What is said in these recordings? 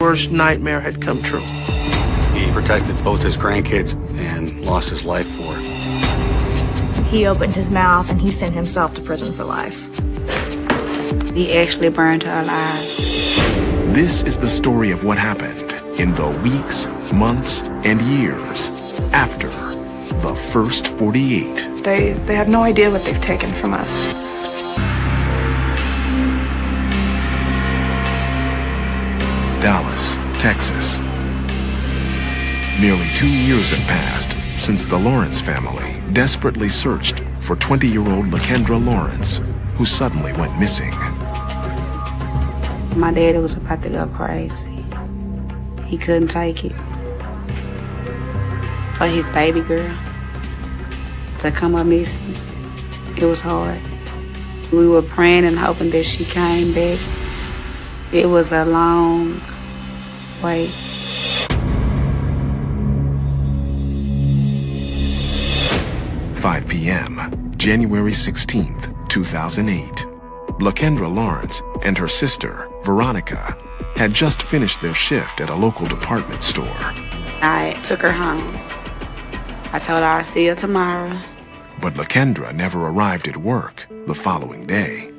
worst nightmare had come true. He protected both his grandkids and lost his life for it. He opened his mouth and he sent himself to prison for life. He actually burned her alive. This is the story of what happened in the weeks, months, and years after the first 48. They have no idea what they've taken from us. Dallas, Texas. Nearly 2 years have passed since the Lawrence family desperately searched for 20-year-old LaKendra Lawrence, who suddenly went missing. My daddy was about to go crazy. He couldn't take it. For his baby girl to come up missing, it was hard. We were praying and hoping that she came back. It was a long wait. "5 p.m., January 16th, 2008. LaKendra Lawrence and her sister, Veronica, had just finished their shift at a local department store. I took her home. I told her I'd see her tomorrow. But LaKendra never arrived at work the following day,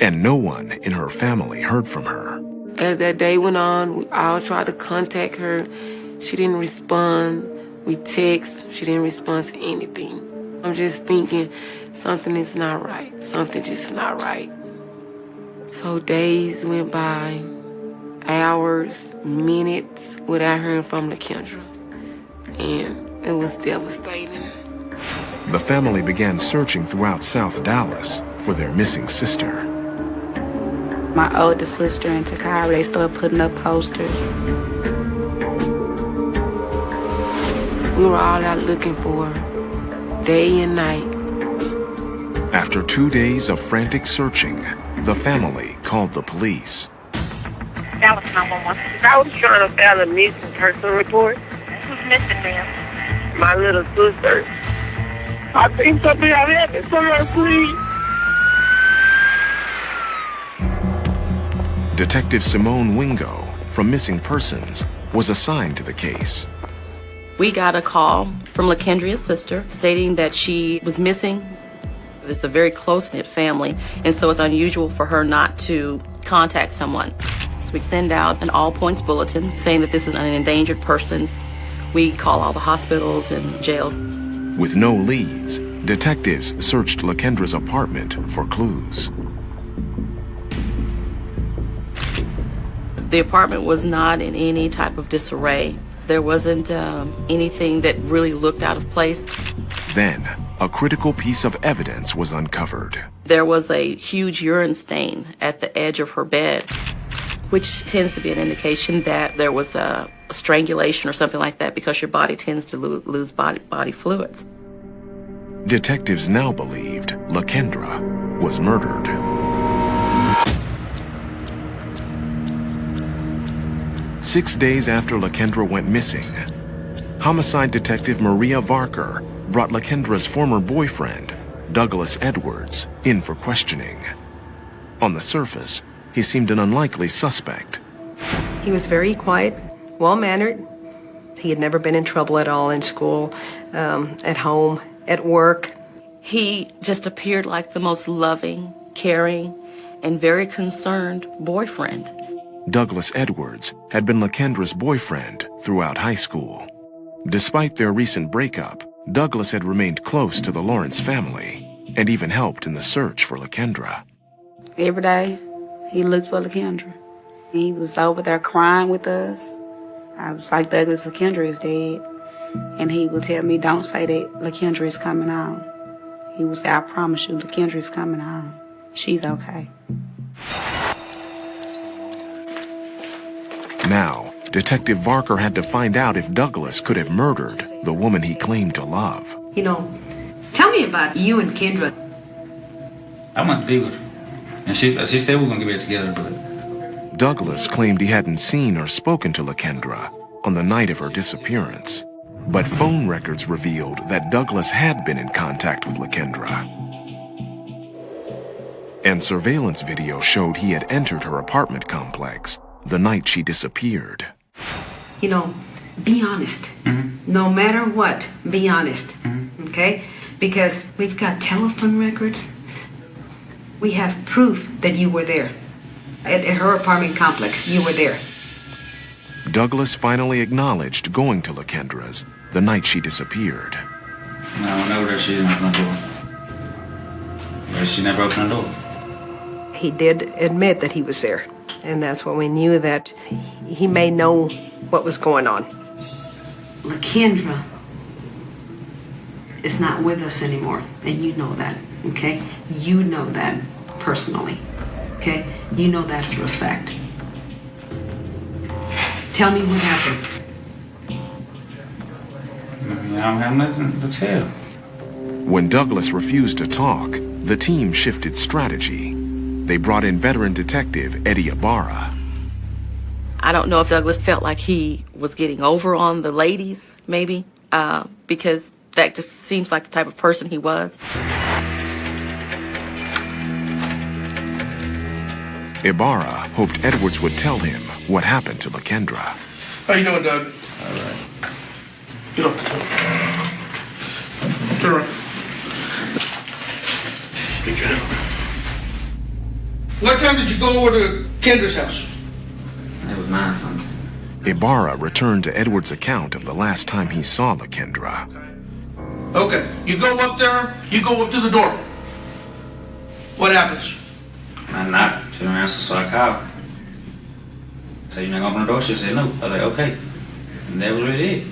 and no one in her family heard from her. As that day went on, we all tried to contact her. She didn't respond. We text. She didn't respond to anything. I'm just thinking something is not right. Something just not right. So days went by, hours, minutes without hearing from LaKendra. And it was devastating. The family began searching throughout South Dallas for their missing sister. My oldest sister and Takara, they started putting up posters. We were all out looking for her, day and night. After 2 days of frantic searching, the family called the police. That was 911. I was trying to file a missing person report. Who's missing, ma'am? My little sister. I think something had happened. Someone please. Detective Simone Wingo from Missing Persons was assigned to the case. We got a call from LaKendria's sister stating that she was missing. It's a very close-knit family, and so it's unusual for her not to contact someone. So we send out an all-points bulletin saying that this is an endangered person. We call all the hospitals and jails. With no leads, detectives searched LaKendra's apartment for clues. The apartment was not in any type of disarray. There wasn't anything that really looked out of place. Then, a critical piece of evidence was uncovered. There was a huge urine stain at the edge of her bed, which tends to be an indication that there was a strangulation or something like that, because your body tends to lose body fluids. Detectives now believed LaKendra was murdered. Six days after LaKendra went missing, homicide detective Maria Varker brought LaKendra's former boyfriend, Douglas Edwards, in for questioning. On the surface, he seemed an unlikely suspect. He was very quiet, well-mannered. He had never been in trouble at all in school, at home, at work. He just appeared like the most loving, caring, and very concerned boyfriend. Douglas Edwards had been LaKendra's boyfriend throughout high school. Despite their recent breakup, Douglas had remained close to the Lawrence family and even helped in the search for LaKendra. Every day, he looked for LaKendra. He was over there crying with us. I was like, Douglas, LaKendra is dead. And he would tell me, don't say that LaKendra is coming home. He would say, I promise you, LaKendra is coming home. She's okay. Now, Detective Varker had to find out if Douglas could have murdered the woman he claimed to love. You know, tell me about you and Kendra. I went to be with her, and she said we were going to get back together, but... Douglas claimed he hadn't seen or spoken to LaKendra on the night of her disappearance. But phone records revealed that Douglas had been in contact with LaKendra. And surveillance video showed he had entered her apartment complex the night she disappeared. You know, be honest. No matter what, be honest. Okay? Because we've got telephone records. We have proof that you were there. At her apartment complex, you were there. Douglas finally acknowledged going to LaKendra's the night she disappeared. No, I know that she didn't open the door. But she never opened the door. He did admit that he was there, and that's when we knew that he may know what was going on. LaKendra is not with us anymore, and you know that, okay? You know that personally, okay? You know that for a fact. Tell me what happened. I don't have nothing to tell. When Douglas refused to talk, the team shifted strategy. They brought in veteran detective Eddie Ibarra. I don't know if Douglas felt like he was getting over on the ladies, maybe, because that just seems like the type of person he was. Ibarra hoped Edwards would tell him what happened to LaKendra. How you doing, Doug? All right. Get up. Turn around. Get your hand. What time did you go over to Kendra's house? It was 9 something. Ibarra returned to Edwards' account of the last time he saw LaKendra. Okay, you go up there, you go up to the door. What happens? I knocked. She didn't answer, so I called her. So you're not gonna open the door? She said no. I was like, okay. And that was what it is.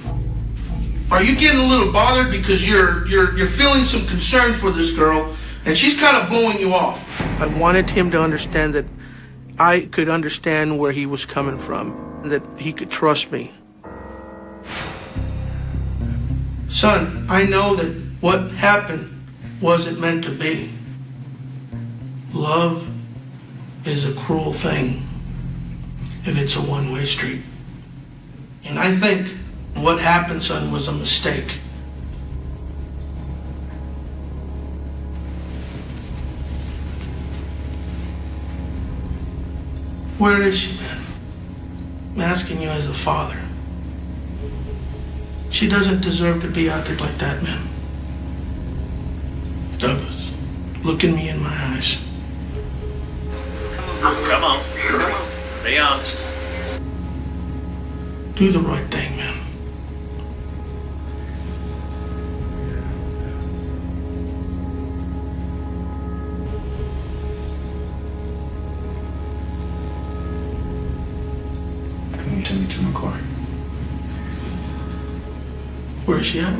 Are you getting a little bothered because you're feeling some concern for this girl, and she's kind of blowing you off? I wanted him to understand that I could understand where he was coming from, and that he could trust me. Son, I know that what happened wasn't meant to be. Love is a cruel thing if it's a one-way street. And I think what happened, son, was a mistake. Where is she, man? I'm asking you as a father. She doesn't deserve to be out there like that, man. Douglas, look at me in my eyes. Come on. Be honest. Do the right thing, man. Can you take me to my car? Where is she at?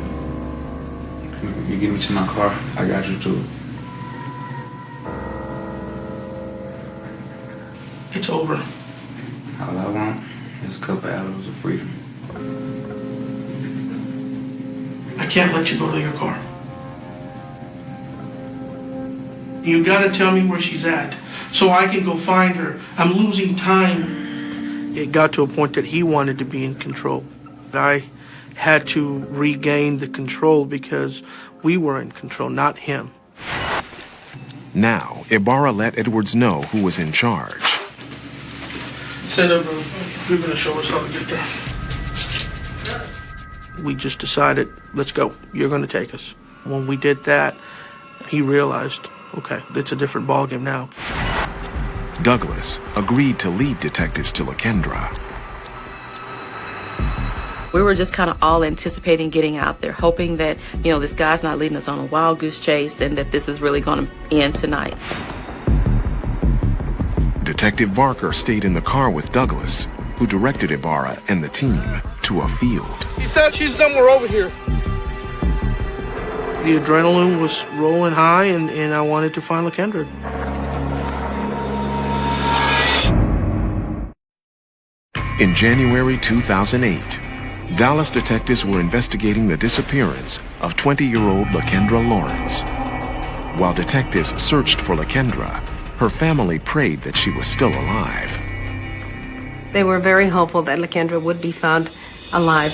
You get me to my car, I got you to it. It's over. All I want is a couple hours of freedom. I can't let you go to your car. You gotta tell me where she's at so I can go find her. I'm losing time. It got to a point that he wanted to be in control. I had to regain the control because we were in control, not him. Now, Ibarra let Edwards know who was in charge. Set up, you're gonna show us how to get there. We just decided, let's go. You're gonna take us. When we did that, he realized, okay, it's a different ballgame now. Douglas agreed to lead detectives to LaKendra. We were just kind of all anticipating getting out there, hoping that, this guy's not leading us on a wild goose chase and that this is really going to end tonight. Detective Varker stayed in the car with Douglas, who directed Ibarra and the team to a field. He said she's somewhere over here. The adrenaline was rolling high, and I wanted to find LaKendra. In January 2008, Dallas detectives were investigating the disappearance of 20-year-old LaKendra Lawrence. While detectives searched for LaKendra, her family prayed that she was still alive. They were very hopeful that LaKendra would be found alive.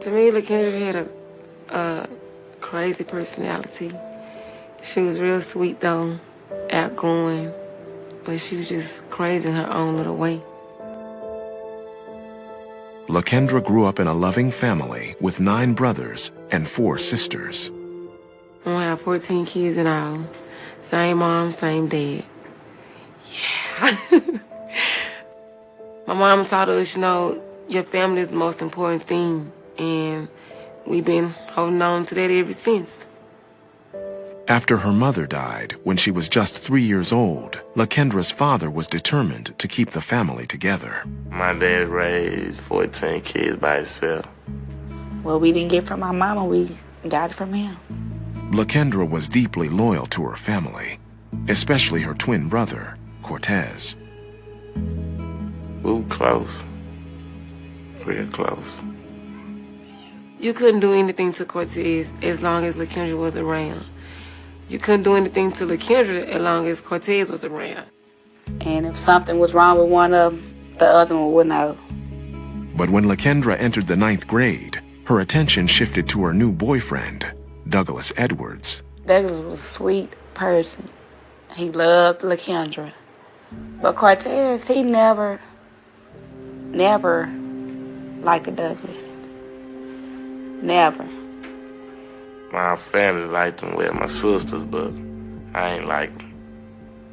To me, LaKendra had a crazy personality. She was real sweet, though, outgoing, but she was just crazy in her own little way. Lakendra grew up in a loving family with 9 brothers and 4 sisters. We have 14 kids in all. Same mom, same dad. Yeah. My mom taught us, your family is the most important thing. And we've been holding on to that ever since. After her mother died when she was just 3 years old, Lakendra's father was determined to keep the family together. My dad raised 14 kids by himself. What we didn't get from our mama, we got it from him. Lakendra was deeply loyal to her family, especially her twin brother, Cortez. We were close. Real close. You couldn't do anything to Cortez as long as Lakendra was around. You couldn't do anything to Lakendra as long as Cortez was around. And if something was wrong with one of them, the other one would know. But when Lakendra entered the 9th grade, her attention shifted to her new boyfriend, Douglas Edwards. Douglas was a sweet person. He loved Lakendra. But Cortez, he never liked Douglas. Never. My family liked him with my sisters, but I ain't like him.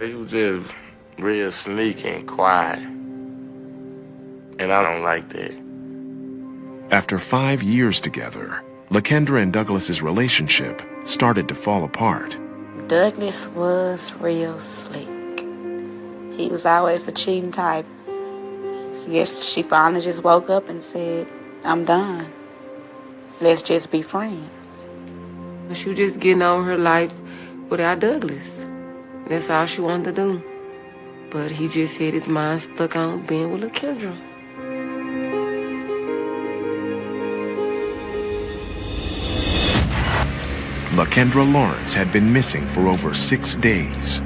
He was just real sneaky and quiet. And I don't like that. After 5 years together, Lakendra and Douglas's relationship started to fall apart. Douglas was real slick. He was always the cheating type. Yes, she finally just woke up and said, I'm done. Let's just be friends. She was just getting on her life without Douglas. That's all she wanted to do. But he just had his mind stuck on being with Lakendra. Lakendra Lawrence had been missing for over 6 days.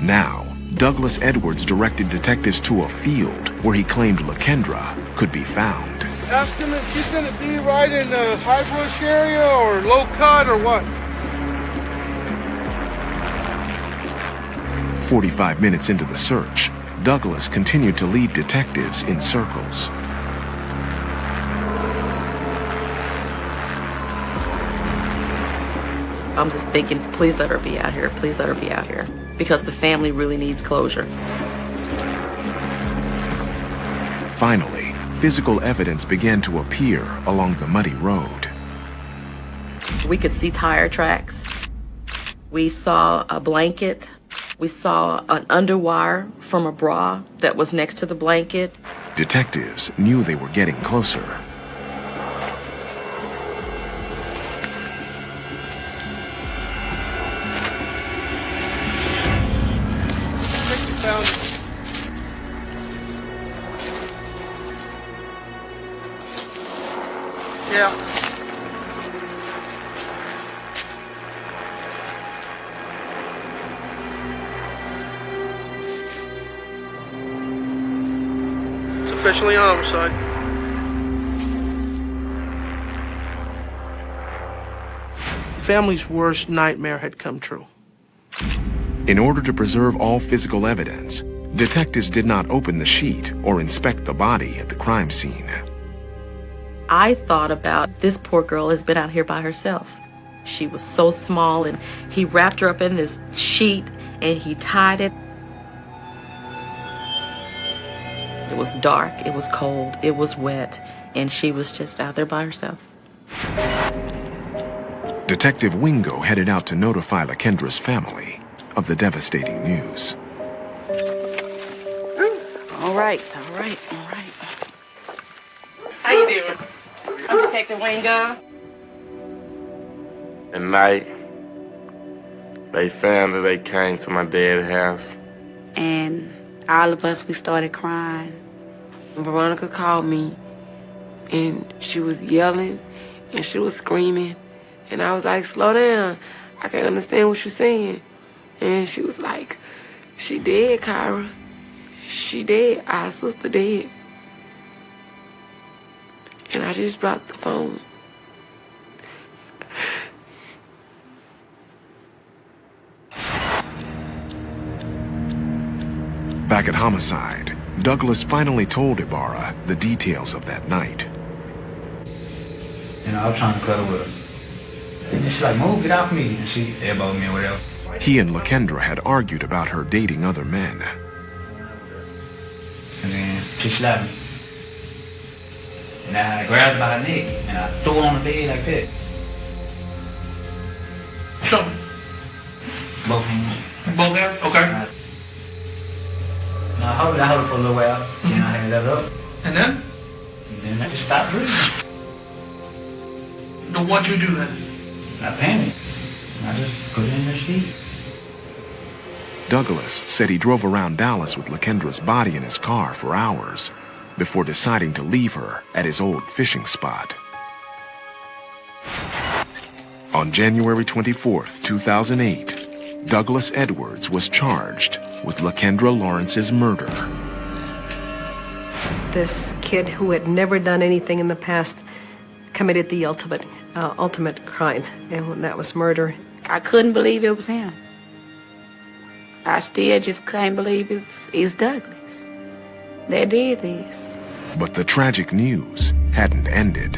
Now, Douglas Edwards directed detectives to a field where he claimed Lakendra could be found. Ask him if she's gonna be right in the High Brush area or Low Cut or what. 45 minutes into the search, Douglas continued to lead detectives in circles. I'm just thinking, please let her be out here. Please let her be out here. Because the family really needs closure. Finally, physical evidence began to appear along the muddy road. We could see tire tracks. We saw a blanket. We saw an underwire from a bra that was next to the blanket. Detectives knew they were getting closer. Yeah. It's officially a homicide. The family's worst nightmare had come true. In order to preserve all physical evidence, detectives did not open the sheet or inspect the body at the crime scene. I thought about this poor girl has been out here by herself. She was so small, and he wrapped her up in this sheet and he tied it. It was dark, it was cold, it was wet, and she was just out there by herself. Detective Wingo headed out to notify Lakendra's family of the devastating news. All right. How you doing? I'm Detective Wingo. At night, they found that they came to my dad's house. And all of us, we started crying. Veronica called me, and she was yelling, and she was screaming. And I was like, slow down. I can't understand what you're saying. And she was like, she dead, Kyra. She dead. Our sister dead. And I just dropped the phone. Back at Homicide, Douglas finally told Ibarra the details of that night. I was trying to cuddle with her. And she's like, move, get off me. And she elbowed me or whatever. He and Lakendra had argued about her dating other men. And then she slapped me. And I grabbed her by her neck and I threw her on the bed like that. So, both hands. Both hands? Okay. I hold her for a little while, and I had to let her up. And then? And then I just stopped breathing. So what'd you do then? I panicked. I just put her in her seat. Douglas said he drove around Dallas with Lakendra's body in his car for hours before deciding to leave her at his old fishing spot. On January 24th, 2008, Douglas Edwards was charged with Lakendra Lawrence's murder. This kid who had never done anything in the past committed the ultimate crime, and that was murder. I couldn't believe it was him. I still just can't believe it's Douglas that did this. But the tragic news hadn't ended.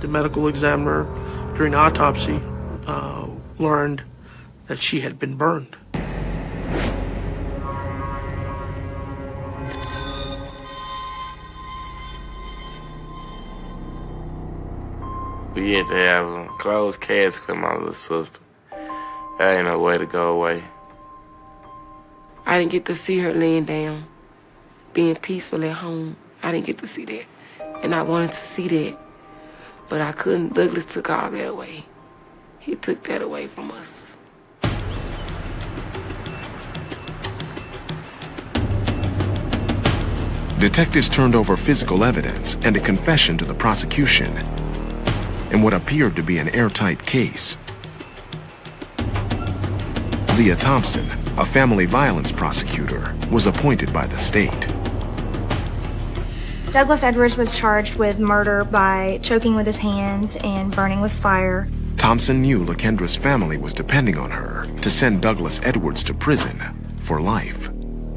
The medical examiner during the autopsy learned that she had been burned. We had to have a closed casket for my little sister. There ain't no way to go away. I didn't get to see her laying down, being peaceful at home. I didn't get to see that. And I wanted to see that. But I couldn't. Douglas took all that away. He took that away from us. Detectives turned over physical evidence and a confession to the prosecution in what appeared to be an airtight case. Leah Thompson, a family violence prosecutor, was appointed by the state. Douglas Edwards was charged with murder by choking with his hands and burning with fire. Thompson knew Lakendra's family was depending on her to send Douglas Edwards to prison for life.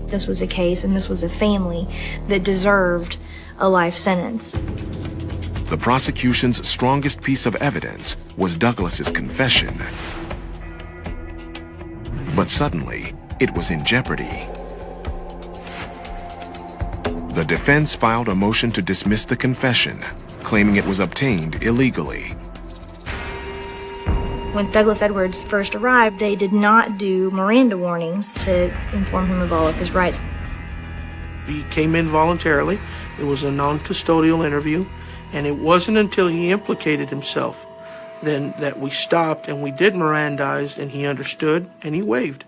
This was a case and this was a family that deserved a life sentence. The prosecution's strongest piece of evidence was Douglas's confession. But suddenly, it was in jeopardy. The defense filed a motion to dismiss the confession, claiming it was obtained illegally. When Douglas Edwards first arrived, they did not do Miranda warnings to inform him of all of his rights. He came in voluntarily. It was a non-custodial interview, and it wasn't until he implicated himself then that we stopped and we did Mirandize, and he understood and he waived.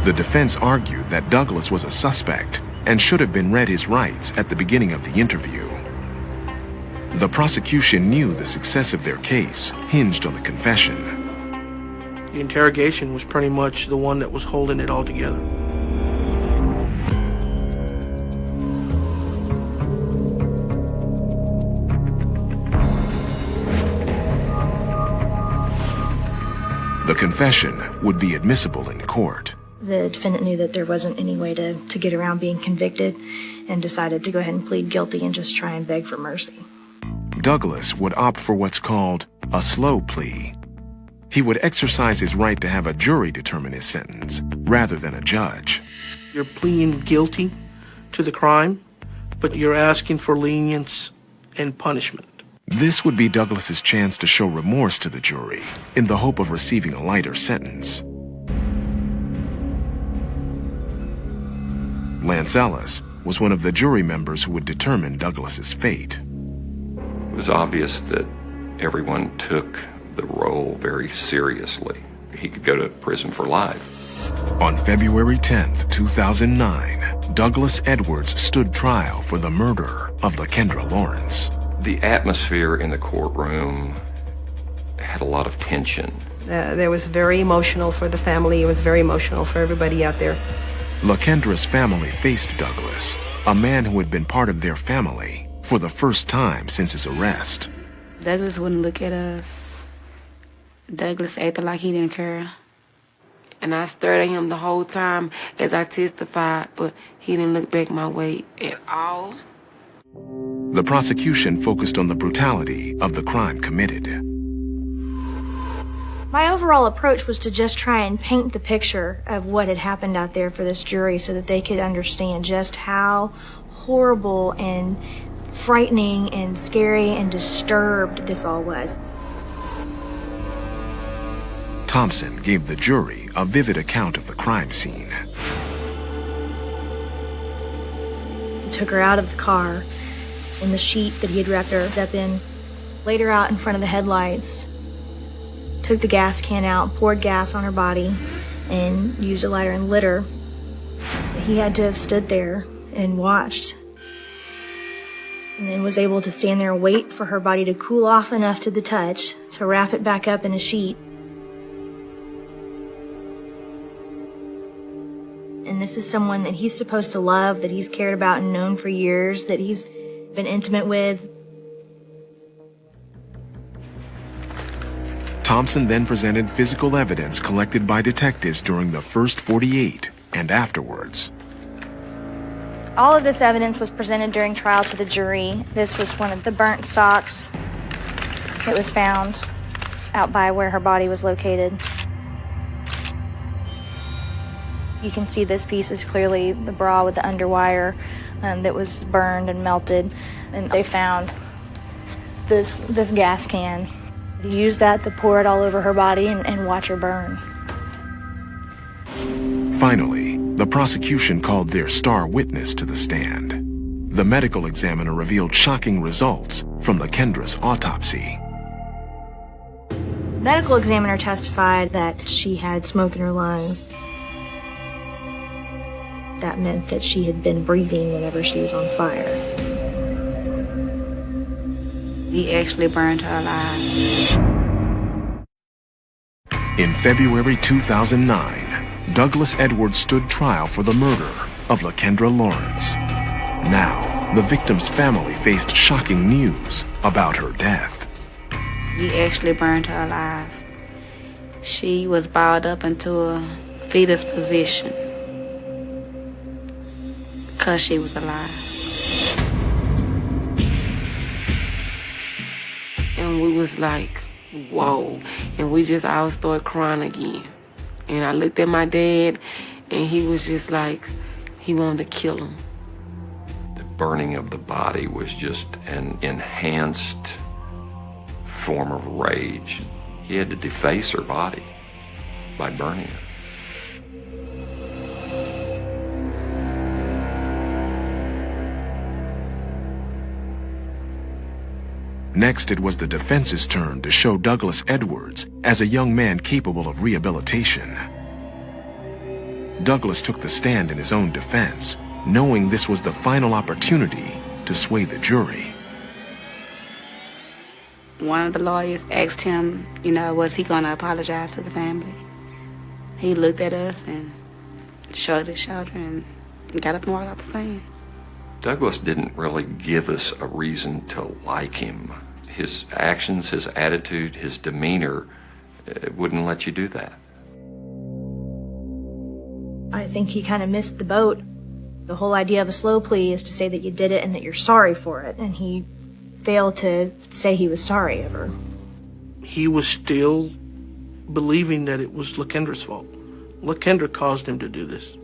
The defense argued that Douglas was a suspect and should have been read his rights at the beginning of the interview. The prosecution knew the success of their case hinged on the confession. The interrogation was pretty much the one that was holding it all together. The confession would be admissible in court. The defendant knew that there wasn't any way to get around being convicted and decided to go ahead and plead guilty and just try and beg for mercy. Douglas would opt for what's called a slow plea. He would exercise his right to have a jury determine his sentence rather than a judge. You're pleading guilty to the crime, but you're asking for lenience and punishment. This would be Douglas's chance to show remorse to the jury in the hope of receiving a lighter sentence. Lance Ellis was one of the jury members who would determine Douglas's fate. It was obvious that everyone took the role very seriously. He could go to prison for life. On February 10th, 2009, Douglas Edwards stood trial for the murder of Lakendra Lawrence. The atmosphere in the courtroom had a lot of tension. There was very emotional for the family. It was very emotional for everybody out there. Lakendra's family faced Douglas, a man who had been part of their family for the first time since his arrest. Douglas wouldn't look at us. Douglas acted like he didn't care. And I stared at him the whole time as I testified, but he didn't look back my way at all. The prosecution focused on the brutality of the crime committed. My overall approach was to just try and paint the picture of what had happened out there for this jury so that they could understand just how horrible and frightening and scary and disturbed this all was. Thompson gave the jury a vivid account of the crime scene. He took her out of the car in the sheet that he had wrapped her up in, laid her out in front of the headlights, took the gas can out, poured gas on her body, and used a lighter and lit her. He had to have stood there and watched, and then was able to stand there and wait for her body to cool off enough to the touch to wrap it back up in a sheet. And this is someone that he's supposed to love, that he's cared about and known for years, that he's been intimate with. Thompson then presented physical evidence collected by detectives during the first 48 and afterwards. All of this evidence was presented during trial to the jury. This was one of the burnt socks that was found out by where her body was located. You can see this piece is clearly the bra with the underwire that was burned and melted. And they found this gas can. He used that to pour it all over her body and watch her burn. Finally, the prosecution called their star witness to the stand. The medical examiner revealed shocking results from Lakendra's autopsy. The medical examiner testified that she had smoke in her lungs. That meant that she had been breathing whenever she was on fire. He actually burned her alive. In February 2009, Douglas Edwards stood trial for the murder of Lakendra Lawrence. Now, the victim's family faced shocking news about her death. He actually burned her alive. She was balled up into a fetus position because she was alive. And we was like, whoa. And we just all started crying again. And I looked at my dad, and he was just like, he wanted to kill him. The burning of the body was just an enhanced form of rage. He had to deface her body by burning her. Next, it was the defense's turn to show Douglas Edwards as a young man capable of rehabilitation. Douglas took the stand in his own defense, knowing this was the final opportunity to sway the jury. One of the lawyers asked him, was he going to apologize to the family? He looked at us and shrugged his shoulder and got up and walked out the stand. Douglas didn't really give us a reason to like him. His actions, his attitude, his demeanor wouldn't let you do that. I think he kind of missed the boat. The whole idea of a slow plea is to say that you did it and that you're sorry for it, and he failed to say he was sorry ever. He was still believing that it was Lakendra's fault. Lakendra caused him to do this.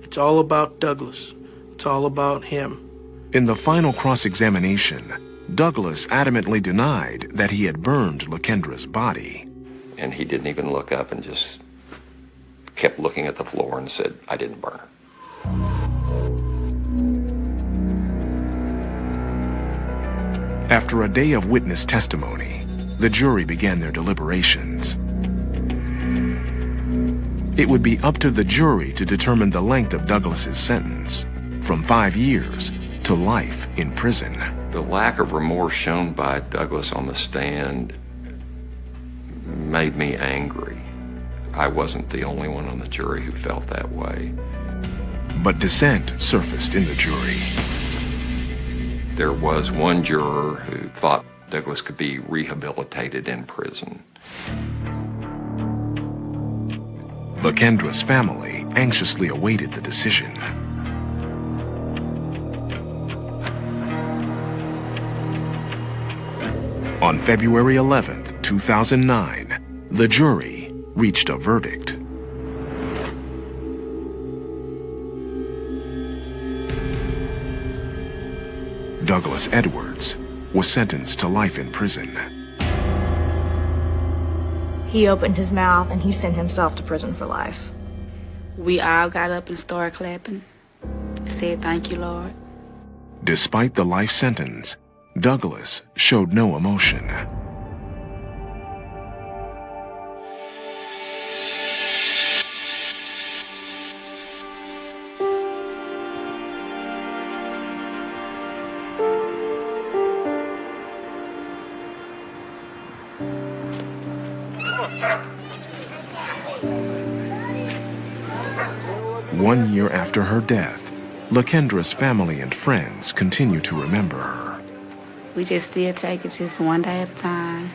It's all about Douglas. It's all about him. In the final cross-examination, Douglas adamantly denied that he had burned Lakendra's body. And he didn't even look up and just kept looking at the floor and said, I didn't burn her. After a day of witness testimony, the jury began their deliberations. It would be up to the jury to determine the length of Douglas's sentence, from 5 years to life in prison. The lack of remorse shown by Douglas on the stand made me angry. I wasn't the only one on the jury who felt that way. But dissent surfaced in the jury. There was one juror who thought Douglas could be rehabilitated in prison. LaKendra's family anxiously awaited the decision. On February 11th, 2009, the jury reached a verdict. Douglas Edwards was sentenced to life in prison. He opened his mouth and he sent himself to prison for life. We all got up and started clapping. Said, "Thank you, Lord." Despite the life sentence, Douglas showed no emotion. One year after her death, LaKendra's family and friends continue to remember her. We just still take it just one day at a time.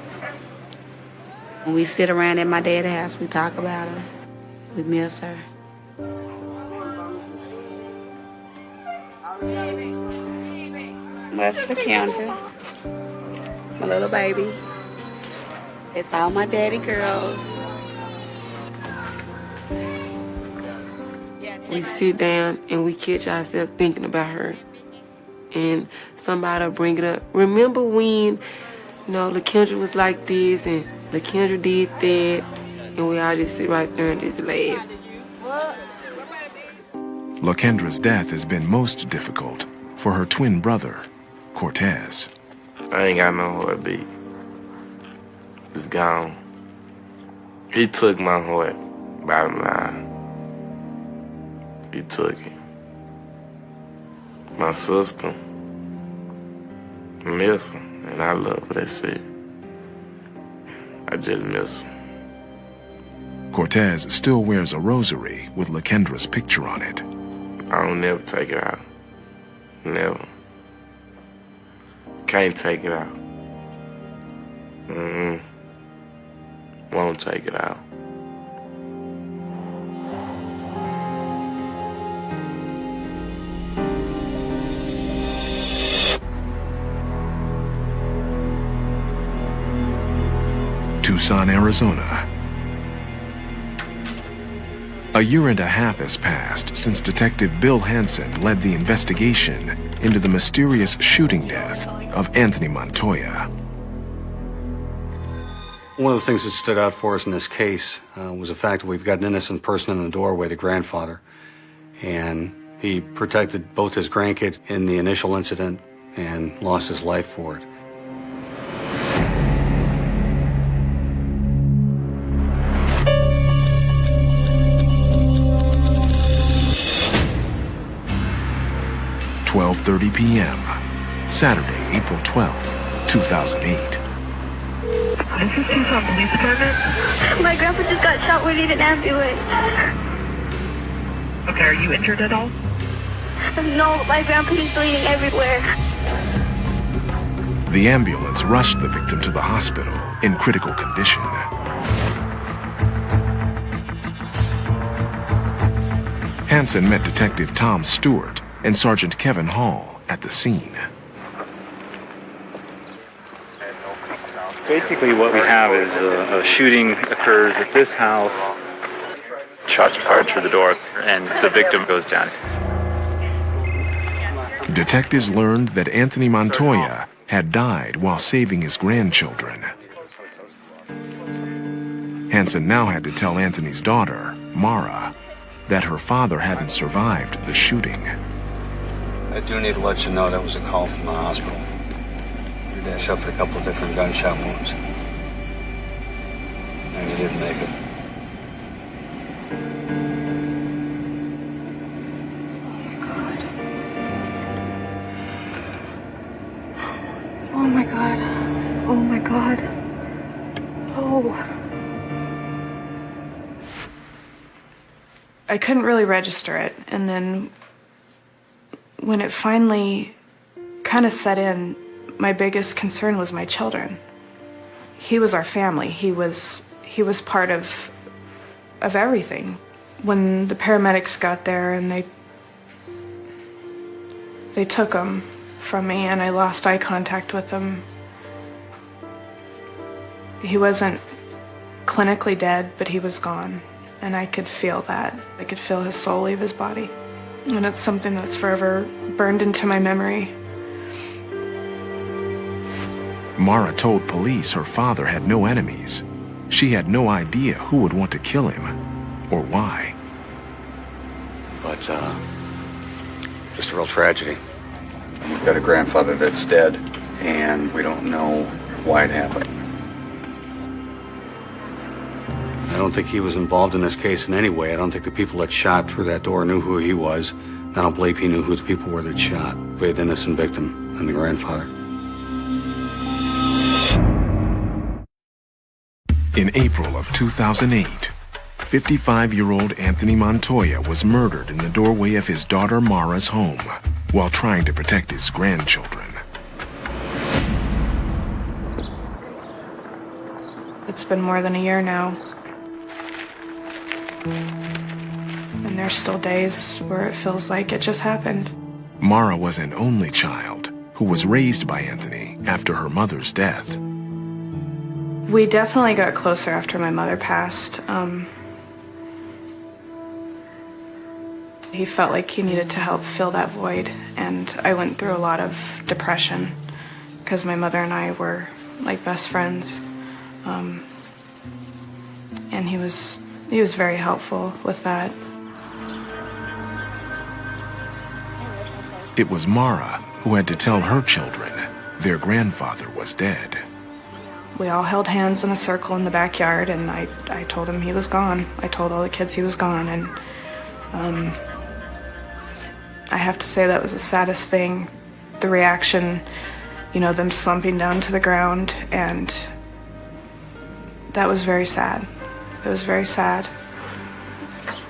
When we sit around at my dad's house, we talk about her. We miss her. That's LaKendra, my little baby. It's all my daddy girls. We sit down and we catch ourselves thinking about her. And somebody will bring it up. Remember when, LaKendra was like this and LaKendra did that, and we all just sit right there and just laugh. LaKendra's death has been most difficult for her twin brother, Cortez. I ain't got no heartbeat. It's gone. He took my heart, bottom line. He took it. My sister, I miss her, and I love her, that's it. I just miss her. Cortez still wears a rosary with LaKendra's picture on it. I don't never take it out. Never. Can't take it out. Won't take it out. Tucson, Arizona. A year and a half has passed since Detective Bill Hansen led the investigation into the mysterious shooting death of Anthony Montoya. One of the things that stood out for us in this case was the fact that we've got an innocent person in the doorway, the grandfather, and he protected both his grandkids in the initial incident and lost his life for it. (12:30 p.m., Saturday, April 12th, 2008. My grandpa just got shot. We need an ambulance. Okay, are you injured at all? No, my grandpa is bleeding everywhere. The ambulance rushed the victim to the hospital in critical condition. Hansen met Detective Tom Stewart and Sergeant Kevin Hall at the scene. Basically what we have is a shooting occurs at this house. Shots are fired through the door and the victim goes down. Detectives learned that Anthony Montoya had died while saving his grandchildren. Hansen now had to tell Anthony's daughter, Mara, that her father hadn't survived the shooting. I do need to let you know that was a call from the hospital. Your dad suffered a couple of different gunshot wounds. And he didn't make it. Oh my God. Oh my God. Oh. I couldn't really register it, and then when it finally kind of set in, my biggest concern was my children. He was our family. He was part of of everything. When the paramedics got there and they took him from me and I lost eye contact with him. He wasn't clinically dead, but he was gone. And I could feel that. I could feel his soul leave his body. And it's something that's forever burned into my memory. Mara told police her father had no enemies. She had no idea who would want to kill him or why. But, just a real tragedy. We've got a grandfather that's dead, and we don't know why it happened. I don't think he was involved in this case in any way. I don't think the people that shot through that door knew who he was. I don't believe he knew who the people were that shot. We had an innocent victim and the grandfather. In April of 2008, 55-year-old Anthony Montoya was murdered in the doorway of his daughter Mara's home while trying to protect his grandchildren. It's been more than a year now. And there's still days where it feels like it just happened. Mara was an only child who was raised by Anthony after her mother's death. We definitely got closer after my mother passed. He felt like he needed to help fill that void, and I went through a lot of depression because my mother and I were like best friends. And he was very helpful with that. It was Mara who had to tell her children their grandfather was dead. We all held hands in a circle in the backyard, and I told him he was gone. I told all the kids he was gone, and I have to say that was the saddest thing. The reaction, you know, them slumping down to the ground, and that was very sad. It was very sad.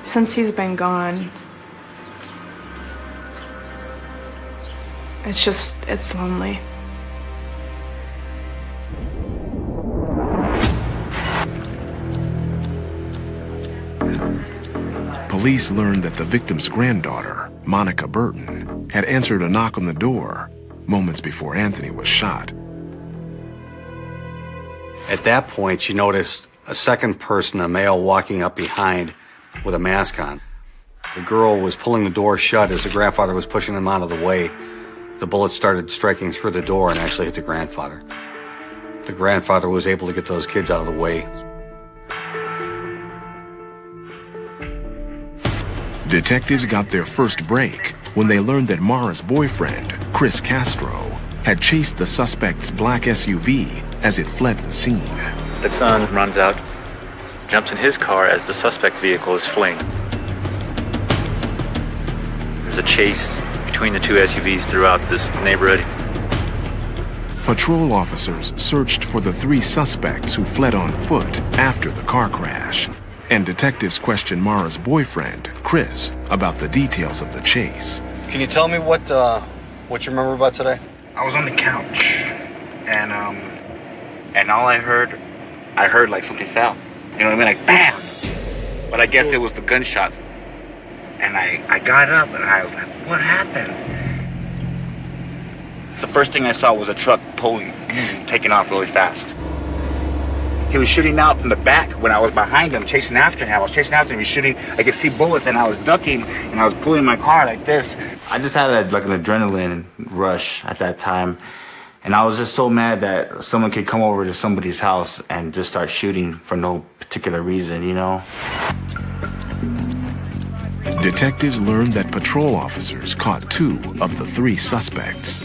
Since he's been gone, it's lonely. Police learned that the victim's granddaughter, Monica Burton, had answered a knock on the door moments before Anthony was shot. At that point, she noticed a second person, a male, walking up behind with a mask on. The girl was pulling the door shut as the grandfather was pushing them out of the way. The bullet started striking through the door and actually hit the grandfather. The grandfather was able to get those kids out of the way. Detectives got their first break when they learned that Mara's boyfriend, Chris Castro, had chased the suspect's black SUV as it fled the scene. The son runs out, jumps in his car as the suspect vehicle is fleeing. There's a chase between the two SUVs throughout this neighborhood. Patrol officers searched for the three suspects who fled on foot after the car crash, and detectives questioned Mara's boyfriend, Chris, about the details of the chase. Can you tell me what you remember about today? I was on the couch, and all I heard like something fell. You know what I mean? Like, bam! But I guess it was the gunshots. And I got up, and I was like, what happened? The first thing I saw was a truck pulling, taking off really fast. He was shooting out from the back when I was behind him, chasing after him. I was chasing after him, he was shooting. I could see bullets, and I was ducking, and I was pulling my car like this. I just had like an adrenaline rush at that time. And I was just so mad that someone could come over to somebody's house and just start shooting for no particular reason, you know? Detectives learned that patrol officers caught 2 of the 3 suspects.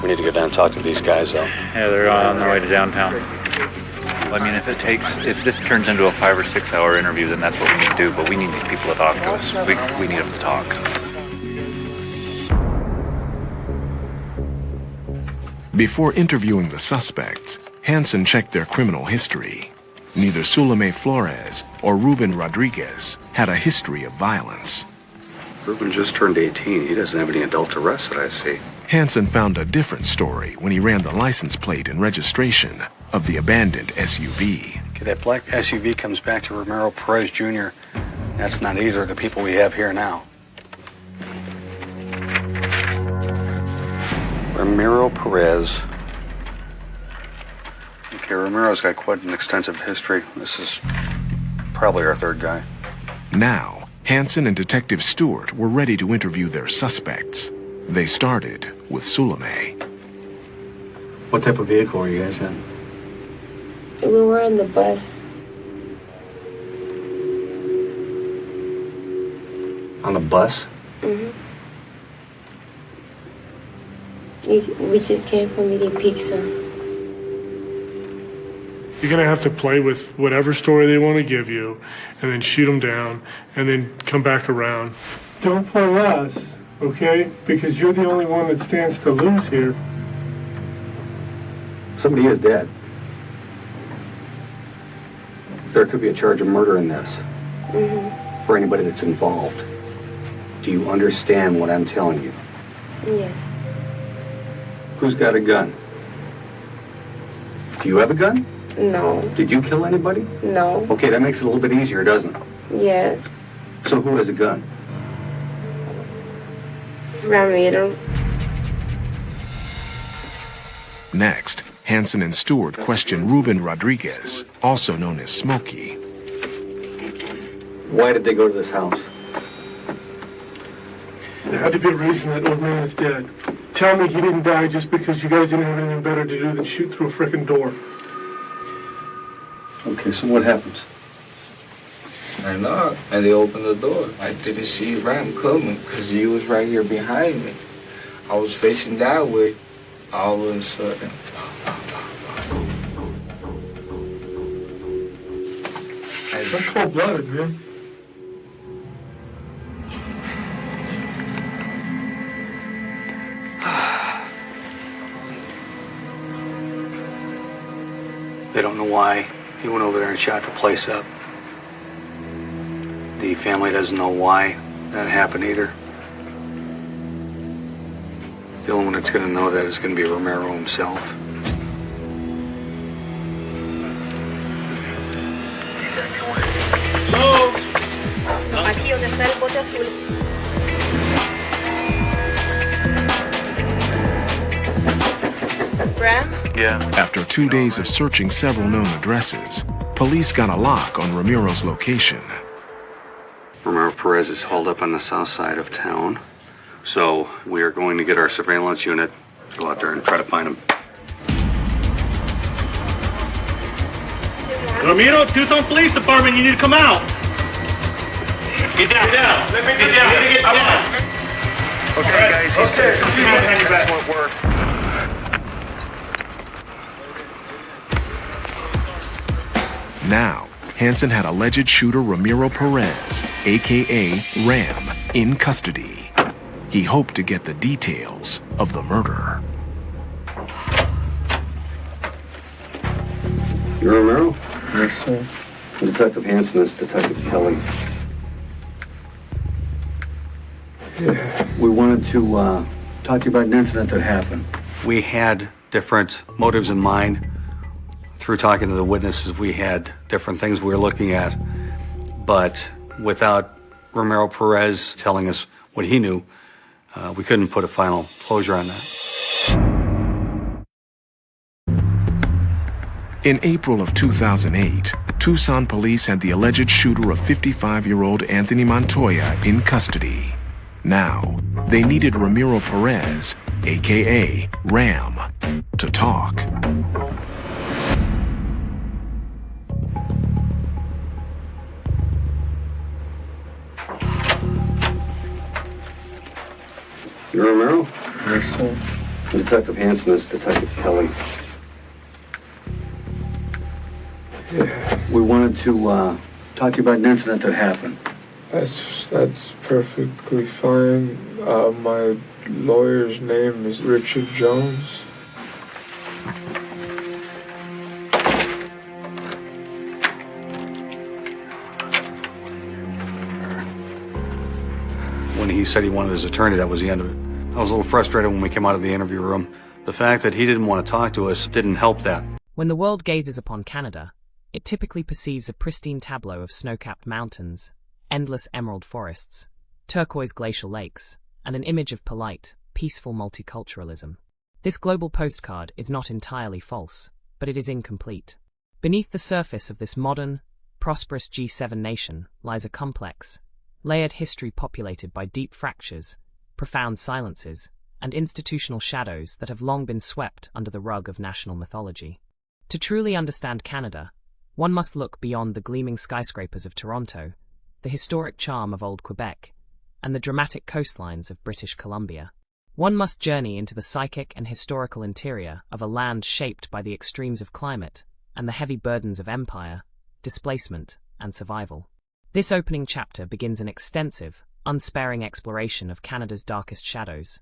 We need to go down and talk to these guys, though. Yeah, they're on their way to downtown. I mean, if this turns into a 5 or 6 hour interview, then that's what we need to do. But we need these people to talk to us. We need them to talk. Before interviewing the suspects, Hansen checked their criminal history. Neither Sulame Flores or Ruben Rodriguez had a history of violence. Ruben just turned 18. He doesn't have any adult arrests that I see. Hansen found a different story when he ran the license plate and registration of the abandoned SUV. Okay, that black SUV comes back to Ramiro Perez Jr. That's not either of the people we have here now. Ramiro Perez. Okay, Ramiro's got quite an extensive history. This is probably our third guy. Now, Hansen and Detective Stewart were ready to interview their suspects. They started with Sulame. What type of vehicle are you guys in? We were in the bus. On the bus? We just came from eating pizza. You're going to have to play with whatever story they want to give you and then shoot them down and then come back around. Don't play us, okay? Because you're the only one that stands to lose here. Somebody is dead. There could be a charge of murder in this for anybody that's involved. Do you understand what I'm telling you? Yes. Who's got a gun? Do you have a gun? No. Did you kill anybody? No. Okay, that makes it a little bit easier, doesn't it? Yes. So who has a gun? Ramiro. Next, Hansen and Stewart questioned Ruben Rodriguez, also known as Smokey. Why did they go to this house? There had to be a reason that old man is dead. Tell me he didn't die just because you guys didn't have anything better to do than shoot through a frickin' door. Okay, so what happens? I knocked, and they opened the door. I didn't see Ram coming, because he was right here behind me. I was facing that way, all of a sudden. That's cold-blooded, man. They don't know why he went over there and shot the place up. The family doesn't know why that happened either. The only one that's going to know that is going to be Ramiro himself. Aquí donde está el bote azul. Yeah. After 2 days of searching several known addresses, police got a lock on Ramiro's location. Ramiro Perez is hauled up on the south side of town. So we are going to get our surveillance unit to go out there and try to find him. Ramiro, Tucson Police Department, you need to come out. Get down. Get down. Get down. Okay, guys, he's dead. That's what worked. Now, Hansen had alleged shooter Ramiro Perez, a.k.a. Ram, in custody. He hoped to get the details of the murder. You're Ramiro? Yes, sir. Detective Hansen is Detective Kelly. We wanted to talk to you about an incident that happened. We had different motives in mind. Through talking to the witnesses, we had different things we were looking at. But without Ramiro Perez telling us what he knew, we couldn't put a final closure on that. In April of 2008, Tucson police had the alleged shooter of 55-year-old Anthony Montoya in custody. Now, they needed Ramiro Perez, a.k.a. Ram, to talk. You're Ramiro? Yes, sir. Detective Hansen is Detective Kelly. We wanted to talk to you about an incident that happened. That's perfectly fine. My lawyer's name is Richard Jones. When he said he wanted his attorney, that was the end of it. I was a little frustrated when we came out of the interview room. The fact that he didn't want to talk to us didn't help that. When the world gazes upon Canada, it typically perceives a pristine tableau of snow-capped mountains, endless emerald forests, turquoise glacial lakes, and an image of polite, peaceful multiculturalism. This global postcard is not entirely false, but it is incomplete. Beneath the surface of this modern, prosperous G7 nation lies a complex, layered history populated by deep fractures, profound silences, and institutional shadows that have long been swept under the rug of national mythology. To truly understand Canada, one must look beyond the gleaming skyscrapers of Toronto, the historic charm of Old Quebec, and the dramatic coastlines of British Columbia. One must journey into the psychic and historical interior of a land shaped by the extremes of climate and the heavy burdens of empire, displacement, and survival. This opening chapter begins an extensive, unsparing exploration of Canada's darkest shadows,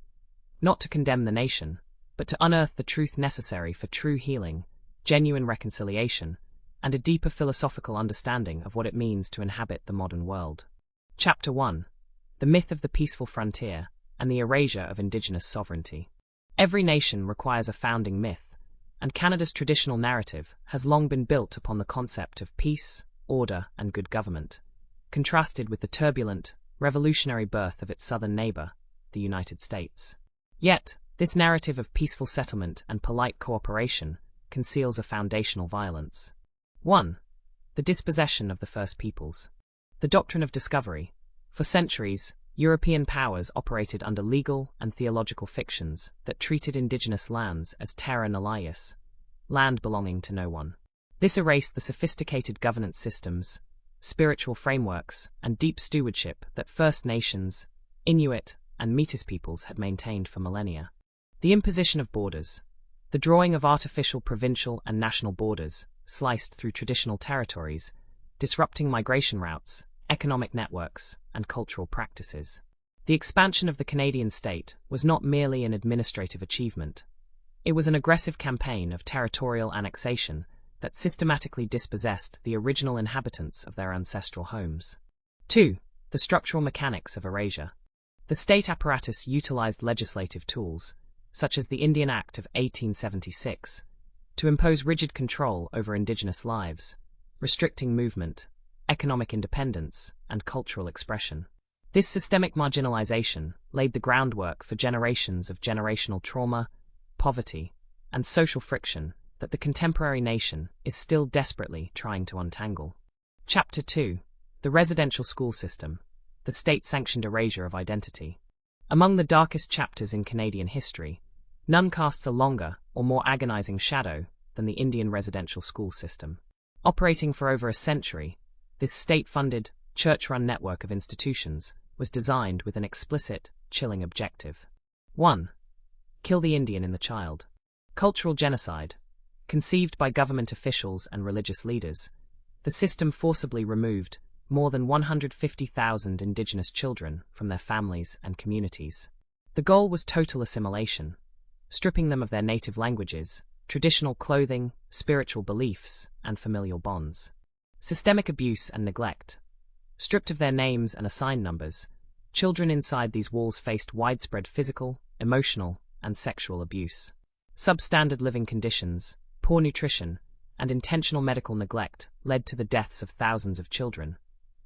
not to condemn the nation, but to unearth the truth necessary for true healing, genuine reconciliation, and a deeper philosophical understanding of what it means to inhabit the modern world. Chapter 1. The Myth of the Peaceful Frontier and the Erasure of Indigenous Sovereignty. Every nation requires a founding myth, and Canada's traditional narrative has long been built upon the concept of peace, order, and good government, contrasted with the turbulent, revolutionary birth of its southern neighbor, the United States. Yet, this narrative of peaceful settlement and polite cooperation conceals a foundational violence. 1. The dispossession of the First Peoples. The doctrine of discovery. For centuries, European powers operated under legal and theological fictions that treated indigenous lands as terra nullius, land belonging to no one. This erased the sophisticated governance systems, spiritual frameworks, and deep stewardship that First Nations, Inuit, and Métis peoples had maintained for millennia. The imposition of borders. The drawing of artificial provincial and national borders, sliced through traditional territories, disrupting migration routes, economic networks, and cultural practices. The expansion of the Canadian state was not merely an administrative achievement. It was an aggressive campaign of territorial annexation that systematically dispossessed the original inhabitants of their ancestral homes. 2. The structural mechanics of erasure. The state apparatus utilized legislative tools, such as the Indian Act of 1876, to impose rigid control over Indigenous lives, restricting movement, economic independence, and cultural expression. This systemic marginalization laid the groundwork for generations of generational trauma, poverty, and social friction that the contemporary nation is still desperately trying to untangle. Chapter 2. The Residential School System, the State-Sanctioned Erasure of Identity. Among the darkest chapters in Canadian history, none casts a longer or more agonizing shadow than the Indian residential school system. Operating for over a century, this state-funded, church-run network of institutions was designed with an explicit, chilling objective. 1. Kill the Indian in the child. Cultural genocide. Conceived by government officials and religious leaders, the system forcibly removed more than 150,000 Indigenous children from their families and communities. The goal was total assimilation, stripping them of their native languages, traditional clothing, spiritual beliefs, and familial bonds. Systemic abuse and neglect. Stripped of their names and assigned numbers, children inside these walls faced widespread physical, emotional, and sexual abuse. Substandard living conditions, poor nutrition, and intentional medical neglect led to the deaths of thousands of children,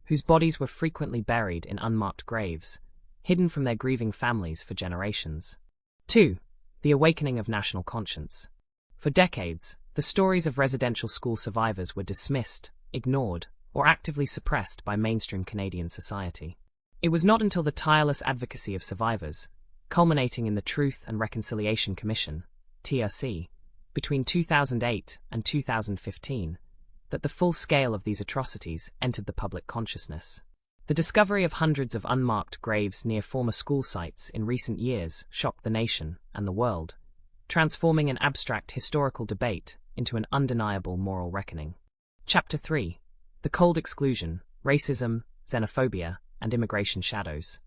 whose bodies were frequently buried in unmarked graves, hidden from their grieving families for generations. 2. The awakening of national conscience. For decades, the stories of residential school survivors were dismissed, ignored, or actively suppressed by mainstream Canadian society. It was not until the tireless advocacy of survivors, culminating in the Truth and Reconciliation Commission, TRC, between 2008 and 2015, that the full scale of these atrocities entered the public consciousness. The discovery of hundreds of unmarked graves near former school sites in recent years shocked the nation and the world, transforming an abstract historical debate into an undeniable moral reckoning. Chapter 3. The Cold Exclusion, Racism, Xenophobia, and Immigration Shadows.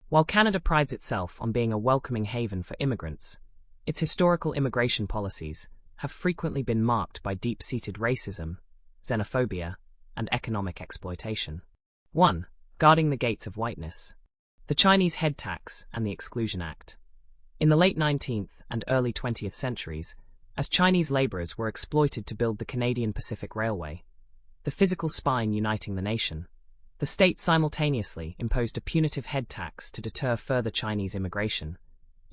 While Canada prides itself on being a welcoming haven for immigrants, its historical immigration policies have frequently been marked by deep-seated racism, xenophobia, and economic exploitation. 1. Guarding the gates of whiteness. The Chinese head tax and the Exclusion Act. In the late 19th and early 20th centuries, as Chinese laborers were exploited to build the Canadian Pacific Railway, the physical spine uniting the nation, the state simultaneously imposed a punitive head tax to deter further Chinese immigration,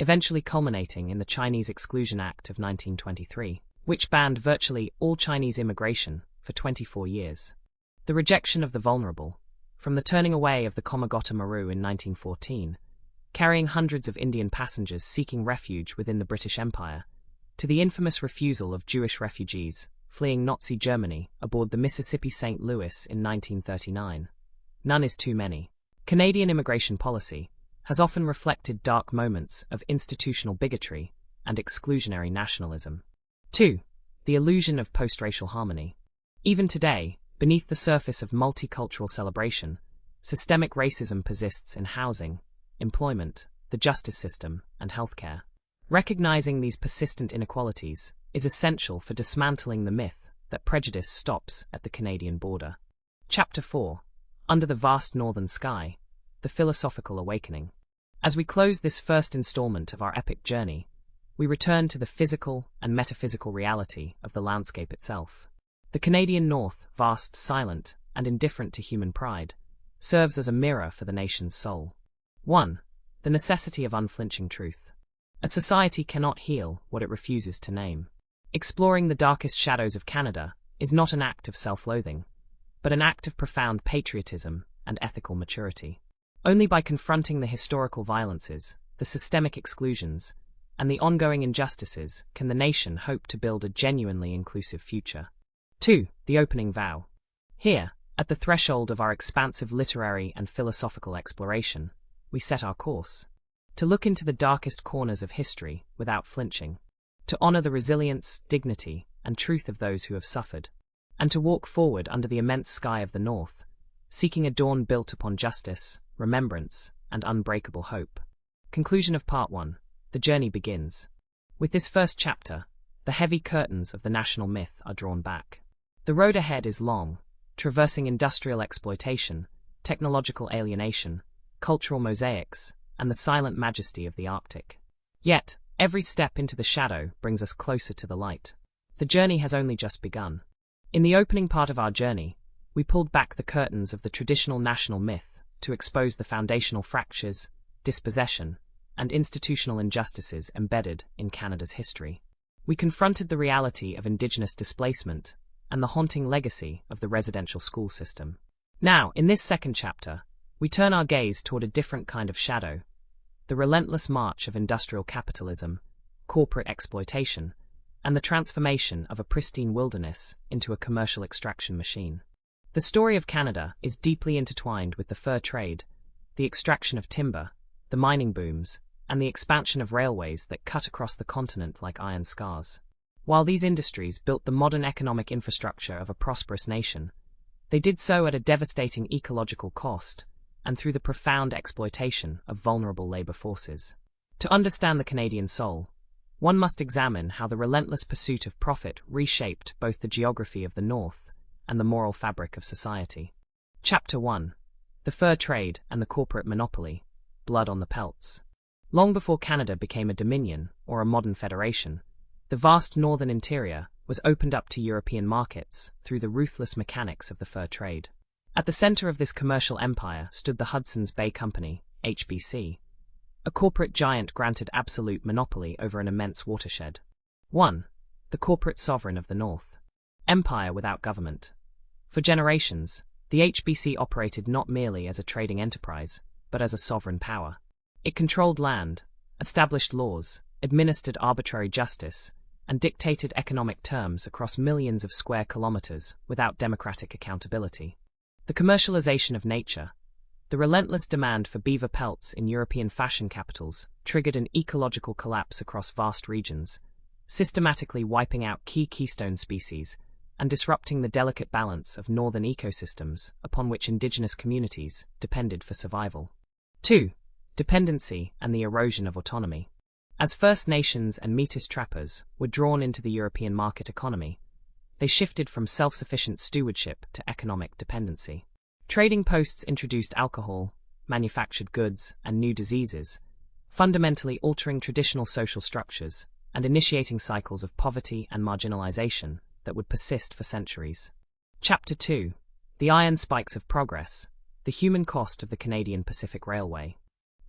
eventually culminating in the Chinese Exclusion Act of 1923, which banned virtually all Chinese immigration for 24 years. The rejection of the vulnerable, from the turning away of the Komagata Maru in 1914, carrying hundreds of Indian passengers seeking refuge within the British Empire, to the infamous refusal of Jewish refugees fleeing Nazi Germany aboard the Mississippi St. Louis in 1939. None is too many. Canadian immigration policy has often reflected dark moments of institutional bigotry and exclusionary nationalism. 2. The illusion of post-racial harmony. Even today, beneath the surface of multicultural celebration, systemic racism persists in housing, employment, the justice system, and healthcare. Recognizing these persistent inequalities is essential for dismantling the myth that prejudice stops at the Canadian border. Chapter 4. Under the Vast Northern Sky, The Philosophical Awakening. As we close this first installment of our epic journey, we return to the physical and metaphysical reality of the landscape itself. The Canadian North, vast, silent, and indifferent to human pride, serves as a mirror for the nation's soul. 1. The necessity of unflinching truth. A society cannot heal what it refuses to name. Exploring the darkest shadows of Canada is not an act of self-loathing, but an act of profound patriotism and ethical maturity. Only by confronting the historical violences, the systemic exclusions, and the ongoing injustices can the nation hope to build a genuinely inclusive future. 2. The opening vow. Here, at the threshold of our expansive literary and philosophical exploration, we set our course. To look into the darkest corners of history without flinching, to honor the resilience, dignity, and truth of those who have suffered, and to walk forward under the immense sky of the North, seeking a dawn built upon justice, remembrance, and unbreakable hope. Conclusion of Part 1. The journey begins. With this first chapter, the heavy curtains of the national myth are drawn back. The road ahead is long, traversing industrial exploitation, technological alienation, cultural mosaics, and the silent majesty of the Arctic. Yet, every step into the shadow brings us closer to the light. The journey has only just begun. In the opening part of our journey, we pulled back the curtains of the traditional national myth to expose the foundational fractures, dispossession, and institutional injustices embedded in Canada's history. We confronted the reality of Indigenous displacement and the haunting legacy of the residential school system. Now, in this second chapter, we turn our gaze toward a different kind of shadow, the relentless march of industrial capitalism, corporate exploitation, and the transformation of a pristine wilderness into a commercial extraction machine. The story of Canada is deeply intertwined with the fur trade, the extraction of timber, the mining booms, and the expansion of railways that cut across the continent like iron scars. While these industries built the modern economic infrastructure of a prosperous nation, they did so at a devastating ecological cost and through the profound exploitation of vulnerable labor forces. To understand the Canadian soul, one must examine how the relentless pursuit of profit reshaped both the geography of the North and the moral fabric of society. Chapter 1. The Fur Trade and the Corporate Monopoly, Blood on the Pelts. Long before Canada became a dominion or a modern federation, the vast northern interior was opened up to European markets through the ruthless mechanics of the fur trade. At the center of this commercial empire stood the Hudson's Bay Company, HBC, a corporate giant granted absolute monopoly over an immense watershed. 1. The corporate sovereign of the North. Empire without government. For generations, the HBC operated not merely as a trading enterprise, but as a sovereign power. It controlled land, established laws, administered arbitrary justice, and dictated economic terms across millions of square kilometers without democratic accountability. The commercialization of nature, the relentless demand for beaver pelts in European fashion capitals, triggered an ecological collapse across vast regions, systematically wiping out key keystone species and disrupting the delicate balance of northern ecosystems upon which indigenous communities depended for survival. 2. Dependency and the erosion of autonomy. As First Nations and Métis trappers were drawn into the European market economy, they shifted from self-sufficient stewardship to economic dependency. Trading posts introduced alcohol, manufactured goods, and new diseases, fundamentally altering traditional social structures and initiating cycles of poverty and marginalization that would persist for centuries. Chapter 2. The Iron Spikes of Progress. The Human Cost of the Canadian Pacific Railway.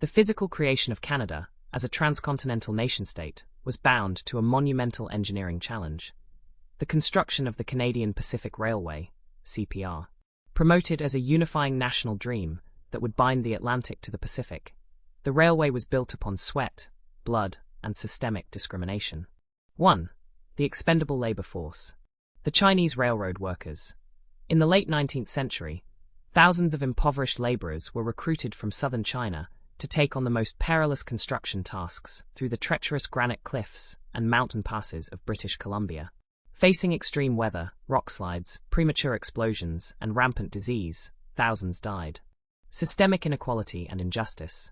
The physical creation of Canada, as a transcontinental nation-state, was bound to a monumental engineering challenge. The construction of the Canadian Pacific Railway, CPR, promoted as a unifying national dream that would bind the Atlantic to the Pacific. The railway was built upon sweat, blood, and systemic discrimination. 1. The expendable labor force. The Chinese railroad workers. In the late 19th century, thousands of impoverished laborers were recruited from southern China to take on the most perilous construction tasks through the treacherous granite cliffs and mountain passes of British Columbia. Facing extreme weather, rockslides, premature explosions, and rampant disease, thousands died. Systemic inequality and injustice.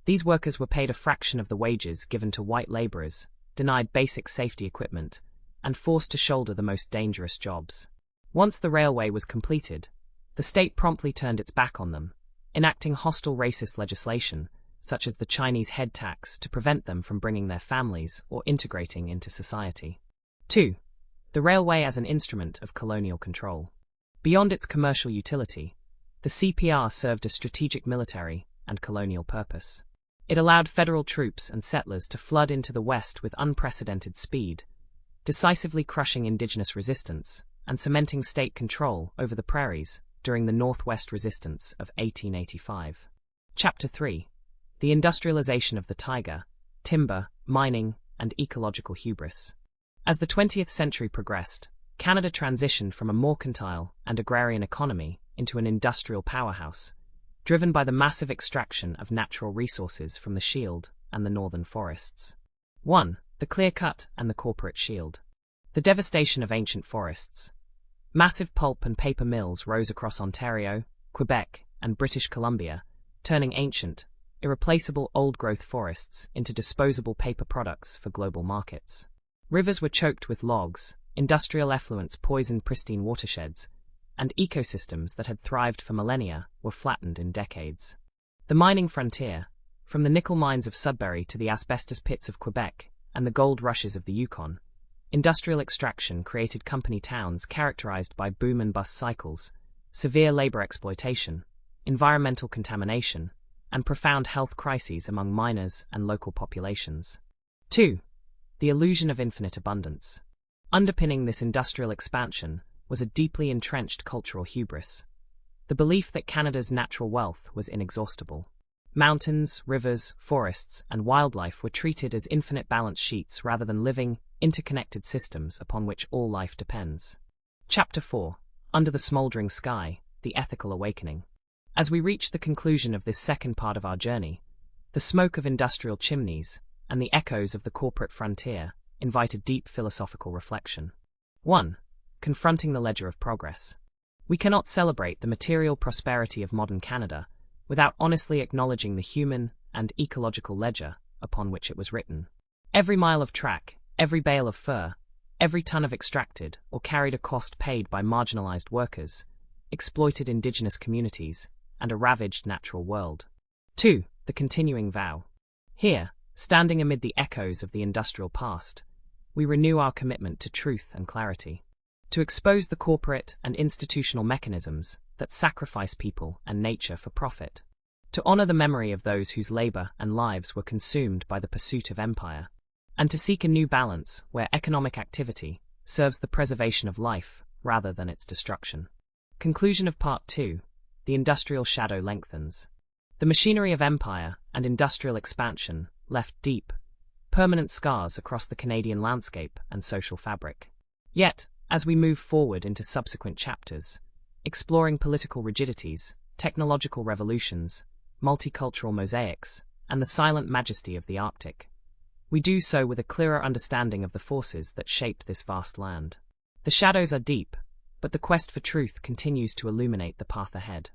These workers were paid a fraction of the wages given to white laborers, denied basic safety equipment, and forced to shoulder the most dangerous jobs. Once the railway was completed, the state promptly turned its back on them, enacting hostile racist legislation, such as the Chinese head tax, to prevent them from bringing their families or integrating into society. 2. The railway as an instrument of colonial control. Beyond its commercial utility, the CPR served a strategic military and colonial purpose. It allowed federal troops and settlers to flood into the West with unprecedented speed, decisively crushing indigenous resistance and cementing state control over the prairies during the Northwest Resistance of 1885. Chapter 3. The Industrialization of the Taiga, Timber, Mining, and Ecological Hubris. As the 20th century progressed, Canada transitioned from a mercantile and agrarian economy into an industrial powerhouse, driven by the massive extraction of natural resources from the Shield and the northern forests. 1. The clear-cut and the corporate shield. The devastation of ancient forests. Massive pulp and paper mills rose across Ontario, Quebec, and British Columbia, turning ancient, irreplaceable old-growth forests into disposable paper products for global markets. Rivers were choked with logs, industrial effluents poisoned pristine watersheds, and ecosystems that had thrived for millennia were flattened in decades. The mining frontier, from the nickel mines of Sudbury to the asbestos pits of Quebec and the gold rushes of the Yukon, industrial extraction created company towns characterized by boom and bust cycles, severe labor exploitation, environmental contamination, and profound health crises among miners and local populations. 2. The illusion of infinite abundance. Underpinning this industrial expansion was a deeply entrenched cultural hubris, the belief that Canada's natural wealth was inexhaustible. Mountains, rivers, forests, and wildlife were treated as infinite balance sheets rather than living, interconnected systems upon which all life depends. Chapter 4. Under the Smouldering Sky, The Ethical Awakening. As we reach the conclusion of this second part of our journey, the smoke of industrial chimneys and the echoes of the corporate frontier invite a deep philosophical reflection. 1. Confronting the ledger of progress. We cannot celebrate the material prosperity of modern Canada without honestly acknowledging the human and ecological ledger upon which it was written. Every mile of track, every bale of fur, every ton of extracted or carried a cost paid by marginalized workers, exploited indigenous communities, and a ravaged natural world. 2. The continuing vow. Here, standing amid the echoes of the industrial past, we renew our commitment to truth and clarity, to expose the corporate and institutional mechanisms that sacrifice people and nature for profit, to honor the memory of those whose labor and lives were consumed by the pursuit of empire, and to seek a new balance where economic activity serves the preservation of life rather than its destruction. Conclusion of Part 2. The industrial shadow lengthens. The machinery of empire and industrial expansion left deep, permanent scars across the Canadian landscape and social fabric. Yet, as we move forward into subsequent chapters, exploring political rigidities, technological revolutions, multicultural mosaics, and the silent majesty of the Arctic, we do so with a clearer understanding of the forces that shaped this vast land. The shadows are deep, but the quest for truth continues to illuminate the path ahead.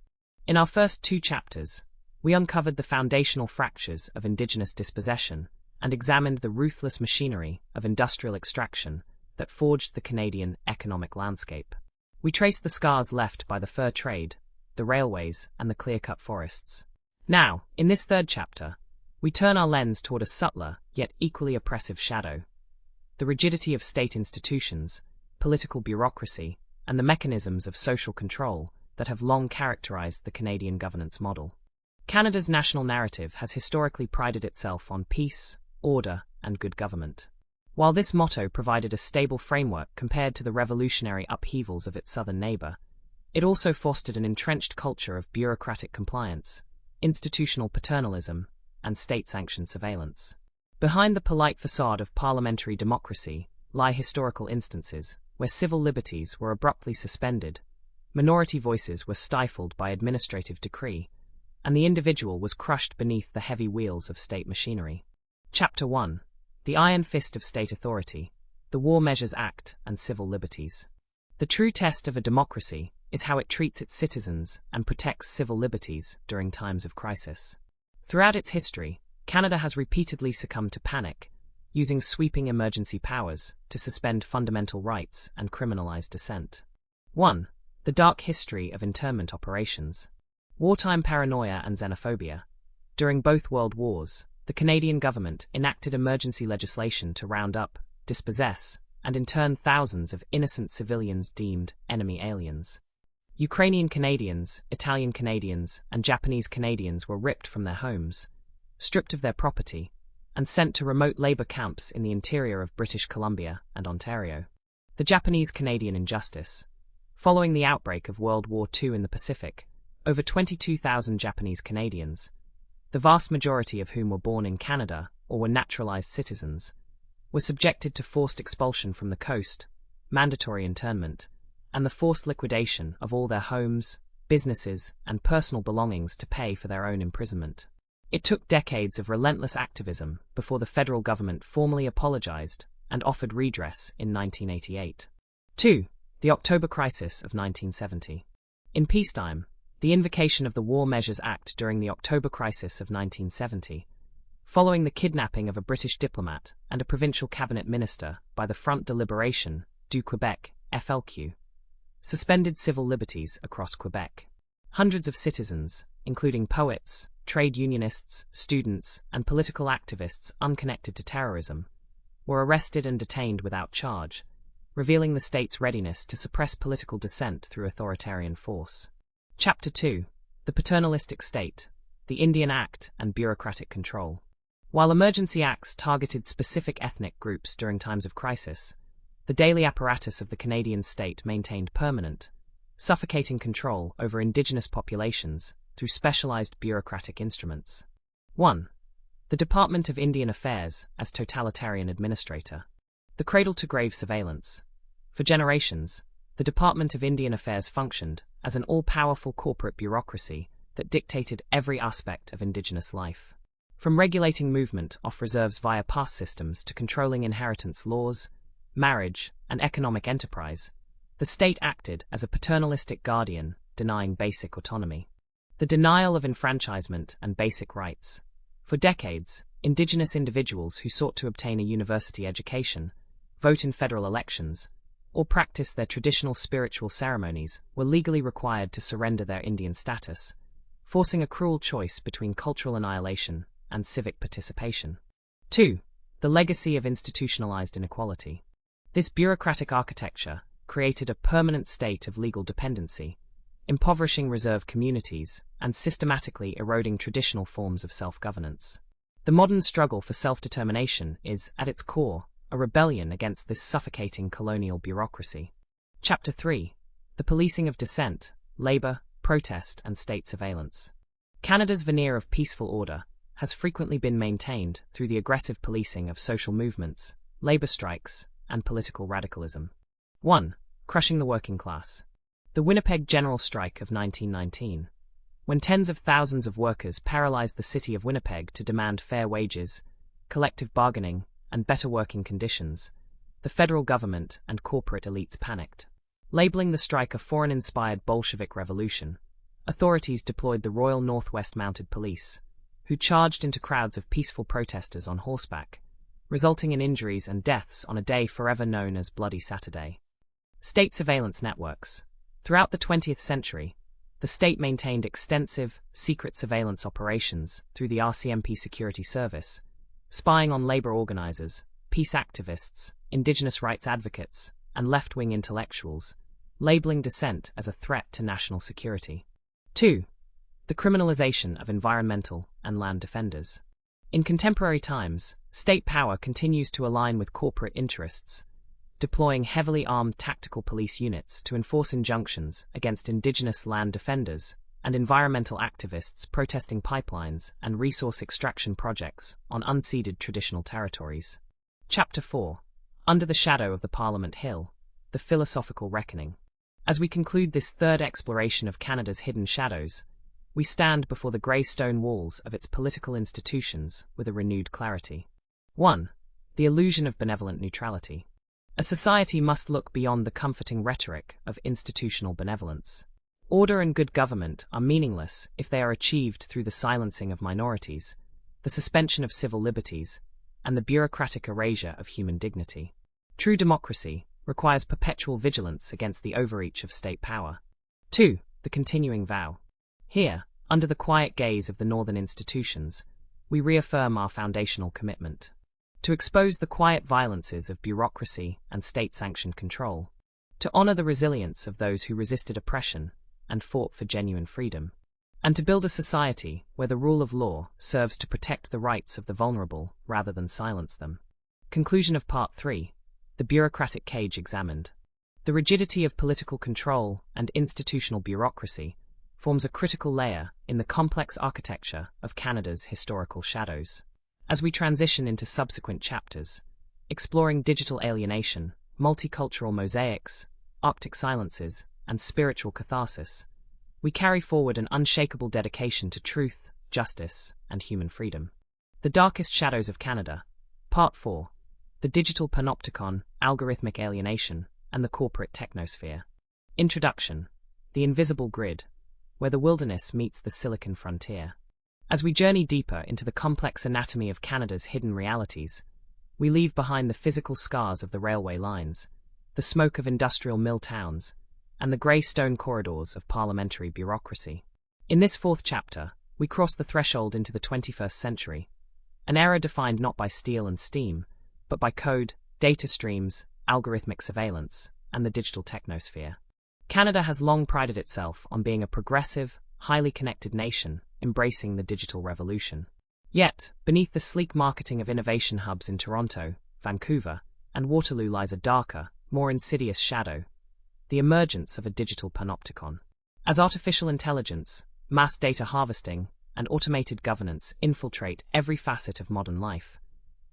In our first 2 chapters, we uncovered the foundational fractures of Indigenous dispossession and examined the ruthless machinery of industrial extraction that forged the Canadian economic landscape. We traced the scars left by the fur trade, the railways, and the clear-cut forests. Now, in this 3rd chapter, we turn our lens toward a subtler, yet equally oppressive shadow: the rigidity of state institutions, political bureaucracy, and the mechanisms of social control that have long characterized the Canadian governance model. Canada's national narrative has historically prided itself on peace, order, and good government. While this motto provided a stable framework compared to the revolutionary upheavals of its southern neighbor, it also fostered an entrenched culture of bureaucratic compliance, institutional paternalism, and state-sanctioned surveillance. Behind the polite facade of parliamentary democracy lie historical instances where civil liberties were abruptly suspended, minority voices were stifled by administrative decree, and the individual was crushed beneath the heavy wheels of state machinery. Chapter 1. The Iron Fist of State Authority, the War Measures Act, and Civil Liberties. The true test of a democracy is how it treats its citizens and protects civil liberties during times of crisis. Throughout its history, Canada has repeatedly succumbed to panic, using sweeping emergency powers to suspend fundamental rights and criminalize dissent. 1. The dark history of internment operations. Wartime paranoia and xenophobia. During both World Wars, the Canadian government enacted emergency legislation to round up, dispossess, and intern thousands of innocent civilians deemed enemy aliens. Ukrainian Canadians, Italian Canadians, and Japanese Canadians were ripped from their homes, stripped of their property, and sent to remote labor camps in the interior of British Columbia and Ontario. The Japanese-Canadian injustice. Following the outbreak of World War II in the Pacific, over 22,000 Japanese Canadians, the vast majority of whom were born in Canada or were naturalized citizens, were subjected to forced expulsion from the coast, mandatory internment, and the forced liquidation of all their homes, businesses, and personal belongings to pay for their own imprisonment. It took decades of relentless activism before the federal government formally apologized and offered redress in 1988. 2. The October Crisis of 1970. In peacetime, the invocation of the War Measures Act during the October Crisis of 1970, following the kidnapping of a British diplomat and a provincial cabinet minister by the Front de Libération du Québec, FLQ, suspended civil liberties across Quebec. Hundreds of citizens, including poets, trade unionists, students, and political activists unconnected to terrorism, were arrested and detained without charge, revealing the state's readiness to suppress political dissent through authoritarian force. Chapter 2. The Paternalistic State, the Indian Act, and Bureaucratic Control. While emergency acts targeted specific ethnic groups during times of crisis, the daily apparatus of the Canadian state maintained permanent, suffocating control over Indigenous populations through specialized bureaucratic instruments. 1. The Department of Indian Affairs as totalitarian administrator. The cradle-to-grave surveillance. For generations, the Department of Indian Affairs functioned as an all-powerful corporate bureaucracy that dictated every aspect of Indigenous life. From regulating movement off reserves via pass systems to controlling inheritance laws, marriage, and economic enterprise, the state acted as a paternalistic guardian, denying basic autonomy. The denial of enfranchisement and basic rights. For decades, Indigenous individuals who sought to obtain a university education, vote in federal elections, or practice their traditional spiritual ceremonies were legally required to surrender their Indian status, forcing a cruel choice between cultural annihilation and civic participation. 2. The legacy of institutionalized inequality. This bureaucratic architecture created a permanent state of legal dependency, impoverishing reserve communities and systematically eroding traditional forms of self-governance. The modern struggle for self-determination is, at its core, a rebellion against this suffocating colonial bureaucracy. Chapter 3. The Policing of Dissent, Labor, Protest, and State Surveillance. Canada's veneer of peaceful order has frequently been maintained through the aggressive policing of social movements, labor strikes, and political radicalism. 1. Crushing the working class. The Winnipeg General Strike of 1919, when tens of thousands of workers paralyzed the city of Winnipeg to demand fair wages, collective bargaining, and better working conditions, the federal government and corporate elites panicked. Labeling the strike a foreign-inspired Bolshevik revolution, authorities deployed the Royal Northwest Mounted Police, who charged into crowds of peaceful protesters on horseback, resulting in injuries and deaths on a day forever known as Bloody Saturday. State surveillance networks. Throughout the 20th century, the state maintained extensive, secret surveillance operations through the RCMP Security Service, spying on labor organizers, peace activists, Indigenous rights advocates, and left-wing intellectuals, labeling dissent as a threat to national security. 2. The criminalization of environmental and land defenders. In contemporary times, state power continues to align with corporate interests, deploying heavily armed tactical police units to enforce injunctions against indigenous land defenders and environmental activists protesting pipelines and resource extraction projects on unceded traditional territories. Chapter 4. Under the Shadow of the Parliament Hill, The Philosophical Reckoning. As we conclude this third exploration of Canada's hidden shadows, we stand before the grey stone walls of its political institutions with a renewed clarity. 1. The illusion of benevolent neutrality. A society must look beyond the comforting rhetoric of institutional benevolence. Order and good government are meaningless if they are achieved through the silencing of minorities, the suspension of civil liberties, and the bureaucratic erasure of human dignity. True democracy requires perpetual vigilance against the overreach of state power. 2. The continuing vow. Here, under the quiet gaze of the northern institutions, we reaffirm our foundational commitment to expose the quiet violences of bureaucracy and state-sanctioned control, to honor the resilience of those who resisted oppression and fought for genuine freedom, and to build a society where the rule of law serves to protect the rights of the vulnerable rather than silence them. Conclusion of Part 3. The bureaucratic cage examined. The rigidity of political control and institutional bureaucracy forms a critical layer in the complex architecture of Canada's historical shadows. As we transition into subsequent chapters, exploring digital alienation, multicultural mosaics, Arctic silences, and spiritual catharsis, we carry forward an unshakable dedication to truth, justice, and human freedom. The Darkest Shadows of Canada, Part 4. The Digital Panopticon, Algorithmic Alienation, and the Corporate Technosphere. Introduction. The Invisible Grid, where the wilderness meets the Silicon Frontier. As we journey deeper into the complex anatomy of Canada's hidden realities, we leave behind the physical scars of the railway lines, the smoke of industrial mill towns, and the grey stone corridors of parliamentary bureaucracy. In this fourth chapter, we cross the threshold into the 21st century, an era defined not by steel and steam, but by code, data streams, algorithmic surveillance, and the digital technosphere. Canada has long prided itself on being a progressive, highly connected nation, embracing the digital revolution. Yet, beneath the sleek marketing of innovation hubs in Toronto, Vancouver, and Waterloo lies a darker, more insidious shadow: the emergence of a digital panopticon. As artificial intelligence, mass data harvesting, and automated governance infiltrate every facet of modern life,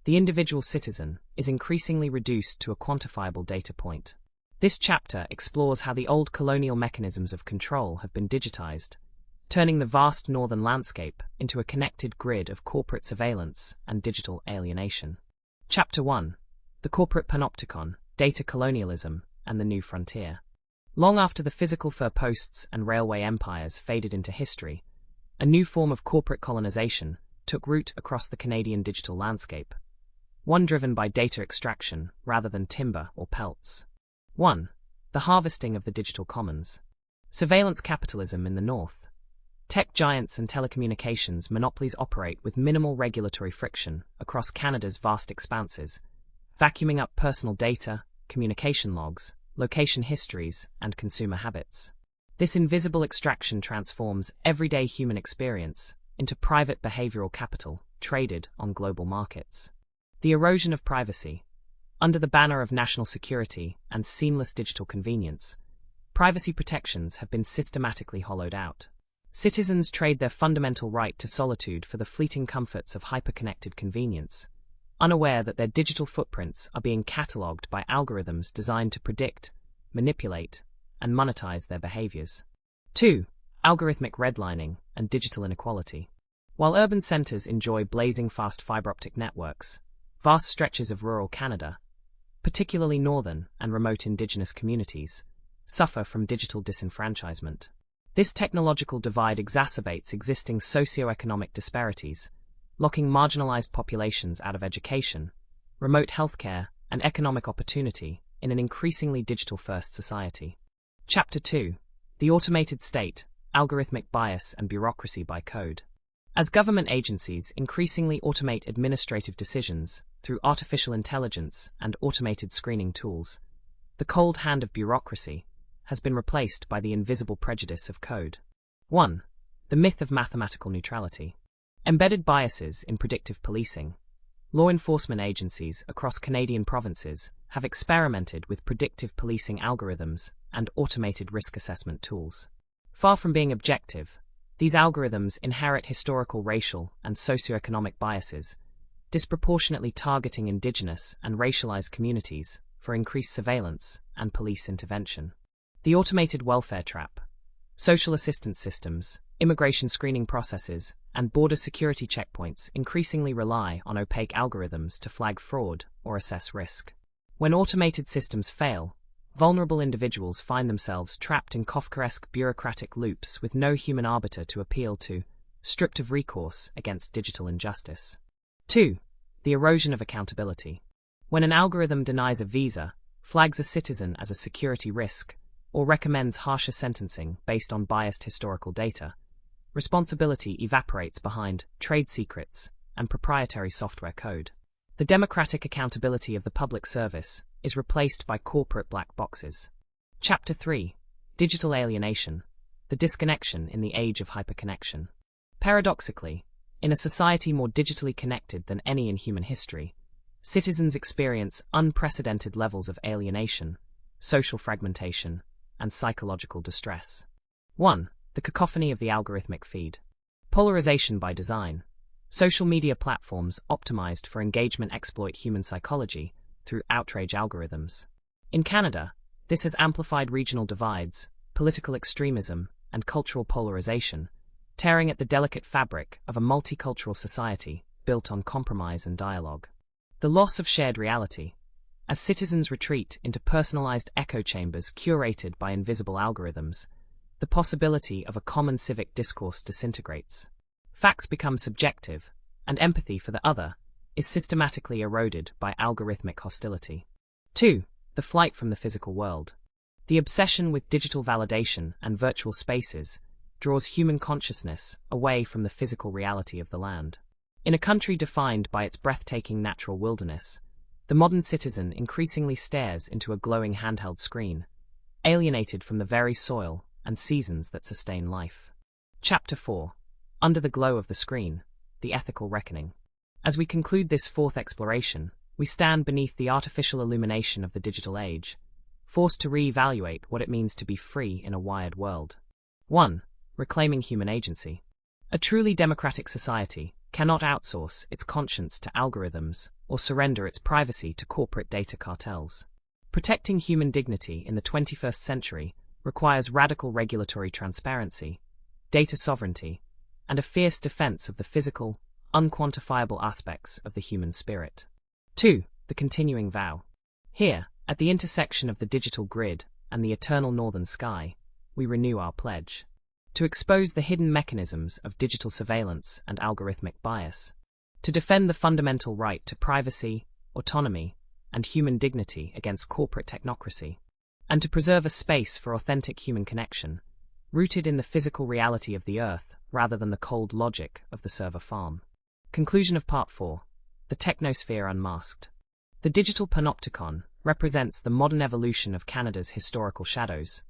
the individual citizen is increasingly reduced to a quantifiable data point. This chapter explores how the old colonial mechanisms of control have been digitized, turning the vast northern landscape into a connected grid of corporate surveillance and digital alienation. Chapter 1. The Corporate Panopticon, Data Colonialism, and the New Frontier. Long after the physical fur posts and railway empires faded into history, a new form of corporate colonization took root across the Canadian digital landscape, one driven by data extraction rather than timber or pelts. 1. The harvesting of the digital commons. Surveillance capitalism in the north. Tech giants and telecommunications monopolies operate with minimal regulatory friction across Canada's vast expanses, vacuuming up personal data, communication logs, location histories, and consumer habits. This invisible extraction transforms everyday human experience into private behavioral capital traded on global markets. The erosion of privacy. Under the banner of national security and seamless digital convenience, privacy protections have been systematically hollowed out. Citizens trade their fundamental right to solitude for the fleeting comforts of hyper-connected convenience, unaware that their digital footprints are being catalogued by algorithms designed to predict, manipulate, and monetize their behaviors. 2. Algorithmic redlining and digital inequality. While urban centers enjoy blazing fast fiber-optic networks, vast stretches of rural Canada, particularly northern and remote Indigenous communities, suffer from digital disenfranchisement. This technological divide exacerbates existing socio-economic disparities, locking marginalized populations out of education, remote healthcare, and economic opportunity in an increasingly digital-first society. Chapter 2. The Automated State, Algorithmic Bias and Bureaucracy by Code. As government agencies increasingly automate administrative decisions through artificial intelligence and automated screening tools, the cold hand of bureaucracy has been replaced by the invisible prejudice of code. 1. The myth of mathematical neutrality. Embedded biases in predictive policing. Law enforcement agencies across Canadian provinces have experimented with predictive policing algorithms and automated risk assessment tools. Far from being objective, these algorithms inherit historical, racial, and socioeconomic biases, disproportionately targeting Indigenous and racialized communities for increased surveillance and police intervention. The automated welfare trap. Social assistance systems, immigration screening processes, and border security checkpoints increasingly rely on opaque algorithms to flag fraud or assess risk. When automated systems fail, vulnerable individuals find themselves trapped in Kafkaesque bureaucratic loops with no human arbiter to appeal to, stripped of recourse against digital injustice. 2. The erosion of accountability. When an algorithm denies a visa, flags a citizen as a security risk, or recommends harsher sentencing based on biased historical data, responsibility evaporates behind trade secrets and proprietary software code. The democratic accountability of the public service is replaced by corporate black boxes. Chapter 3. Digital alienation. The disconnection in the age of hyperconnection. Paradoxically, in a society more digitally connected than any in human history, citizens experience unprecedented levels of alienation, social fragmentation, and psychological distress. 1. The cacophony of the algorithmic feed. Polarization by design. Social media platforms optimized for engagement exploit human psychology through outrage algorithms. In Canada, this has amplified regional divides, political extremism, and cultural polarization, tearing at the delicate fabric of a multicultural society built on compromise and dialogue. The loss of shared reality. As citizens retreat into personalized echo chambers curated by invisible algorithms, the possibility of a common civic discourse disintegrates. Facts become subjective, and empathy for the other is systematically eroded by algorithmic hostility. 2. The flight from the physical world. The obsession with digital validation and virtual spaces draws human consciousness away from the physical reality of the land. In a country defined by its breathtaking natural wilderness, the modern citizen increasingly stares into a glowing handheld screen, alienated from the very soil and seasons that sustain life. Chapter 4. Under the glow of the screen, the ethical reckoning. As we conclude this fourth exploration, we stand beneath the artificial illumination of the digital age, forced to re-evaluate what it means to be free in a wired world. 1. Reclaiming human agency. A truly democratic society cannot outsource its conscience to algorithms or surrender its privacy to corporate data cartels. Protecting human dignity in the 21st century requires radical regulatory transparency, data sovereignty, and a fierce defense of the physical, unquantifiable aspects of the human spirit. 2. The continuing vow. Here, at the intersection of the digital grid and the eternal northern sky, we renew our pledge to expose the hidden mechanisms of digital surveillance and algorithmic bias, to defend the fundamental right to privacy, autonomy, and human dignity against corporate technocracy, and to preserve a space for authentic human connection, rooted in the physical reality of the Earth rather than the cold logic of the server farm. Conclusion of Part 4. The Technosphere Unmasked. The digital panopticon represents the modern evolution of Canada's historical shadows,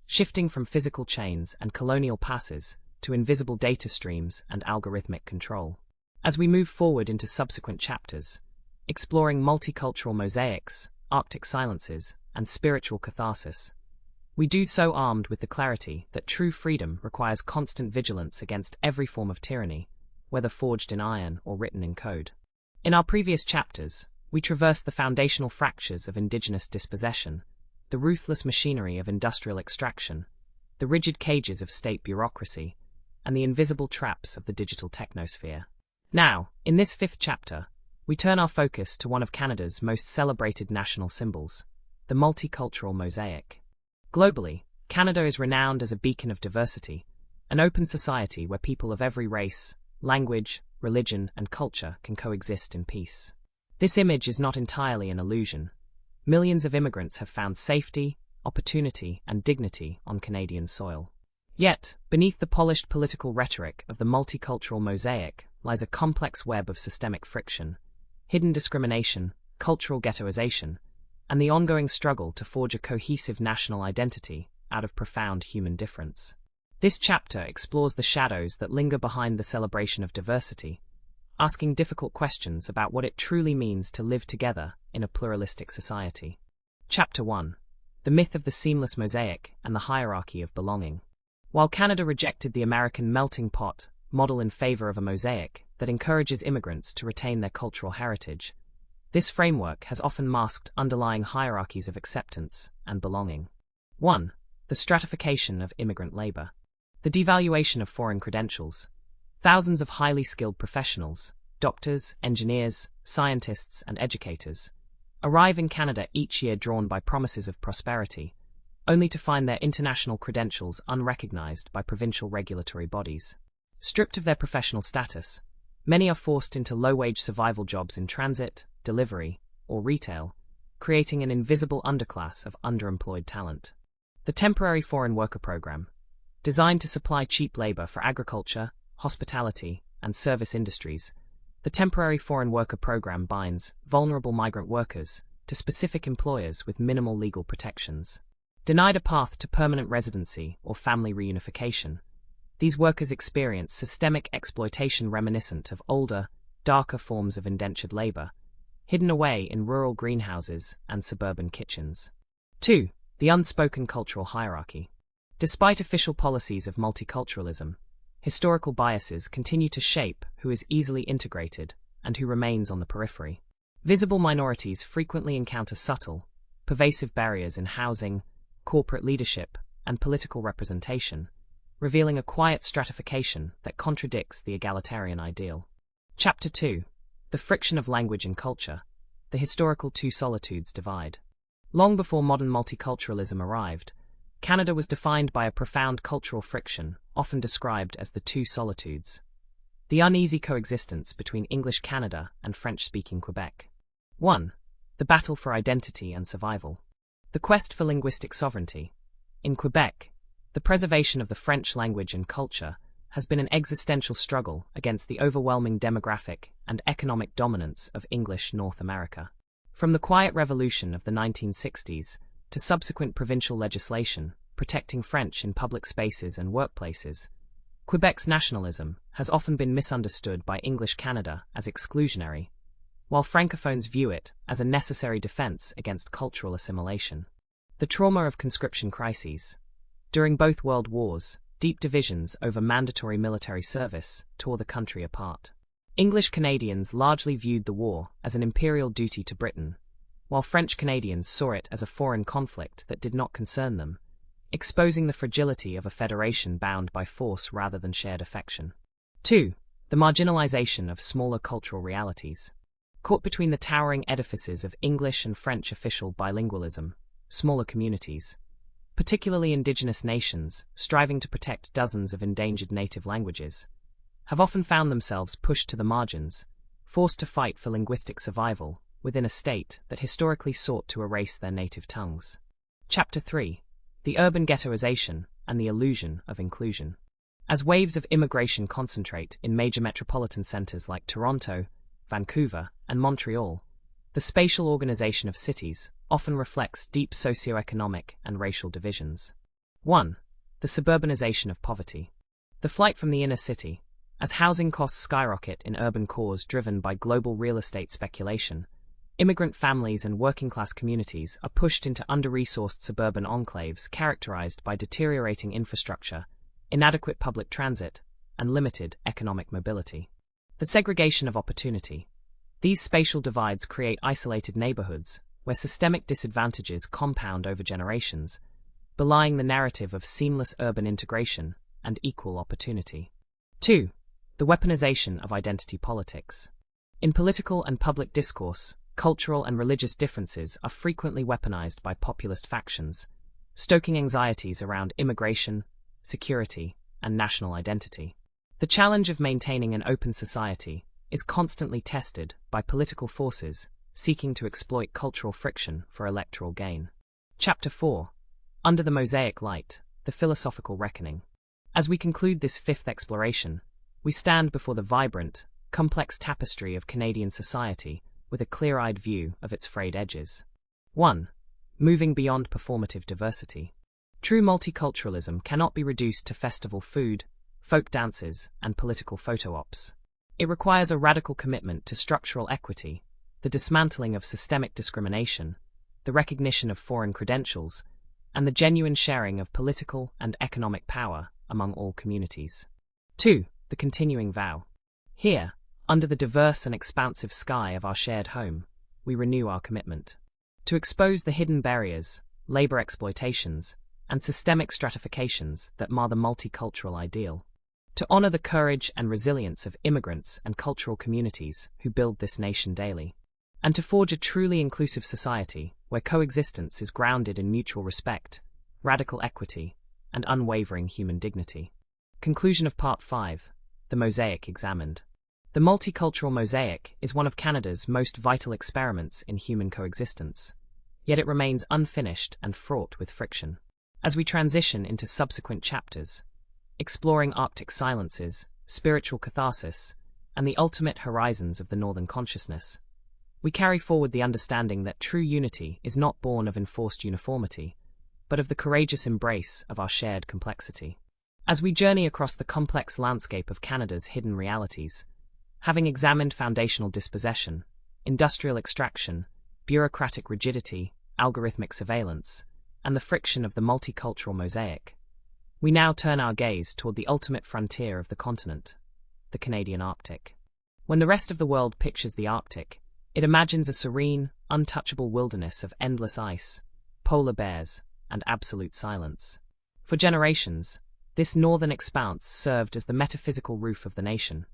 shifting from physical chains and colonial passes to invisible data streams and algorithmic control. As we move forward into subsequent chapters, exploring multicultural mosaics, Arctic silences, and spiritual catharsis, we do so armed with the clarity that true freedom requires constant vigilance against every form of tyranny, whether forged in iron or written in code. In our previous chapters, we traversed the foundational fractures of Indigenous dispossession, the ruthless machinery of industrial extraction, the rigid cages of state bureaucracy, and the invisible traps of the digital technosphere. Now, in this fifth chapter, we turn our focus to one of Canada's most celebrated national symbols, the multicultural mosaic. Globally, Canada is renowned as a beacon of diversity, an open society where people of every race, language, religion, and culture can coexist in peace. This image is not entirely an illusion. Millions of immigrants have found safety, opportunity, and dignity on Canadian soil. Yet, beneath the polished political rhetoric of the multicultural mosaic lies a complex web of systemic friction, hidden discrimination, cultural ghettoization, and the ongoing struggle to forge a cohesive national identity out of profound human difference. This chapter explores the shadows that linger behind the celebration of diversity, asking difficult questions about what it truly means to live together in a pluralistic society. Chapter 1. The Myth of the Seamless Mosaic and the Hierarchy of Belonging. While Canada rejected the American melting pot model in favor of a mosaic that encourages immigrants to retain their cultural heritage, this framework has often masked underlying hierarchies of acceptance and belonging. 1. The stratification of immigrant labor. The devaluation of foreign credentials. Thousands of highly skilled professionals, doctors, engineers, scientists, and educators, arrive in Canada each year drawn by promises of prosperity, only to find their international credentials unrecognized by provincial regulatory bodies. Stripped of their professional status, many are forced into low-wage survival jobs in transit, delivery, or retail, creating an invisible underclass of underemployed talent. The Temporary Foreign Worker Program, designed to supply cheap labor for agriculture, hospitality, and service industries, the Temporary Foreign Worker Program binds vulnerable migrant workers to specific employers with minimal legal protections. Denied a path to permanent residency or family reunification, these workers experience systemic exploitation reminiscent of older, darker forms of indentured labor, hidden away in rural greenhouses and suburban kitchens. 2. The unspoken cultural hierarchy. Despite official policies of multiculturalism, historical biases continue to shape who is easily integrated and who remains on the periphery. Visible minorities frequently encounter subtle, pervasive barriers in housing, corporate leadership, and political representation, revealing a quiet stratification that contradicts the egalitarian ideal. Chapter 2. The Friction of Language and Culture, the Historical Two Solitudes Divide. Long before modern multiculturalism arrived, Canada was defined by a profound cultural friction, often described as the Two Solitudes. The uneasy coexistence between English Canada and French-speaking Quebec. 1. The battle for identity and survival. The quest for linguistic sovereignty. In Quebec, the preservation of the French language and culture has been an existential struggle against the overwhelming demographic and economic dominance of English North America. From the Quiet Revolution of the 1960s to subsequent provincial legislation protecting French in public spaces and workplaces, Quebec's nationalism has often been misunderstood by English Canada as exclusionary, while Francophones view it as a necessary defense against cultural assimilation. The trauma of conscription crises. During both World Wars, deep divisions over mandatory military service tore the country apart. English Canadians largely viewed the war as an imperial duty to Britain, while French Canadians saw it as a foreign conflict that did not concern them, exposing the fragility of a federation bound by force rather than shared affection. 2. The marginalization of smaller cultural realities. Caught between the towering edifices of English and French official bilingualism, smaller communities, particularly Indigenous nations striving to protect dozens of endangered native languages, have often found themselves pushed to the margins, forced to fight for linguistic survival within a state that historically sought to erase their native tongues. Chapter 3. The Urban Ghettoization and the Illusion of Inclusion. As waves of immigration concentrate in major metropolitan centers like Toronto, Vancouver, and Montreal, the spatial organization of cities often reflects deep socioeconomic and racial divisions. 1. The suburbanization of poverty. The flight from the inner city. As housing costs skyrocket in urban cores driven by global real estate speculation, immigrant families and working-class communities are pushed into under-resourced suburban enclaves characterized by deteriorating infrastructure, inadequate public transit, and limited economic mobility. The segregation of opportunity. These spatial divides create isolated neighborhoods where systemic disadvantages compound over generations, belying the narrative of seamless urban integration and equal opportunity. 2. The weaponization of identity politics. In political and public discourse, cultural and religious differences are frequently weaponized by populist factions, stoking anxieties around immigration, security, and national identity. The challenge of maintaining an open society is constantly tested by political forces seeking to exploit cultural friction for electoral gain. Chapter 4. Under the Mosaic Light, the Philosophical Reckoning. As we conclude this fifth exploration, we stand before the vibrant, complex tapestry of Canadian society with a clear-eyed view of its frayed edges. 1. Moving beyond performative diversity. True multiculturalism cannot be reduced to festival food, folk dances, and political photo ops. It requires a radical commitment to structural equity, the dismantling of systemic discrimination, the recognition of foreign credentials, and the genuine sharing of political and economic power among all communities. 2. The continuing vow. Here, under the diverse and expansive sky of our shared home, we renew our commitment to expose the hidden barriers, labor exploitations, and systemic stratifications that mar the multicultural ideal, to honor the courage and resilience of immigrants and cultural communities who build this nation daily, and to forge a truly inclusive society where coexistence is grounded in mutual respect, radical equity, and unwavering human dignity. Conclusion of Part 5. The Mosaic Examined. The multicultural mosaic is one of Canada's most vital experiments in human coexistence, yet it remains unfinished and fraught with friction. As we transition into subsequent chapters, exploring Arctic silences, spiritual catharsis, and the ultimate horizons of the Northern consciousness, we carry forward the understanding that true unity is not born of enforced uniformity, but of the courageous embrace of our shared complexity. As we journey across the complex landscape of Canada's hidden realities, having examined foundational dispossession, industrial extraction, bureaucratic rigidity, algorithmic surveillance, and the friction of the multicultural mosaic, we now turn our gaze toward the ultimate frontier of the continent, the Canadian Arctic. When the rest of the world pictures the Arctic, it imagines a serene, untouchable wilderness of endless ice, polar bears, and absolute silence. For generations, this northern expanse served as the metaphysical roof of the nation,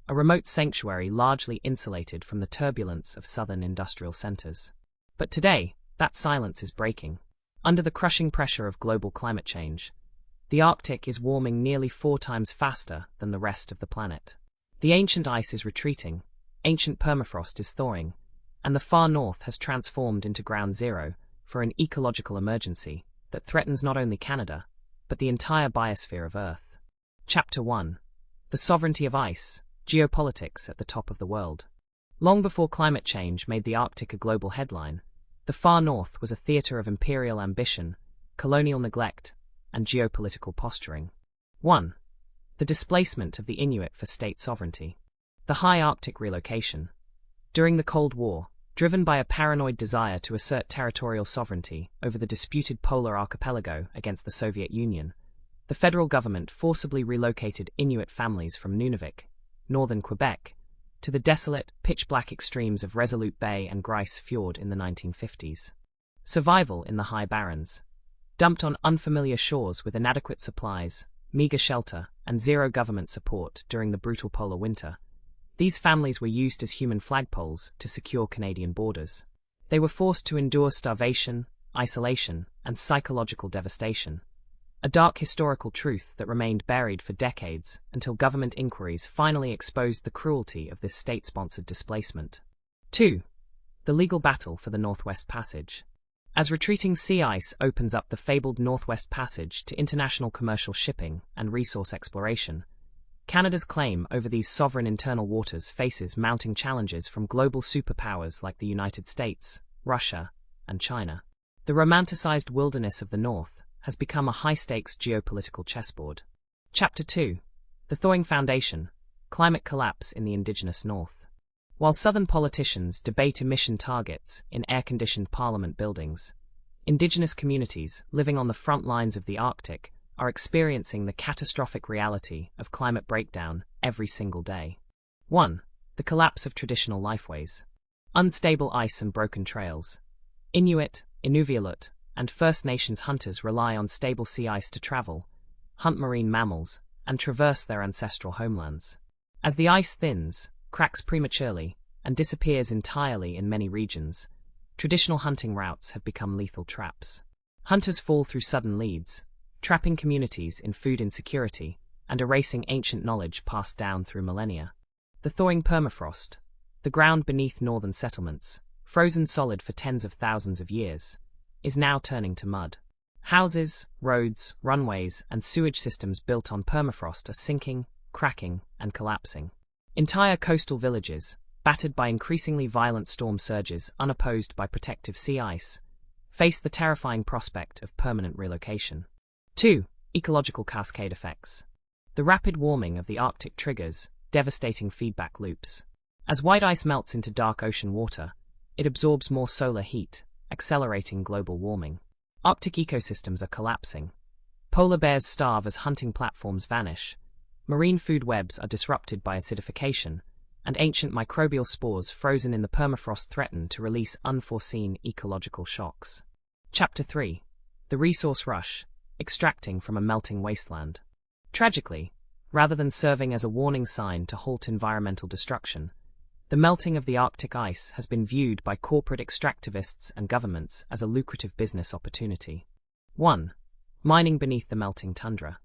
a remote sanctuary largely insulated from the turbulence of southern industrial centers. But today, that silence is breaking. Under the crushing pressure of global climate change, the Arctic is warming nearly 4 times faster than the rest of the planet. The ancient ice is retreating, ancient permafrost is thawing, and the far north has transformed into ground zero for an ecological emergency that threatens not only Canada, but the entire biosphere of Earth. Chapter 1. The Sovereignty of Ice, Geopolitics at the Top of the World. Long before climate change made the Arctic a global headline, the far north was a theater of imperial ambition, colonial neglect, and geopolitical posturing. 1. The displacement of the Inuit for state sovereignty. The high Arctic relocation. During the Cold War, driven by a paranoid desire to assert territorial sovereignty over the disputed polar archipelago against the Soviet Union, the federal government forcibly relocated Inuit families from Nunavik, northern Quebec, to the desolate, pitch-black extremes of Resolute Bay and Grise Fjord in the 1950s. Survival in the high barrens. Dumped on unfamiliar shores with inadequate supplies, meager shelter, and zero government support during the brutal polar winter, these families were used as human flagpoles to secure Canadian borders. They were forced to endure starvation, isolation, and psychological devastation, a dark historical truth that remained buried for decades until government inquiries finally exposed the cruelty of this state-sponsored displacement. 2. The legal battle for the Northwest Passage. As retreating sea ice opens up the fabled Northwest Passage to international commercial shipping and resource exploration, Canada's claim over these sovereign internal waters faces mounting challenges from global superpowers like the United States, Russia, and China. The romanticized wilderness of the North has become a high-stakes geopolitical chessboard. Chapter 2. The Thawing Foundation, Climate Collapse in the Indigenous North. While Southern politicians debate emission targets in air-conditioned parliament buildings, Indigenous communities living on the front lines of the Arctic are experiencing the catastrophic reality of climate breakdown every single day. 1. The collapse of traditional lifeways. Unstable ice and broken trails. Inuit, Inuvialut, and First Nations hunters rely on stable sea ice to travel, hunt marine mammals, and traverse their ancestral homelands. As the ice thins, cracks prematurely, and disappears entirely in many regions, traditional hunting routes have become lethal traps. Hunters fall through sudden leads, trapping communities in food insecurity and erasing ancient knowledge passed down through millennia. The thawing permafrost, the ground beneath northern settlements, frozen solid for tens of thousands of years, is now turning to mud. Houses, roads, runways, and sewage systems built on permafrost are sinking, cracking, and collapsing. Entire coastal villages, battered by increasingly violent storm surges unopposed by protective sea ice, face the terrifying prospect of permanent relocation. 2. Ecological cascade effects. The rapid warming of the Arctic triggers devastating feedback loops. As white ice melts into dark ocean water, it absorbs more solar heat, accelerating global warming. Arctic ecosystems are collapsing. Polar bears starve as hunting platforms vanish. Marine food webs are disrupted by acidification, and ancient microbial spores frozen in the permafrost threaten to release unforeseen ecological shocks. Chapter 3. The Resource Rush, Extracting from a Melting Wasteland. Tragically, rather than serving as a warning sign to halt environmental destruction, the melting of the Arctic ice has been viewed by corporate extractivists and governments as a lucrative business opportunity. 1. Mining beneath the melting tundra.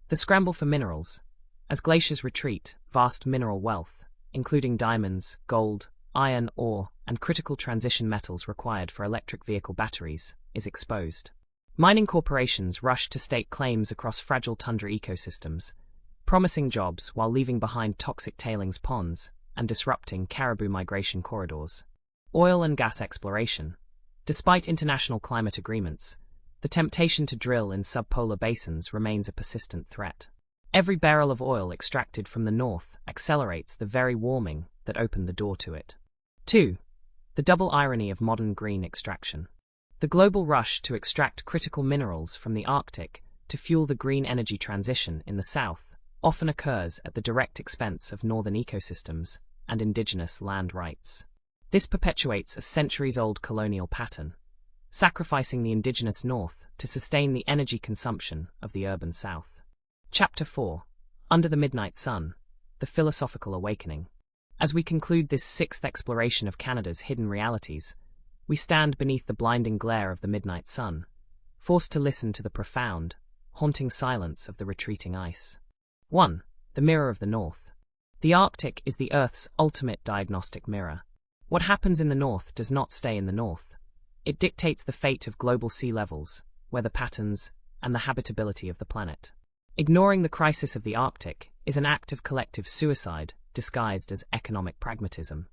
The scramble for minerals. As glaciers retreat, vast mineral wealth, including diamonds, gold, iron ore, and critical transition metals required for electric vehicle batteries, is exposed. Mining corporations rush to stake claims across fragile tundra ecosystems, promising jobs while leaving behind toxic tailings ponds and disrupting caribou migration corridors. Oil and gas exploration. Despite international climate agreements, the temptation to drill in subpolar basins remains a persistent threat. Every barrel of oil extracted from the north accelerates the very warming that opened the door to it. 2. The double irony of modern green extraction. The global rush to extract critical minerals from the Arctic to fuel the green energy transition in the south often occurs at the direct expense of northern ecosystems and indigenous land rights. This perpetuates a centuries-old colonial pattern, sacrificing the indigenous north to sustain the energy consumption of the urban south. Chapter 4. Under the Midnight Sun, The Philosophical Awakening. As we conclude this sixth exploration of Canada's hidden realities, we stand beneath the blinding glare of the midnight sun, forced to listen to the profound, haunting silence of the retreating ice. 1. The Mirror of the North. The Arctic is the Earth's ultimate diagnostic mirror. What happens in the north does not stay in the north. It dictates the fate of global sea levels, weather patterns, and the habitability of the planet. Ignoring the crisis of the Arctic is an act of collective suicide disguised as economic pragmatism.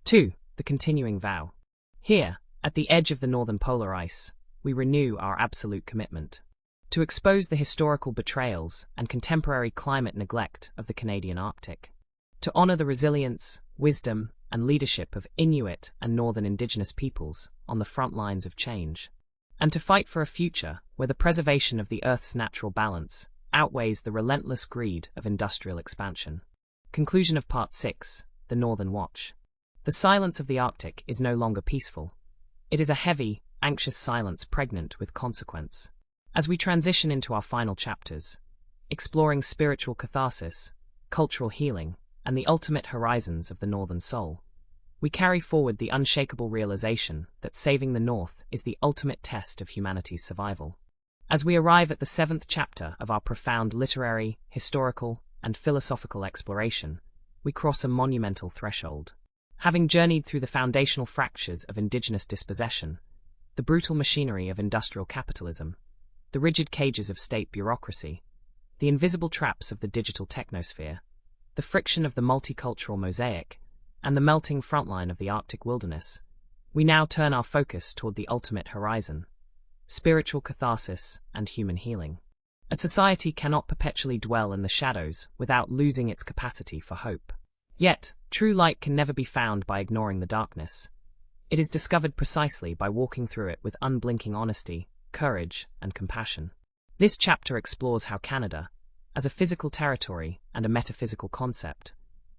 2. The Continuing Vow. Here, at the edge of the northern polar ice, we renew our absolute commitment to expose the historical betrayals and contemporary climate neglect of the Canadian Arctic, to honor the resilience, wisdom, and leadership of Inuit and northern indigenous peoples on the front lines of change, and to fight for a future where the preservation of the Earth's natural balance outweighs the relentless greed of industrial expansion. Conclusion of Part 6, The Northern Watch. The silence of the Arctic is no longer peaceful. It is a heavy, anxious silence pregnant with consequence. As we transition into our final chapters, exploring spiritual catharsis, cultural healing, and the ultimate horizons of the Northern Soul, we carry forward the unshakable realization that saving the North is the ultimate test of humanity's survival. As we arrive at the 7th chapter of our profound literary, historical, and philosophical exploration, we cross a monumental threshold. Having journeyed through the foundational fractures of indigenous dispossession, the brutal machinery of industrial capitalism, the rigid cages of state bureaucracy, the invisible traps of the digital technosphere, the friction of the multicultural mosaic, and the melting frontline of the Arctic wilderness, we now turn our focus toward the ultimate horizon: spiritual catharsis and human healing. A society cannot perpetually dwell in the shadows without losing its capacity for hope. Yet, true light can never be found by ignoring the darkness. It is discovered precisely by walking through it with unblinking honesty, courage, and compassion. This chapter explores how Canada, as a physical territory and a metaphysical concept,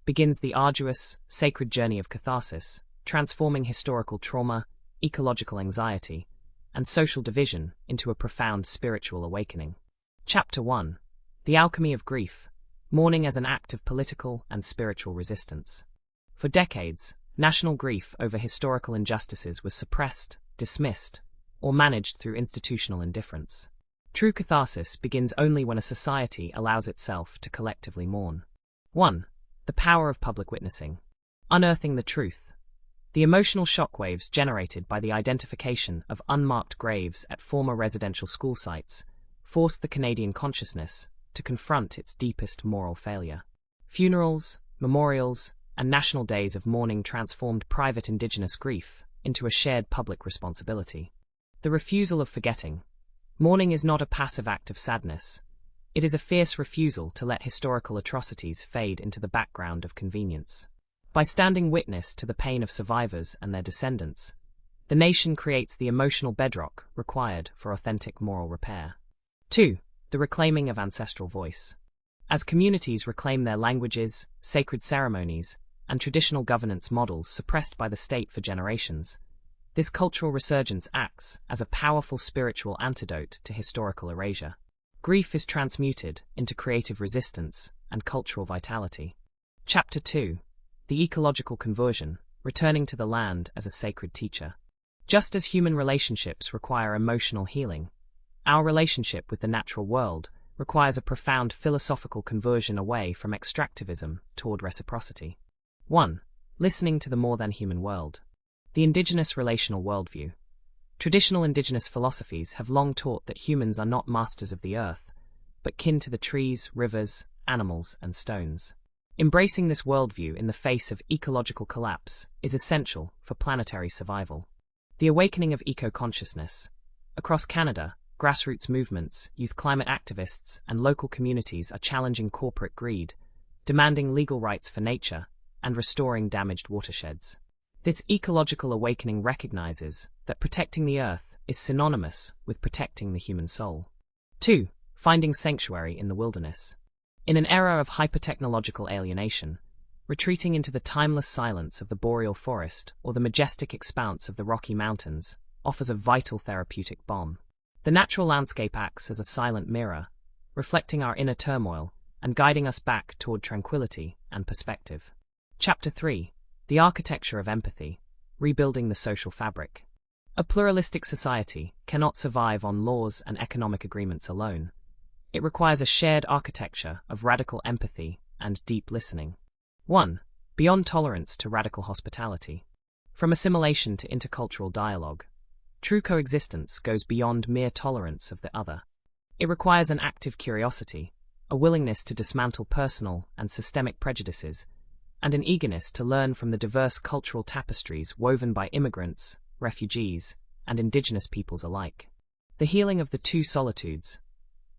begins the arduous, sacred journey of catharsis, transforming historical trauma, ecological anxiety, and social division into a profound spiritual awakening. Chapter 1. The Alchemy of Grief, Mourning as an Act of Political and Spiritual Resistance. For decades, national grief over historical injustices was suppressed, dismissed, or managed through institutional indifference. True catharsis begins only when a society allows itself to collectively mourn. 1. The Power of Public Witnessing. Unearthing the truth. The emotional shockwaves generated by the identification of unmarked graves at former residential school sites forced the Canadian consciousness to confront its deepest moral failure. Funerals, memorials, and national days of mourning transformed private Indigenous grief into a shared public responsibility. The refusal of forgetting. Mourning is not a passive act of sadness. It is a fierce refusal to let historical atrocities fade into the background of convenience. By standing witness to the pain of survivors and their descendants, the nation creates the emotional bedrock required for authentic moral repair. 2. The reclaiming of ancestral voice. As communities reclaim their languages, sacred ceremonies, and traditional governance models suppressed by the state for generations, this cultural resurgence acts as a powerful spiritual antidote to historical erasure. Grief is transmuted into creative resistance and cultural vitality. Chapter 2. The ecological conversion, returning to the land as a sacred teacher. Just as human relationships require emotional healing, our relationship with the natural world requires a profound philosophical conversion away from extractivism toward reciprocity. 1. Listening to the more than human world. The indigenous relational worldview. Traditional indigenous philosophies have long taught that humans are not masters of the earth, but kin to the trees, rivers, animals, and stones. Embracing this worldview in the face of ecological collapse is essential for planetary survival. The awakening of eco-consciousness. Across Canada, grassroots movements, youth climate activists, and local communities are challenging corporate greed, demanding legal rights for nature, and restoring damaged watersheds. This ecological awakening recognizes that protecting the earth is synonymous with protecting the human soul. 2. Finding sanctuary in the wilderness. In an era of hyper-technological alienation, retreating into the timeless silence of the boreal forest or the majestic expanse of the Rocky Mountains offers a vital therapeutic balm. The natural landscape acts as a silent mirror, reflecting our inner turmoil and guiding us back toward tranquility and perspective. Chapter 3. The architecture of empathy, rebuilding the social fabric. A pluralistic society cannot survive on laws and economic agreements alone. It requires a shared architecture of radical empathy and deep listening. 1. Beyond tolerance to radical hospitality. From assimilation to intercultural dialogue, true coexistence goes beyond mere tolerance of the other. It requires an active curiosity, a willingness to dismantle personal and systemic prejudices, and an eagerness to learn from the diverse cultural tapestries woven by immigrants, refugees, and indigenous peoples alike. The healing of the two solitudes.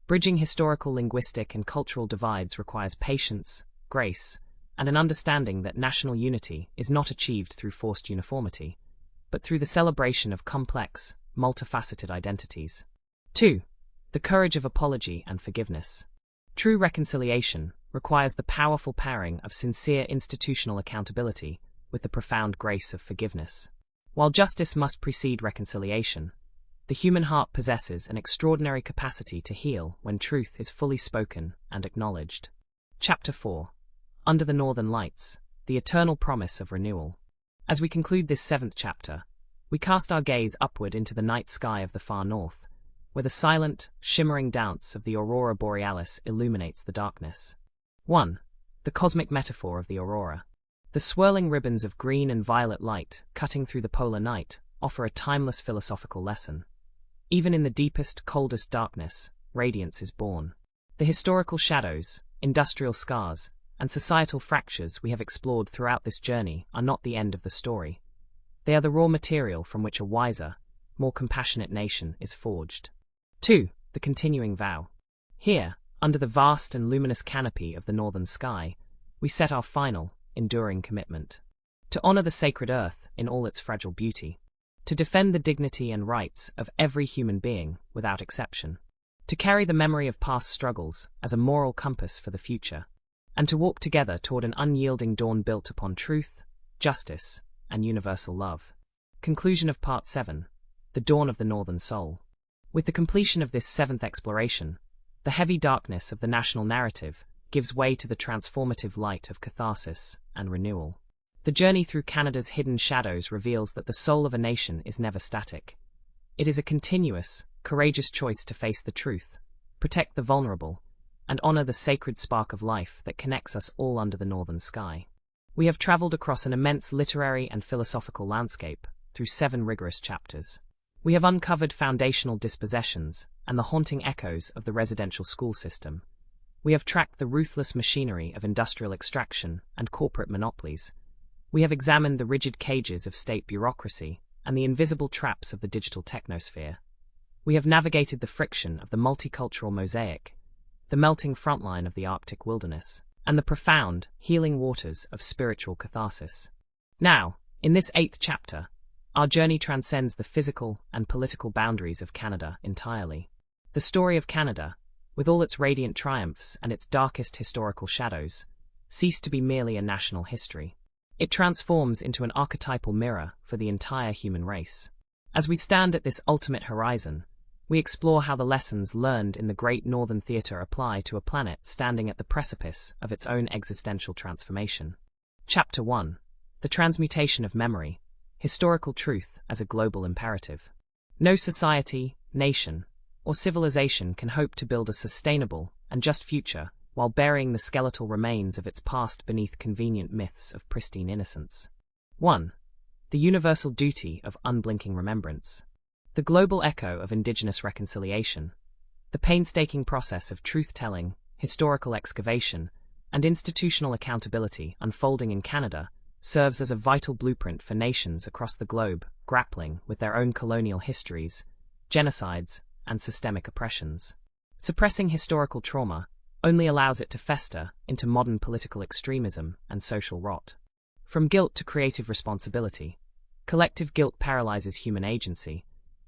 Bridging historical, linguistic, and cultural divides requires patience, grace, and an understanding that national unity is not achieved through forced uniformity, but through the celebration of complex, multifaceted identities. 2. The courage of apology and forgiveness. True reconciliation requires the powerful pairing of sincere institutional accountability with the profound grace of forgiveness. While justice must precede reconciliation, the human heart possesses an extraordinary capacity to heal when truth is fully spoken and acknowledged. Chapter 4. Under the Northern Lights, the eternal promise of renewal. As we conclude this 7th chapter, we cast our gaze upward into the night sky of the far north, where the silent, shimmering dance of the aurora borealis illuminates the darkness. 1. The cosmic metaphor of the aurora. The swirling ribbons of green and violet light cutting through the polar night offer a timeless philosophical lesson. Even in the deepest, coldest darkness, radiance is born. The historical shadows, industrial scars, and societal fractures we have explored throughout this journey are not the end of the story. They are the raw material from which a wiser, more compassionate nation is forged. 2. The continuing vow. Here, under the vast and luminous canopy of the northern sky, we set our final, enduring commitment. To honor the sacred earth in all its fragile beauty. To defend the dignity and rights of every human being without exception. To carry the memory of past struggles as a moral compass for the future. And to walk together toward an unyielding dawn built upon truth, justice, and universal love. Conclusion of Part 7. The Dawn of the Northern Soul. With the completion of this 7th exploration, the heavy darkness of the national narrative gives way to the transformative light of catharsis and renewal. The journey through Canada's hidden shadows reveals that the soul of a nation is never static. It is a continuous, courageous choice to face the truth, protect the vulnerable, and honor the sacred spark of life that connects us all under the northern sky. We have traveled across an immense literary and philosophical landscape through 7 rigorous chapters. We have uncovered foundational dispossessions and the haunting echoes of the residential school system. We have tracked the ruthless machinery of industrial extraction and corporate monopolies. We have examined the rigid cages of state bureaucracy and the invisible traps of the digital technosphere. we have navigated the friction of the multicultural mosaic, the melting frontline of the Arctic wilderness, and the profound, healing waters of spiritual catharsis. Now, in this 8th chapter, our journey transcends the physical and political boundaries of Canada entirely. The story of Canada, with all its radiant triumphs and its darkest historical shadows, ceased to be merely a national history. It transforms into an archetypal mirror for the entire human race. As we stand at this ultimate horizon, we explore how the lessons learned in the Great Northern Theatre apply to a planet standing at the precipice of its own existential transformation. Chapter 1. The Transmutation of Memory, Historical Truth as a Global Imperative. No society, nation, or civilization can hope to build a sustainable and just future while burying the skeletal remains of its past beneath convenient myths of pristine innocence. 1. The universal duty of unblinking remembrance. The global echo of Indigenous reconciliation, the painstaking process of truth-telling, historical excavation, and institutional accountability unfolding in Canada serves as a vital blueprint for nations across the globe grappling with their own colonial histories, genocides, and systemic oppressions. Suppressing historical trauma only allows it to fester into modern political extremism and social rot. From guilt to creative responsibility, collective guilt paralyzes human agency,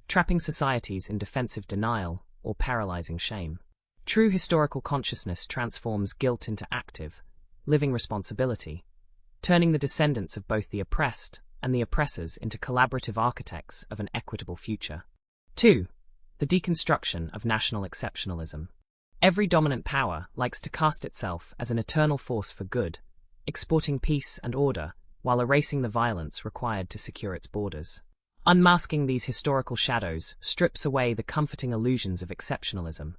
trapping societies in defensive denial or paralyzing shame. True historical consciousness transforms guilt into active, living responsibility, turning the descendants of both the oppressed and the oppressors into collaborative architects of an equitable future. 2. The deconstruction of national exceptionalism. Every dominant power likes to cast itself as an eternal force for good, exporting peace and order while erasing the violence required to secure its borders. Unmasking these historical shadows strips away the comforting illusions of exceptionalism,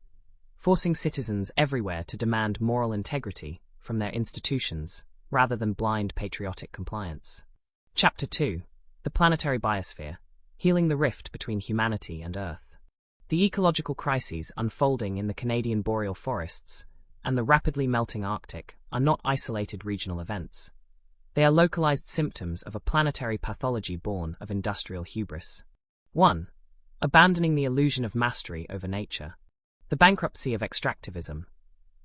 forcing citizens everywhere to demand moral integrity from their institutions rather than blind patriotic compliance. Chapter 2. The Planetary Biosphere, Healing the Rift Between Humanity and Earth. The ecological crises unfolding in the Canadian boreal forests and the rapidly melting Arctic are not isolated regional events. They are localized symptoms of a planetary pathology born of industrial hubris. 1. Abandoning the illusion of mastery over nature. The bankruptcy of extractivism.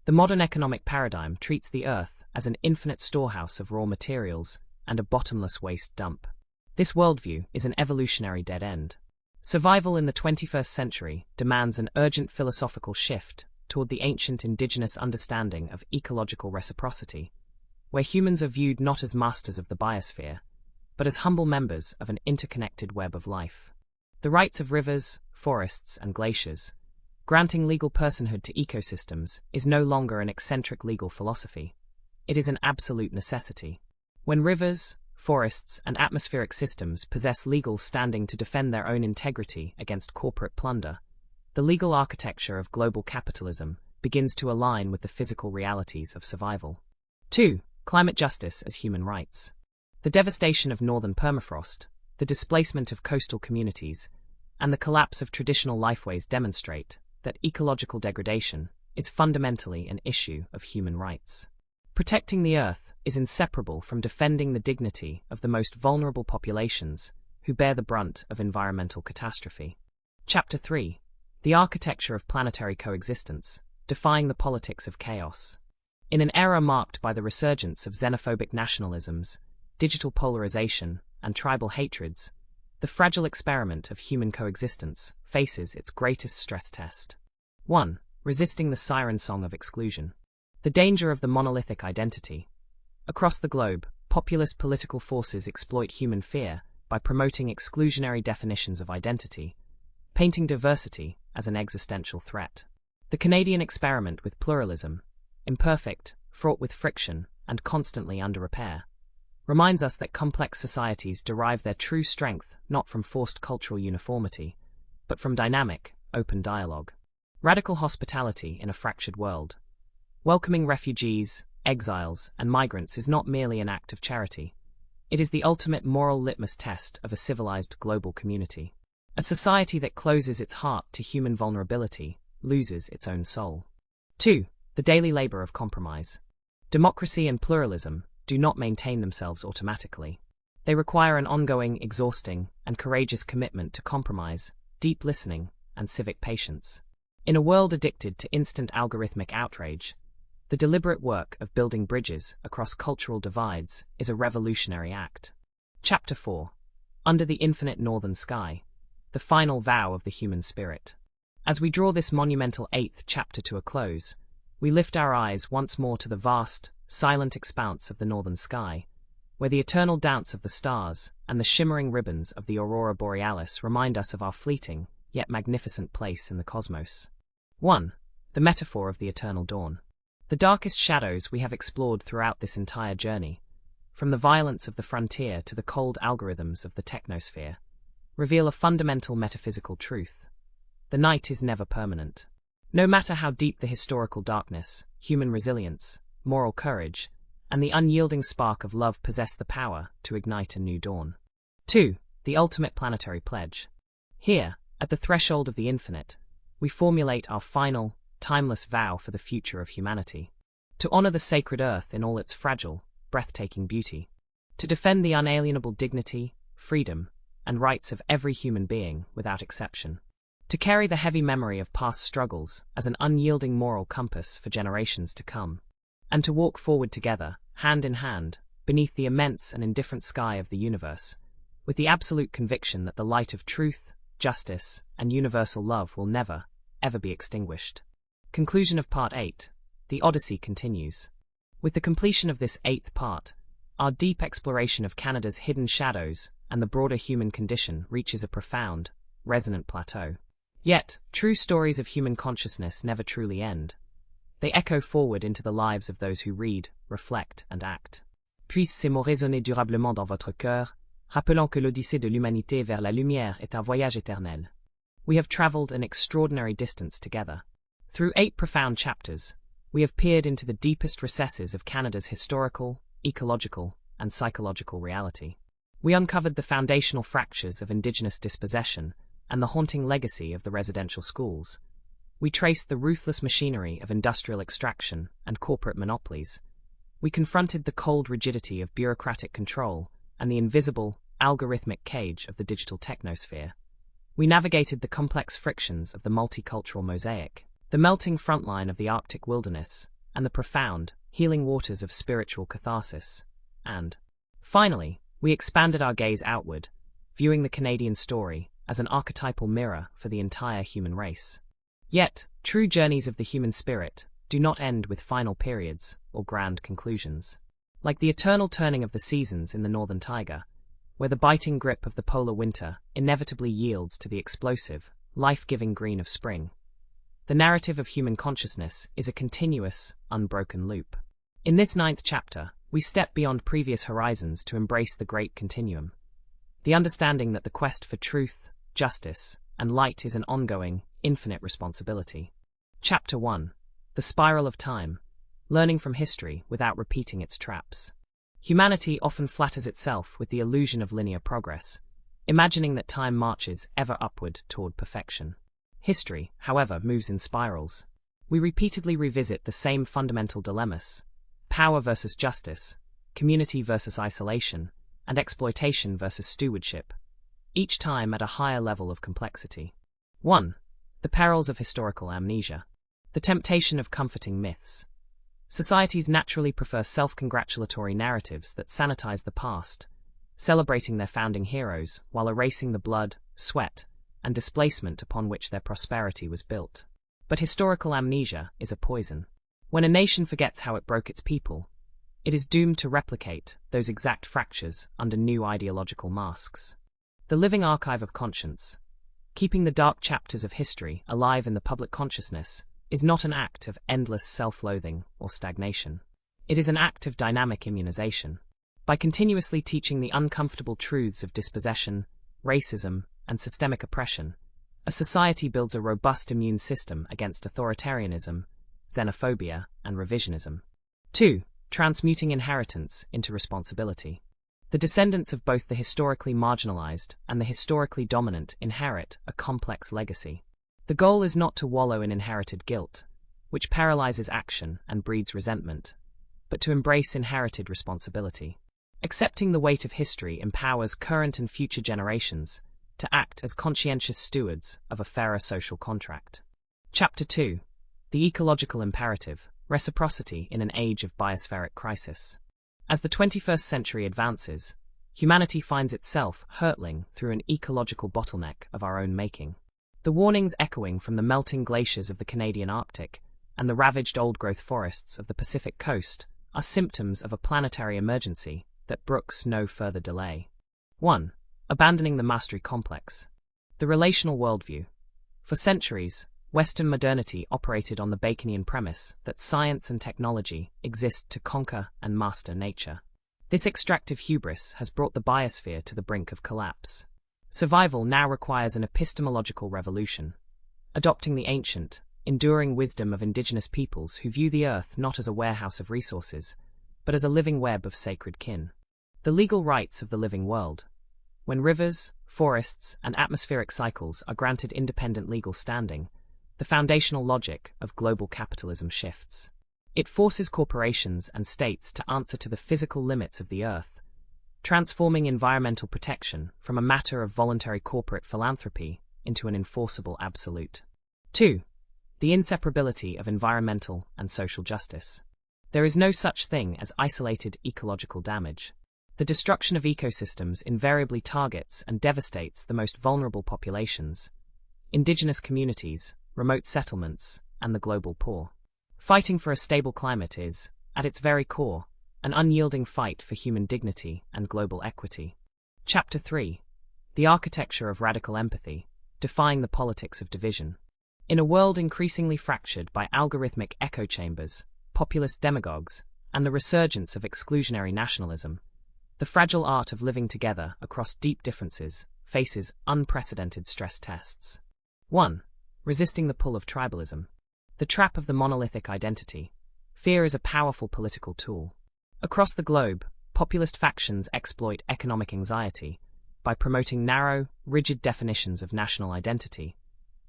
The modern economic paradigm treats the Earth as an infinite storehouse of raw materials and a bottomless waste dump. This worldview is an evolutionary dead end. Survival in the 21st century demands an urgent philosophical shift toward the ancient indigenous understanding of ecological reciprocity, where humans are viewed not as masters of the biosphere, but as humble members of an interconnected web of life. The rights of rivers, forests, and glaciers, granting legal personhood to ecosystems, is no longer an eccentric legal philosophy. It is an absolute necessity. When rivers, forests, and atmospheric systems possess legal standing to defend their own integrity against corporate plunder, the legal architecture of global capitalism begins to align with the physical realities of survival. 2. Climate justice as human rights. The devastation of northern permafrost, the displacement of coastal communities, and the collapse of traditional lifeways demonstrate that ecological degradation is fundamentally an issue of human rights. Protecting the Earth is inseparable from defending the dignity of the most vulnerable populations who bear the brunt of environmental catastrophe. Chapter 3. The Architecture of Planetary Coexistence, Defying the Politics of Chaos. In an era marked by the resurgence of xenophobic nationalisms, digital polarization, and tribal hatreds, the fragile experiment of human coexistence faces its greatest stress test. 1. Resisting the siren song of exclusion. The danger of the monolithic identity. Across the globe, populist political forces exploit human fear by promoting exclusionary definitions of identity, painting diversity as an existential threat. The Canadian experiment with pluralism, imperfect, fraught with friction, and constantly under repair, reminds us that complex societies derive their true strength not from forced cultural uniformity, but from dynamic, open dialogue. Radical hospitality in a fractured world. Welcoming refugees, exiles, and migrants is not merely an act of charity. It is the ultimate moral litmus test of a civilized global community. A society that closes its heart to human vulnerability loses its own soul. 2. The daily labor of compromise. Democracy and pluralism do not maintain themselves automatically. They require an ongoing, exhausting, and courageous commitment to compromise, deep listening, and civic patience. In a world addicted to instant algorithmic outrage, the deliberate work of building bridges across cultural divides is a revolutionary act. Chapter 4. Under the Infinite Northern Sky, the final vow of the human spirit. As we draw this monumental 8th chapter to a close, we lift our eyes once more to the vast, silent expanse of the northern sky, where the eternal dance of the stars and the shimmering ribbons of the aurora borealis remind us of our fleeting, yet magnificent place in the cosmos. 1. The metaphor of the eternal dawn. The darkest shadows we have explored throughout this entire journey, from the violence of the frontier to the cold algorithms of the technosphere, reveal a fundamental metaphysical truth. The night is never permanent. No matter how deep the historical darkness, human resilience, moral courage, and the unyielding spark of love possess the power to ignite a new dawn. 2. The ultimate planetary pledge. Here, at the threshold of the infinite, we formulate our final, timeless vow for the future of humanity. To honor the sacred earth in all its fragile, breathtaking beauty. To defend the unalienable dignity, freedom, and rights of every human being without exception. To carry the heavy memory of past struggles as an unyielding moral compass for generations to come. And to walk forward together, hand in hand, beneath the immense and indifferent sky of the universe, with the absolute conviction that the light of truth, justice, and universal love will never, ever be extinguished. Conclusion of Part 8. The Odyssey continues. With the completion of this 8th part, our deep exploration of Canada's hidden shadows and the broader human condition reaches a profound, resonant plateau. Yet, true stories of human consciousness never truly end. They echo forward into the lives of those who read, reflect, and act. Puisse ces mots résonner durablement dans votre cœur, rappelant que l'Odyssée de l'humanité vers la lumière est un voyage éternel. We have traveled an extraordinary distance together. Through 8 profound chapters, we have peered into the deepest recesses of Canada's historical, ecological, and psychological reality. We uncovered the foundational fractures of Indigenous dispossession and the haunting legacy of the residential schools. We traced the ruthless machinery of industrial extraction and corporate monopolies. We confronted the cold rigidity of bureaucratic control and the invisible, algorithmic cage of the digital technosphere. We navigated the complex frictions of the multicultural mosaic, the melting frontline of the Arctic wilderness, and the profound, healing waters of spiritual catharsis. And, finally, we expanded our gaze outward, viewing the Canadian story as an archetypal mirror for the entire human race. Yet, true journeys of the human spirit do not end with final periods or grand conclusions. Like the eternal turning of the seasons in the northern taiga, where the biting grip of the polar winter inevitably yields to the explosive, life-giving green of spring, the narrative of human consciousness is a continuous, unbroken loop. In this 9th chapter, we step beyond previous horizons to embrace the great continuum. The understanding that the quest for truth, justice, and light is an ongoing, infinite responsibility. Chapter 1. The Spiral of Time. Learning from history without repeating its traps. Humanity often flatters itself with the illusion of linear progress, imagining that time marches ever upward toward perfection. History, however, moves in spirals. We repeatedly revisit the same fundamental dilemmas: power versus justice, community versus isolation, and exploitation versus stewardship, each time at a higher level of complexity. 1. The perils of historical amnesia. The temptation of comforting myths. Societies naturally prefer self-congratulatory narratives that sanitize the past, celebrating their founding heroes while erasing the blood, sweat, and displacement upon which their prosperity was built. But historical amnesia is a poison. When a nation forgets how it broke its people, it is doomed to replicate those exact fractures under new ideological masks. The living archive of conscience, keeping the dark chapters of history alive in the public consciousness, is not an act of endless self-loathing or stagnation. It is an act of dynamic immunization. By continuously teaching the uncomfortable truths of dispossession, racism, and systemic oppression, a society builds a robust immune system against authoritarianism, xenophobia, and revisionism. 2. Transmuting inheritance into responsibility. The descendants of both the historically marginalized and the historically dominant inherit a complex legacy. The goal is not to wallow in inherited guilt, which paralyzes action and breeds resentment, but to embrace inherited responsibility. Accepting the weight of history empowers current and future generations to act as conscientious stewards of a fairer social contract. Chapter 2. The Ecological Imperative, Reciprocity in an Age of Biospheric Crisis. As the 21st century advances, humanity finds itself hurtling through an ecological bottleneck of our own making. The warnings echoing from the melting glaciers of the Canadian Arctic and the ravaged old-growth forests of the Pacific coast are symptoms of a planetary emergency that brooks no further delay. 1. Abandoning the mastery complex. The relational worldview. For centuries, Western modernity operated on the Baconian premise that science and technology exist to conquer and master nature. This extractive hubris has brought the biosphere to the brink of collapse. Survival now requires an epistemological revolution, adopting the ancient, enduring wisdom of indigenous peoples who view the earth not as a warehouse of resources, but as a living web of sacred kin. The legal rights of the living world. When rivers, forests, and atmospheric cycles are granted independent legal standing, the foundational logic of global capitalism shifts. It forces corporations and states to answer to the physical limits of the earth, transforming environmental protection from a matter of voluntary corporate philanthropy into an enforceable absolute. 2. The inseparability of environmental and social justice. There is no such thing as isolated ecological damage. The destruction of ecosystems invariably targets and devastates the most vulnerable populations, indigenous communities, remote settlements, and the global poor. Fighting for a stable climate is, at its very core, an unyielding fight for human dignity and global equity. Chapter 3. The Architecture of Radical Empathy, Defying the Politics of Division. In a world increasingly fractured by algorithmic echo chambers, populist demagogues, and the resurgence of exclusionary nationalism, the fragile art of living together across deep differences faces unprecedented stress tests. 1. Resisting the pull of tribalism. The trap of the monolithic identity. Fear is a powerful political tool. Across the globe, populist factions exploit economic anxiety by promoting narrow, rigid definitions of national identity,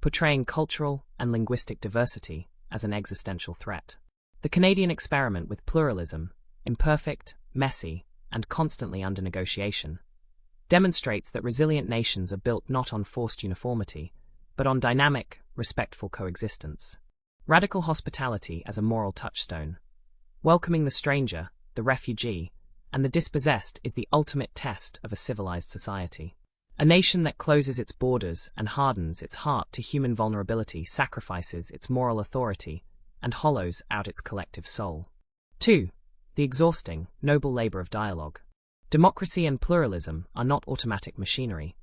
portraying cultural and linguistic diversity as an existential threat. The Canadian experiment with pluralism, imperfect, messy, and constantly under negotiation, demonstrates that resilient nations are built not on forced uniformity, but on dynamic, respectful coexistence. Radical hospitality as a moral touchstone. Welcoming the stranger, the refugee, and the dispossessed is the ultimate test of a civilized society. A nation that closes its borders and hardens its heart to human vulnerability sacrifices its moral authority and hollows out its collective soul. 2. The exhausting, noble labor of dialogue. Democracy and pluralism are not automatic machinery.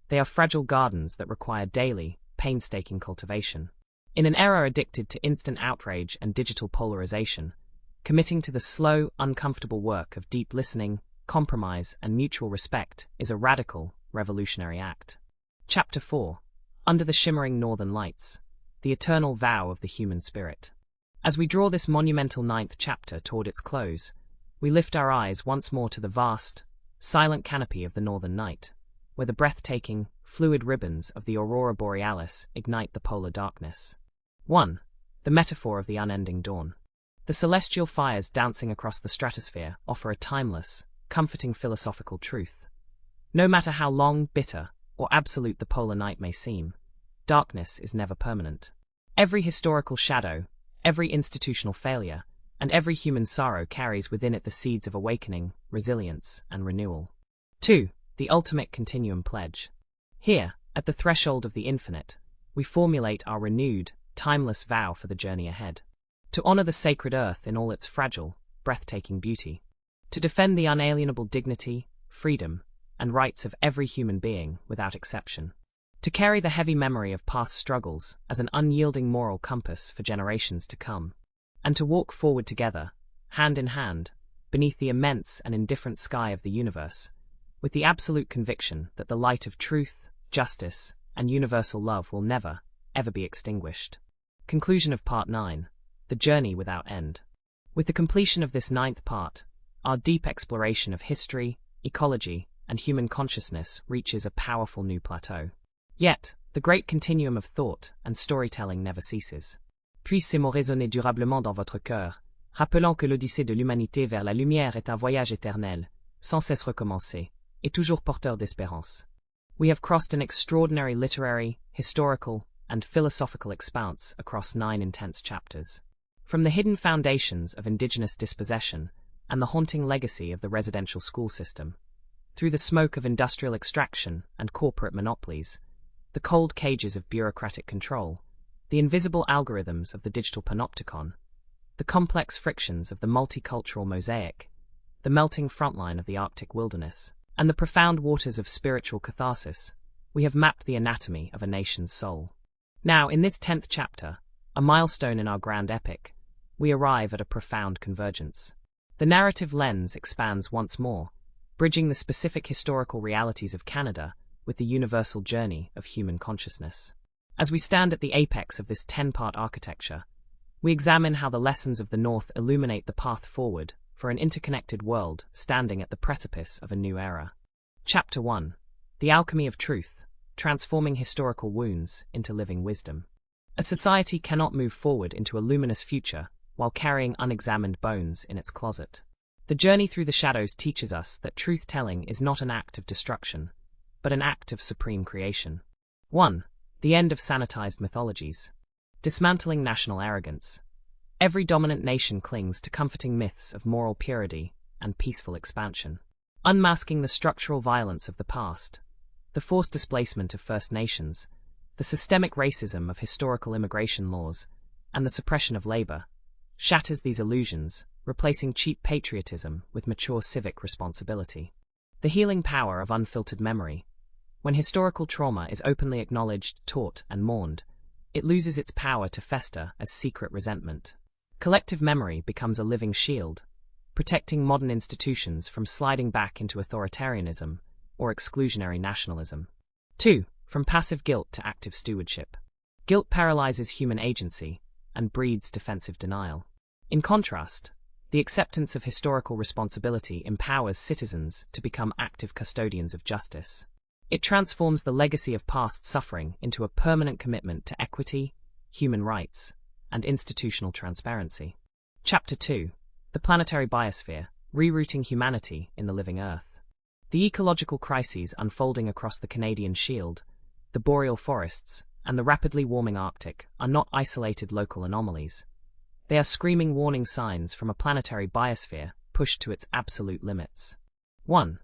They are fragile gardens that require daily, painstaking cultivation. In an era addicted to instant outrage and digital polarization, committing to the slow, uncomfortable work of deep listening, compromise, and mutual respect is a radical, revolutionary act. Chapter 4. Under the Shimmering Northern Lights. The Eternal Vow of the Human Spirit. As we draw this monumental 9th chapter toward its close, we lift our eyes once more to the vast, silent canopy of the northern night, where the breathtaking, fluid ribbons of the aurora borealis ignite the polar darkness. 1. The metaphor of the unending dawn. The celestial fires dancing across the stratosphere offer a timeless, comforting philosophical truth. No matter how long, bitter, or absolute the polar night may seem, darkness is never permanent. Every historical shadow, every institutional failure, and every human sorrow carries within it the seeds of awakening, resilience, and renewal. 2. The ultimate continuum pledge. Here, at the threshold of the infinite, we formulate our renewed, timeless vow for the journey ahead. To honor the sacred earth in all its fragile, breathtaking beauty. To defend the unalienable dignity, freedom, and rights of every human being without exception. To carry the heavy memory of past struggles as an unyielding moral compass for generations to come. And to walk forward together, hand in hand, beneath the immense and indifferent sky of the universe, with the absolute conviction that the light of truth, justice, and universal love will never, ever be extinguished. Conclusion of Part 9. The Journey Without End. With the completion of this 9th part, our deep exploration of history, ecology, and human consciousness reaches a powerful new plateau. Yet, the great continuum of thought and storytelling never ceases. Puisse ces mots résonner durablement dans votre cœur, rappelant que l'odyssée de l'humanité vers la lumière est un voyage éternel, sans cesse recommencé, et toujours porteur d'espérance. We have crossed an extraordinary literary, historical, and philosophical expanse across 9 intense chapters. From the hidden foundations of indigenous dispossession and the haunting legacy of the residential school system, through the smoke of industrial extraction and corporate monopolies, the cold cages of bureaucratic control, the invisible algorithms of the digital panopticon, the complex frictions of the multicultural mosaic, the melting frontline of the Arctic wilderness, and the profound waters of spiritual catharsis, we have mapped the anatomy of a nation's soul. Now, in this 10th chapter, a milestone in our grand epic, we arrive at a profound convergence. The narrative lens expands once more, bridging the specific historical realities of Canada with the universal journey of human consciousness. As we stand at the apex of this 10-part architecture, we examine how the lessons of the North illuminate the path forward for an interconnected world standing at the precipice of a new era. Chapter 1. The Alchemy of Truth, Transforming Historical Wounds into Living Wisdom. A society cannot move forward into a luminous future while carrying unexamined bones in its closet. The journey through the shadows teaches us that truth-telling is not an act of destruction, but an act of supreme creation. 1. The end of sanitized mythologies. Dismantling national arrogance. Every dominant nation clings to comforting myths of moral purity and peaceful expansion. Unmasking the structural violence of the past, the forced displacement of First Nations, the systemic racism of historical immigration laws, and the suppression of labor, shatters these illusions, replacing cheap patriotism with mature civic responsibility. The healing power of unfiltered memory. When historical trauma is openly acknowledged, taught, and mourned, it loses its power to fester as secret resentment. Collective memory becomes a living shield, protecting modern institutions from sliding back into authoritarianism or exclusionary nationalism. 2. From passive guilt to active stewardship. Guilt paralyzes human agency and breeds defensive denial. In contrast, the acceptance of historical responsibility empowers citizens to become active custodians of justice. It transforms the legacy of past suffering into a permanent commitment to equity, human rights, and institutional transparency. Chapter 2. The Planetary Biosphere, Rerouting Humanity in the Living Earth. The ecological crises unfolding across the Canadian Shield, the boreal forests, and the rapidly warming Arctic are not isolated local anomalies. They are screaming warning signs from a planetary biosphere pushed to its absolute limits. 1.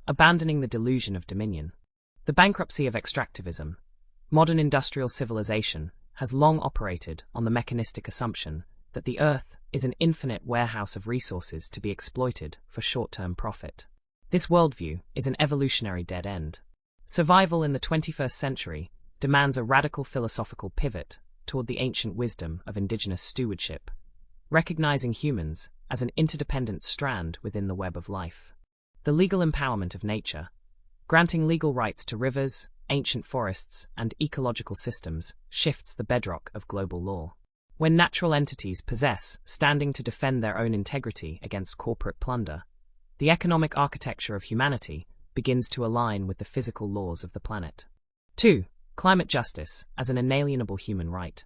Abandoning the delusion of dominion. The bankruptcy of extractivism. Modern industrial civilization has long operated on the mechanistic assumption that the Earth is an infinite warehouse of resources to be exploited for short-term profit. This worldview is an evolutionary dead end. Survival in the 21st century demands a radical philosophical pivot toward the ancient wisdom of indigenous stewardship, recognizing humans as an interdependent strand within the web of life. The legal empowerment of nature. Granting legal rights to rivers, ancient forests, and ecological systems shifts the bedrock of global law. When natural entities possess standing to defend their own integrity against corporate plunder, the economic architecture of humanity begins to align with the physical laws of the planet. 2. Climate justice as an inalienable human right.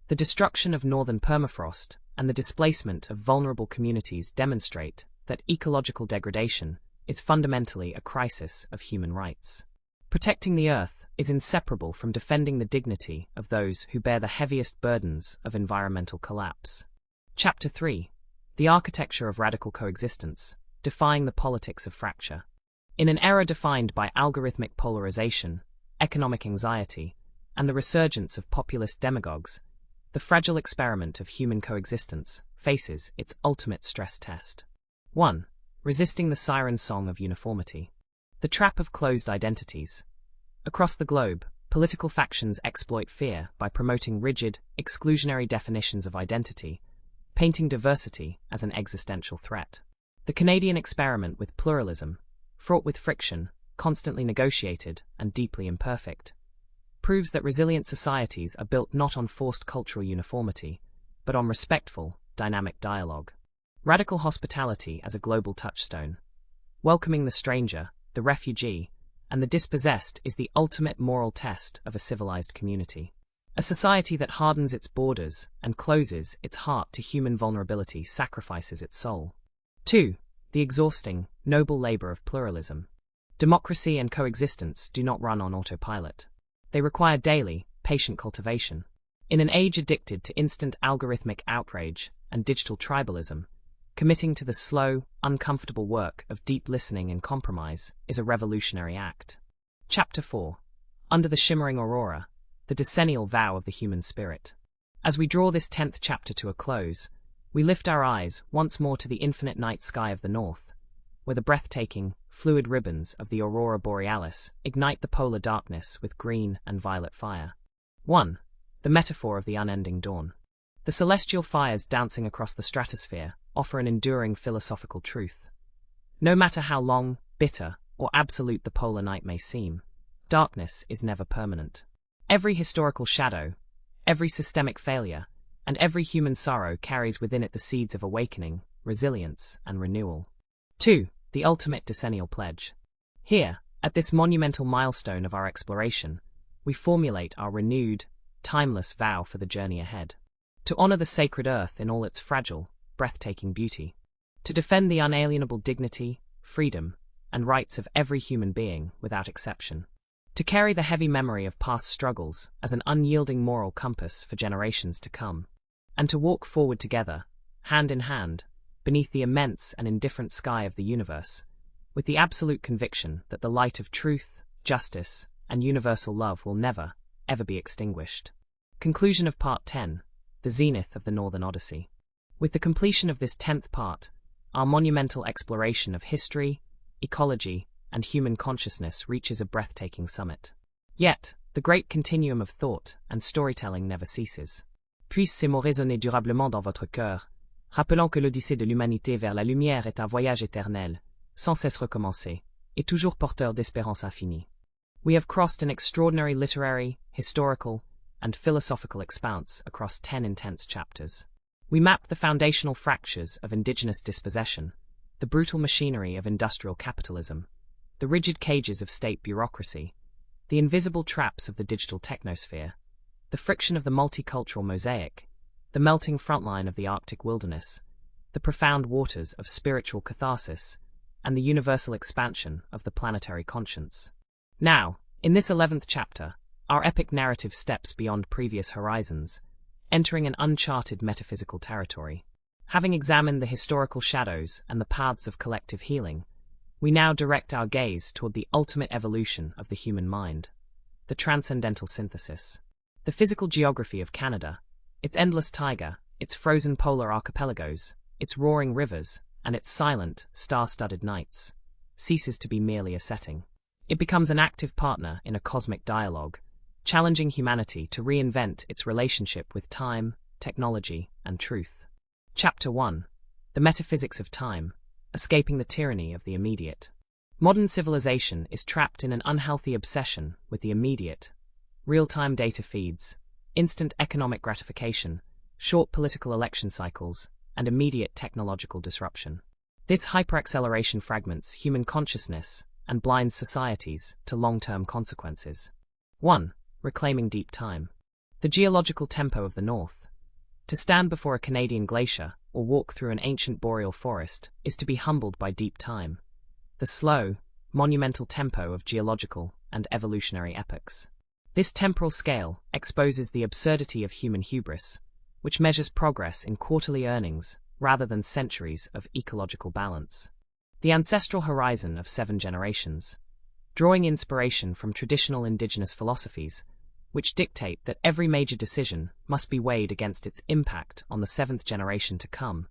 The destruction of northern permafrost and the displacement of vulnerable communities demonstrate that ecological degradation is fundamentally a crisis of human rights. Protecting the Earth is inseparable from defending the dignity of those who bear the heaviest burdens of environmental collapse. Chapter 3. The Architecture of Radical Coexistence, Defying the Politics of Fracture. In an era defined by algorithmic polarization, economic anxiety, and the resurgence of populist demagogues, the fragile experiment of human coexistence faces its ultimate stress test. 1. Resisting the siren song of uniformity. The trap of closed identities. Across the globe, political factions exploit fear by promoting rigid, exclusionary definitions of identity, painting diversity as an existential threat. The Canadian experiment with pluralism, fraught with friction, constantly negotiated, and deeply imperfect, proves that resilient societies are built not on forced cultural uniformity, but on respectful, dynamic dialogue. Radical hospitality as a global touchstone. Welcoming the stranger, the refugee, and the dispossessed is the ultimate moral test of a civilized community. A society that hardens its borders and closes its heart to human vulnerability sacrifices its soul. 2. The exhausting, noble labor of pluralism. Democracy and coexistence do not run on autopilot. They require daily, patient cultivation. In an age addicted to instant algorithmic outrage and digital tribalism, committing to the slow, uncomfortable work of deep listening and compromise is a revolutionary act. Chapter 4. Under the Shimmering Aurora, the Decennial Vow of the Human Spirit. As we draw this 10th chapter to a close, we lift our eyes once more to the infinite night sky of the north, where the breathtaking, fluid ribbons of the Aurora Borealis ignite the polar darkness with green and violet fire. 1. The metaphor of the unending dawn. The celestial fires dancing across the stratosphere offer an enduring philosophical truth. No matter how long, bitter, or absolute the polar night may seem, darkness is never permanent. Every historical shadow, every systemic failure, and every human sorrow carries within it the seeds of awakening, resilience, and renewal. 2. The ultimate decennial pledge. Here, at this monumental milestone of our exploration, we formulate our renewed, timeless vow for the journey ahead. To honor the sacred earth in all its fragile, breathtaking beauty. To defend the unalienable dignity, freedom, and rights of every human being without exception. To carry the heavy memory of past struggles as an unyielding moral compass for generations to come. And to walk forward together, hand in hand, beneath the immense and indifferent sky of the universe, with the absolute conviction that the light of truth, justice, and universal love will never, ever be extinguished. Conclusion of Part 10, The Zenith of the Northern Odyssey. With the completion of this 10th part, our monumental exploration of history, ecology, and human consciousness reaches a breathtaking summit. Yet, the great continuum of thought and storytelling never ceases. Puisse ces mots résonner durablement dans votre cœur, rappelant que l'Odyssée de l'humanité vers la lumière est un voyage éternel, sans cesse recommencé, et toujours porteur d'espérance infinie. We have crossed an extraordinary literary, historical, and philosophical expanse across 10 intense chapters. We map the foundational fractures of indigenous dispossession, the brutal machinery of industrial capitalism, the rigid cages of state bureaucracy, the invisible traps of the digital technosphere, the friction of the multicultural mosaic, the melting frontline of the Arctic wilderness, the profound waters of spiritual catharsis, and the universal expansion of the planetary conscience. Now, in this 11th chapter, our epic narrative steps beyond previous horizons, entering an uncharted metaphysical territory. Having examined the historical shadows and the paths of collective healing, we now direct our gaze toward the ultimate evolution of the human mind, the transcendental synthesis. The physical geography of Canada, its endless taiga, its frozen polar archipelagos, its roaring rivers, and its silent, star-studded nights, ceases to be merely a setting. It becomes an active partner in a cosmic dialogue, challenging humanity to reinvent its relationship with time, technology, and truth. Chapter 1. The Metaphysics of Time, Escaping the Tyranny of the Immediate. Modern civilization is trapped in an unhealthy obsession with the immediate, real-time data feeds, instant economic gratification, short political election cycles, and immediate technological disruption. This hyperacceleration fragments human consciousness and blinds societies to long-term consequences. 1. Reclaiming deep time. The geological tempo of the North. To stand before a Canadian glacier or walk through an ancient boreal forest is to be humbled by deep time, the slow, monumental tempo of geological and evolutionary epochs. This temporal scale exposes the absurdity of human hubris, which measures progress in quarterly earnings rather than centuries of ecological balance. The ancestral horizon of 7 generations, drawing inspiration from traditional indigenous philosophies, which dictate that every major decision must be weighed against its impact on the 7th generation to come,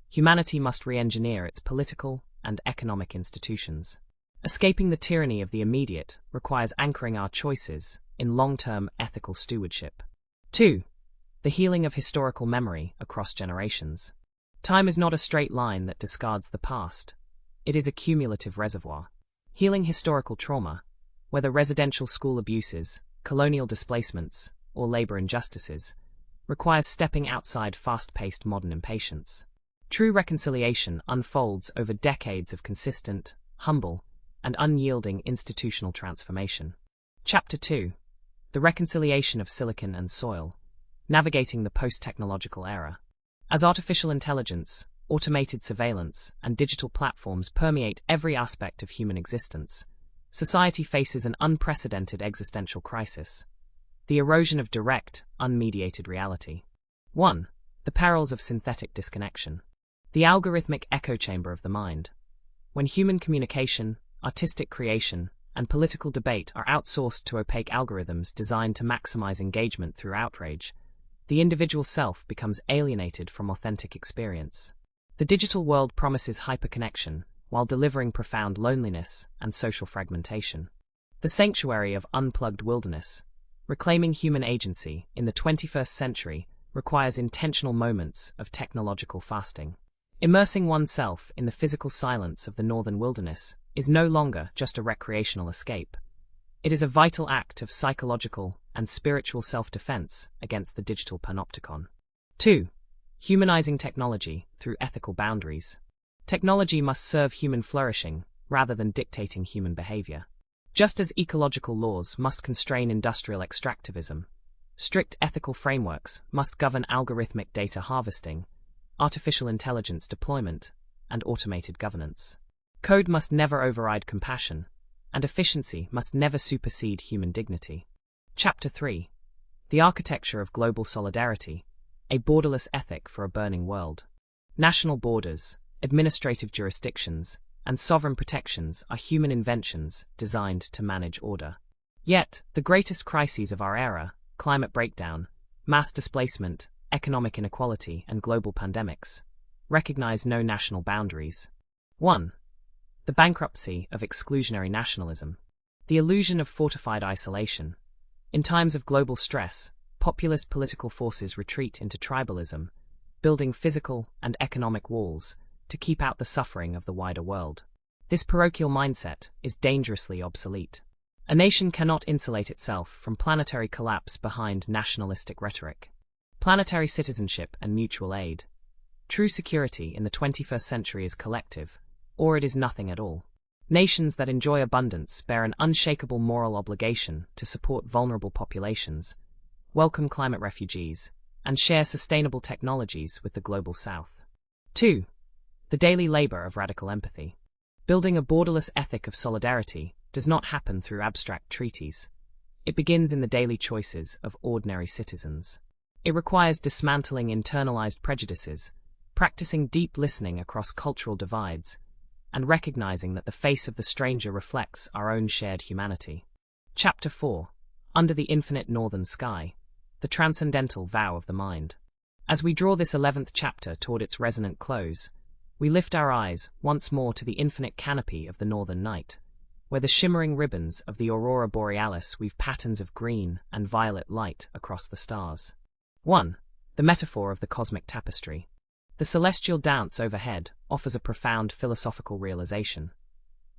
humanity must re-engineer its political and economic institutions. Escaping the tyranny of the immediate requires anchoring our choices in long-term ethical stewardship. 2. The healing of historical memory across generations. Time is not a straight line that discards the past. It is a cumulative reservoir. Healing historical trauma, whether residential school abuses, colonial displacements, or labor injustices, requires stepping outside fast-paced modern impatience. True reconciliation unfolds over decades of consistent, humble, and unyielding institutional transformation. Chapter 2. The Reconciliation of Silicon and Soil, Navigating the Post-Technological Era. As artificial intelligence, automated surveillance, and digital platforms permeate every aspect of human existence, society faces an unprecedented existential crisis: the erosion of direct, unmediated reality. 1. The perils of synthetic disconnection. The algorithmic echo chamber of the mind. When human communication, artistic creation, and political debate are outsourced to opaque algorithms designed to maximize engagement through outrage, the individual self becomes alienated from authentic experience. The digital world promises hyperconnection while delivering profound loneliness and social fragmentation. The sanctuary of unplugged wilderness. Reclaiming human agency in the 21st century requires intentional moments of technological fasting. Immersing oneself in the physical silence of the northern wilderness is no longer just a recreational escape. It is a vital act of psychological and spiritual self-defense against the digital panopticon. 2. Humanizing technology through ethical boundaries. Technology must serve human flourishing rather than dictating human behavior. Just as ecological laws must constrain industrial extractivism, strict ethical frameworks must govern algorithmic data harvesting, artificial intelligence deployment, and automated governance. Code must never override compassion, and efficiency must never supersede human dignity. Chapter 3. The Architecture of Global Solidarity, a Borderless Ethic for a Burning World. National borders, administrative jurisdictions, and sovereign protections are human inventions designed to manage order. Yet, the greatest crises of our era, climate breakdown, mass displacement, economic inequality, and global pandemics, recognize no national boundaries. 1. The bankruptcy of exclusionary nationalism. The illusion of fortified isolation. In times of global stress, populist political forces retreat into tribalism, building physical and economic walls to keep out the suffering of the wider world. This parochial mindset is dangerously obsolete. A nation cannot insulate itself from planetary collapse behind nationalistic rhetoric. Planetary citizenship and mutual aid. True security in the 21st century is collective, or it is nothing at all. Nations that enjoy abundance bear an unshakable moral obligation to support vulnerable populations, welcome climate refugees, and share sustainable technologies with the global south. 2. The daily labor of radical empathy. Building a borderless ethic of solidarity does not happen through abstract treaties. It begins in the daily choices of ordinary citizens. It requires dismantling internalized prejudices, practicing deep listening across cultural divides, and recognizing that the face of the stranger reflects our own shared humanity. Chapter 4. Under the Infinite Northern Sky, the Transcendental Vow of the Mind. As we draw this 11th chapter toward its resonant close, we lift our eyes once more to the infinite canopy of the northern night, where the shimmering ribbons of the aurora borealis weave patterns of green and violet light across the stars. 1. The metaphor of the cosmic tapestry. The celestial dance overhead offers a profound philosophical realization.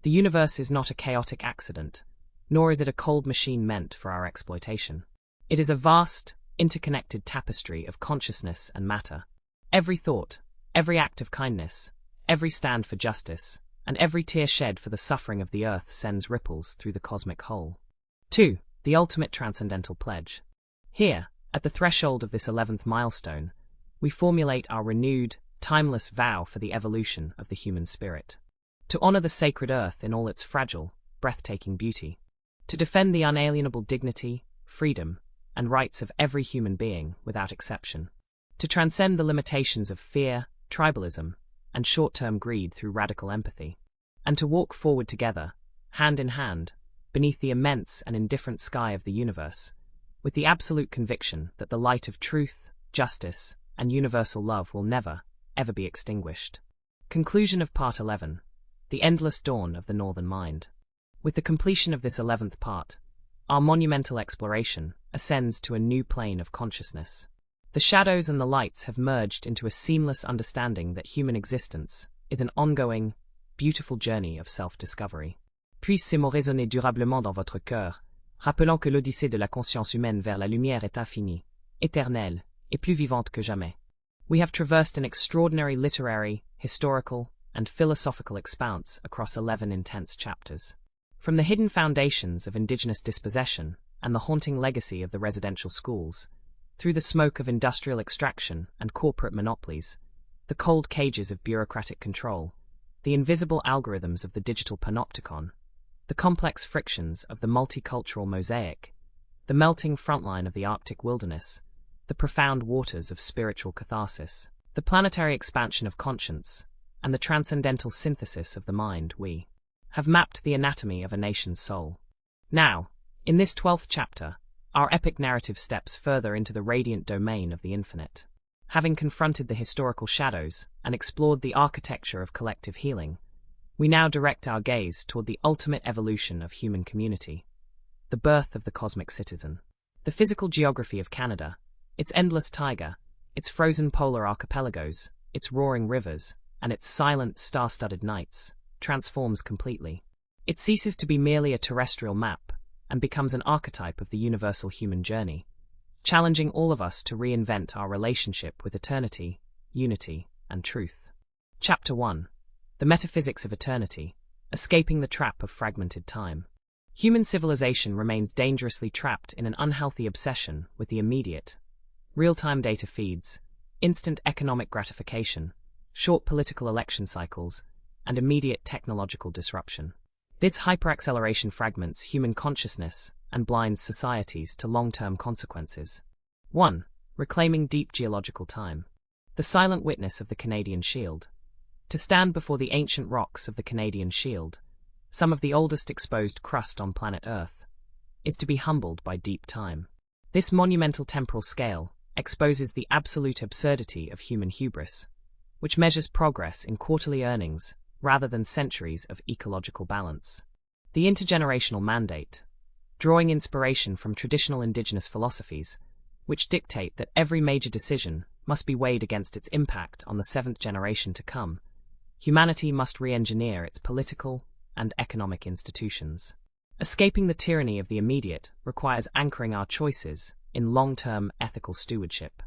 The universe is not a chaotic accident, nor is it a cold machine meant for our exploitation. It is a vast, interconnected tapestry of consciousness and matter. Every thought, every act of kindness, every stand for justice, and every tear shed for the suffering of the earth sends ripples through the cosmic whole. 2. The ultimate transcendental pledge. Here, at the threshold of this 11th milestone, we formulate our renewed, timeless vow for the evolution of the human spirit. To honor the sacred earth in all its fragile, breathtaking beauty. To defend the unalienable dignity, freedom, and rights of every human being without exception. To transcend the limitations of fear, tribalism, and short-term greed through radical empathy. And to walk forward together, hand in hand, beneath the immense and indifferent sky of the universe, with the absolute conviction that the light of truth, justice, and universal love will never, ever be extinguished. Conclusion of Part 11. The Endless Dawn of the Northern Mind. With the completion of this 11th part, our monumental exploration ascends to a new plane of consciousness. The shadows and the lights have merged into a seamless understanding that human existence is an ongoing, beautiful journey of self-discovery. Puisse ces mots résonner durablement dans votre cœur, rappelant que l'odyssée de la conscience humaine vers la lumière est infinie, éternelle, et plus vivante que jamais. We have traversed an extraordinary literary, historical, and philosophical expanse across 11 intense chapters. From the hidden foundations of indigenous dispossession and the haunting legacy of the residential schools, through the smoke of industrial extraction and corporate monopolies, the cold cages of bureaucratic control, the invisible algorithms of the digital panopticon, the complex frictions of the multicultural mosaic, the melting frontline of the Arctic wilderness, the profound waters of spiritual catharsis, the planetary expansion of conscience, and the transcendental synthesis of the mind, we have mapped the anatomy of a nation's soul. Now, in this 12th chapter, our epic narrative steps further into the radiant domain of the infinite. Having confronted the historical shadows and explored the architecture of collective healing, we now direct our gaze toward the ultimate evolution of human community, the birth of the cosmic citizen. The physical geography of Canada, its endless taiga, its frozen polar archipelagos, its roaring rivers, and its silent, star-studded nights, transforms completely. It ceases to be merely a terrestrial map and becomes an archetype of the universal human journey, challenging all of us to reinvent our relationship with eternity, unity, and truth. Chapter 1. The Metaphysics of Eternity, Escaping the Trap of Fragmented Time. Human civilization remains dangerously trapped in an unhealthy obsession with the immediate. Real-time data feeds, instant economic gratification, short political election cycles, and immediate technological disruption. This hyperacceleration fragments human consciousness and blinds societies to long-term consequences. 1. Reclaiming deep geological time. The silent witness of the Canadian Shield. To stand before the ancient rocks of the Canadian Shield, some of the oldest exposed crust on planet Earth, is to be humbled by deep time. This monumental temporal scale exposes the absolute absurdity of human hubris, which measures progress in quarterly earnings rather than centuries of ecological balance. The intergenerational mandate, drawing inspiration from traditional indigenous philosophies, which dictate that every major decision must be weighed against its impact on the seventh generation to come, humanity must re-engineer its political and economic institutions. Escaping the tyranny of the immediate requires anchoring our choices in long-term ethical stewardship.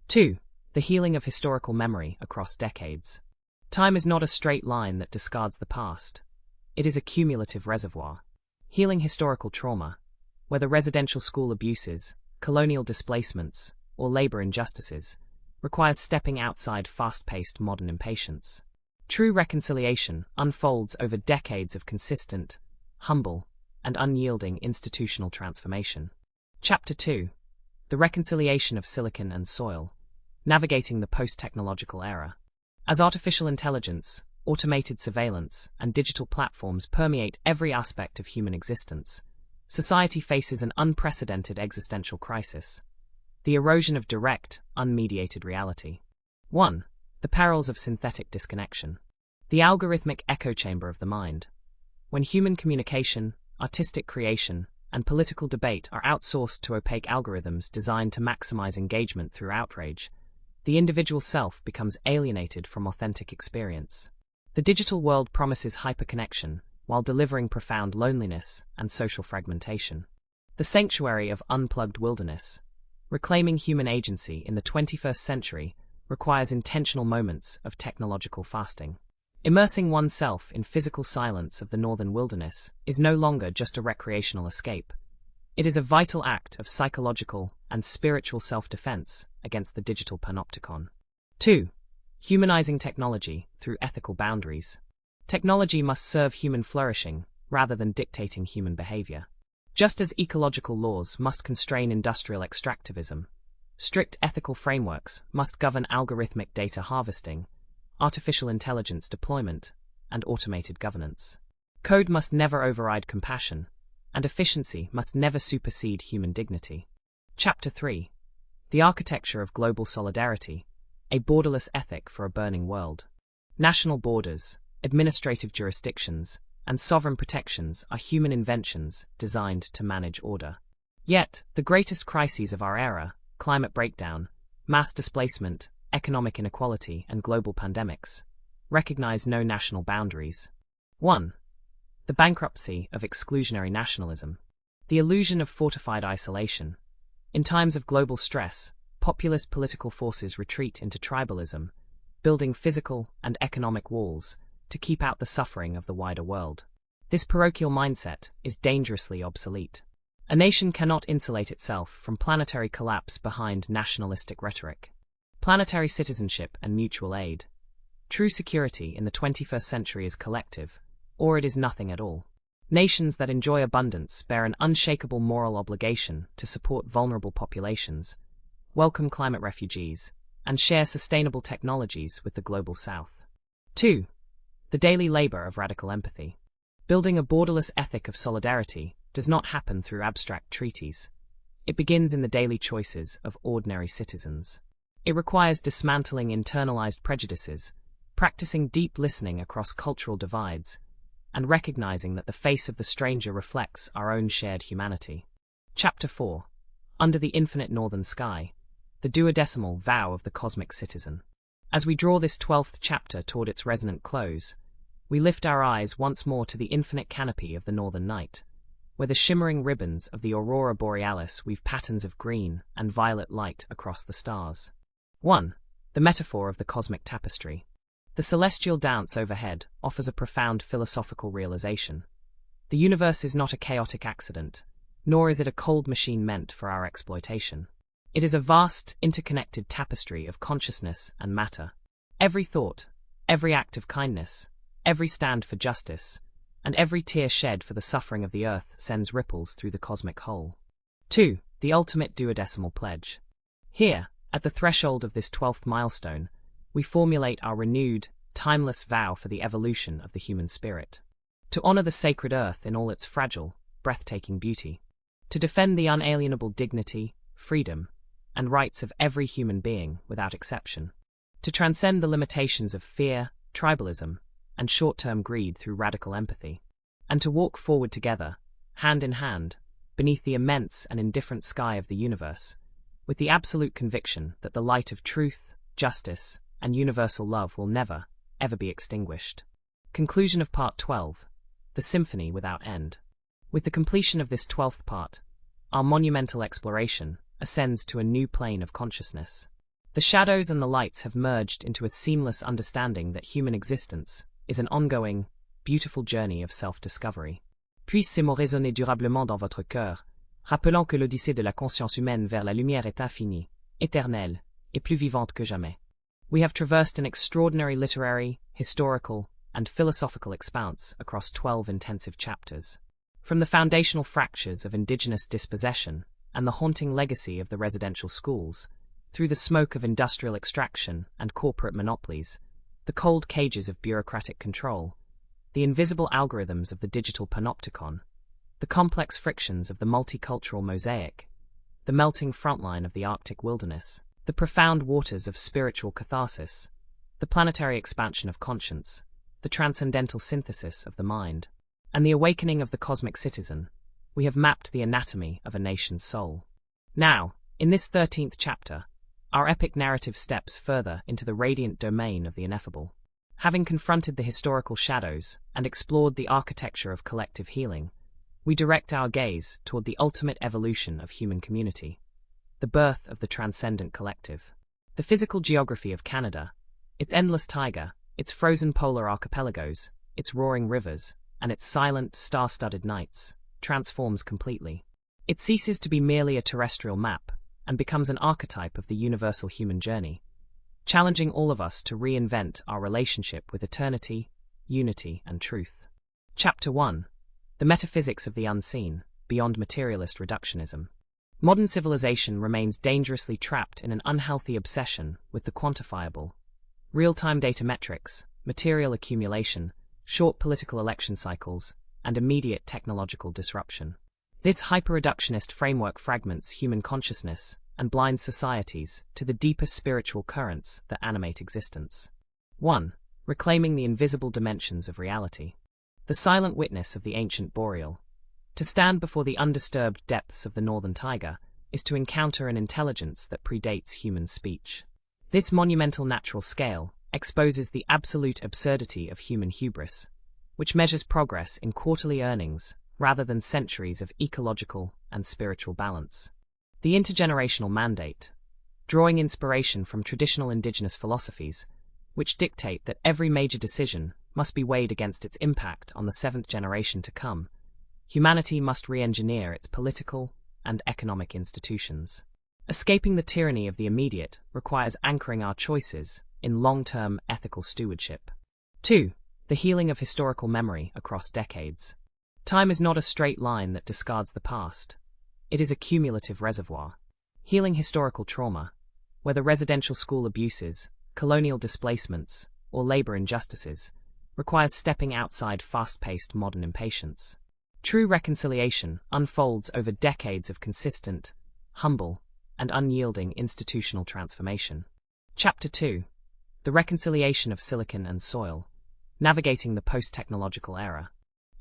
2. The healing of historical memory across decades. Time is not a straight line that discards the past. It is a cumulative reservoir. Healing historical trauma, whether residential school abuses, colonial displacements, or labor injustices, requires stepping outside fast-paced modern impatience. True reconciliation unfolds over decades of consistent, humble, and unyielding institutional transformation. Chapter 2. The Reconciliation of Silicon and Soil, Navigating the Post-Technological Era. As artificial intelligence, automated surveillance, and digital platforms permeate every aspect of human existence, society faces an unprecedented existential crisis: the erosion of direct, unmediated reality. 1. The perils of synthetic disconnection. The algorithmic echo chamber of the mind. When human communication, artistic creation, and political debate are outsourced to opaque algorithms designed to maximize engagement through outrage, the individual self becomes alienated from authentic experience. The digital world promises hyperconnection while delivering profound loneliness and social fragmentation. The sanctuary of unplugged wilderness. Reclaiming human agency in the 21st century requires intentional moments of technological fasting. Immersing oneself in physical silence of the northern wilderness is no longer just a recreational escape. It is a vital act of psychological and spiritual self-defense against the digital panopticon. 2. Humanizing technology through ethical boundaries. Technology must serve human flourishing rather than dictating human behavior. Just as ecological laws must constrain industrial extractivism, strict ethical frameworks must govern algorithmic data harvesting, artificial intelligence deployment, and automated governance. Code must never override compassion, and efficiency must never supersede human dignity. Chapter 3. The Architecture of Global Solidarity, a Borderless Ethic for a Burning World. National borders, administrative jurisdictions, and sovereign protections are human inventions designed to manage order. Yet, the greatest crises of our era, climate breakdown, mass displacement, economic inequality, and global pandemics, recognize no national boundaries. 1. The bankruptcy of exclusionary nationalism. The illusion of fortified isolation. In times of global stress, populist political forces retreat into tribalism, building physical and economic walls to keep out the suffering of the wider world. This parochial mindset is dangerously obsolete. A nation cannot insulate itself from planetary collapse behind nationalistic rhetoric. Planetary citizenship and mutual aid. True security in the 21st century is collective, or it is nothing at all. Nations that enjoy abundance bear an unshakable moral obligation to support vulnerable populations, welcome climate refugees, and share sustainable technologies with the global south. 2. The daily labor of radical empathy. Building a borderless ethic of solidarity does not happen through abstract treaties. It begins in the daily choices of ordinary citizens. It requires dismantling internalized prejudices, practicing deep listening across cultural divides, and recognizing that the face of the stranger reflects our own shared humanity. Chapter 4. Under the Infinite Northern Sky, the duodecimal vow of the cosmic citizen. As we draw this 12th chapter toward its resonant close, we lift our eyes once more to the infinite canopy of the northern night, where the shimmering ribbons of the aurora borealis weave patterns of green and violet light across the stars. 1. The metaphor of the cosmic tapestry. The celestial dance overhead offers a profound philosophical realization. The universe is not a chaotic accident, nor is it a cold machine meant for our exploitation. It is a vast, interconnected tapestry of consciousness and matter. Every thought, every act of kindness, every stand for justice, and every tear shed for the suffering of the earth sends ripples through the cosmic whole. 2. The ultimate duodecimal pledge. Here, at the threshold of this 12th milestone, we formulate our renewed, timeless vow for the evolution of the human spirit. To honor the sacred earth in all its fragile, breathtaking beauty. To defend the unalienable dignity, freedom, and rights of every human being without exception. To transcend the limitations of fear, tribalism, and short-term greed through radical empathy. And to walk forward together, hand in hand, beneath the immense and indifferent sky of the universe, with the absolute conviction that the light of truth, justice, and universal love will never, ever be extinguished. Conclusion of Part 12. The Symphony Without End. With the completion of this 12th part, our monumental exploration ascends to a new plane of consciousness. The shadows and the lights have merged into a seamless understanding that human existence is an ongoing, beautiful journey of self-discovery. Puisse ces mots résonner durablement dans votre cœur, rappelant que l'odyssée de la conscience humaine vers la lumière est infinie, éternelle, et plus vivante que jamais. We have traversed an extraordinary literary, historical, and philosophical expanse across 12 intensive chapters. From the foundational fractures of indigenous dispossession and the haunting legacy of the residential schools, through the smoke of industrial extraction and corporate monopolies, the cold cages of bureaucratic control, the invisible algorithms of the digital panopticon, the complex frictions of the multicultural mosaic, the melting frontline of the Arctic wilderness, the profound waters of spiritual catharsis, the planetary expansion of conscience, the transcendental synthesis of the mind, and the awakening of the cosmic citizen, we have mapped the anatomy of a nation's soul. Now, in this 13th chapter, our epic narrative steps further into the radiant domain of the ineffable. Having confronted the historical shadows and explored the architecture of collective healing, we direct our gaze toward the ultimate evolution of human community, the birth of the transcendent collective. The physical geography of Canada, its endless taiga, its frozen polar archipelagos, its roaring rivers, and its silent, star-studded nights, transforms completely. It ceases to be merely a terrestrial map and becomes an archetype of the universal human journey, challenging all of us to reinvent our relationship with eternity, unity, and truth. Chapter 1. The Metaphysics of the Unseen, Beyond Materialist Reductionism. Modern civilization remains dangerously trapped in an unhealthy obsession with the quantifiable. Real-time data metrics, material accumulation, short political election cycles, and immediate technological disruption. This hyper-reductionist framework fragments human consciousness and blinds societies to the deeper spiritual currents that animate existence. 1. Reclaiming the invisible dimensions of reality. The silent witness of the ancient boreal. To stand before the undisturbed depths of the northern taiga is to encounter an intelligence that predates human speech. This monumental natural scale exposes the absolute absurdity of human hubris, which measures progress in quarterly earnings rather than centuries of ecological and spiritual balance. The intergenerational mandate, drawing inspiration from traditional indigenous philosophies, which dictate that every major decision must be weighed against its impact on the seventh generation to come. Humanity must re-engineer its political and economic institutions. Escaping the tyranny of the immediate requires anchoring our choices in long-term ethical stewardship. 2. The healing of historical memory across decades. Time is not a straight line that discards the past. It is a cumulative reservoir. Healing historical trauma, whether residential school abuses, colonial displacements, or labor injustices, requires stepping outside fast-paced modern impatience. True reconciliation unfolds over decades of consistent, humble, and unyielding institutional transformation. Chapter 2. The Reconciliation of Silicon and Soil, Navigating the Post-Technological Era.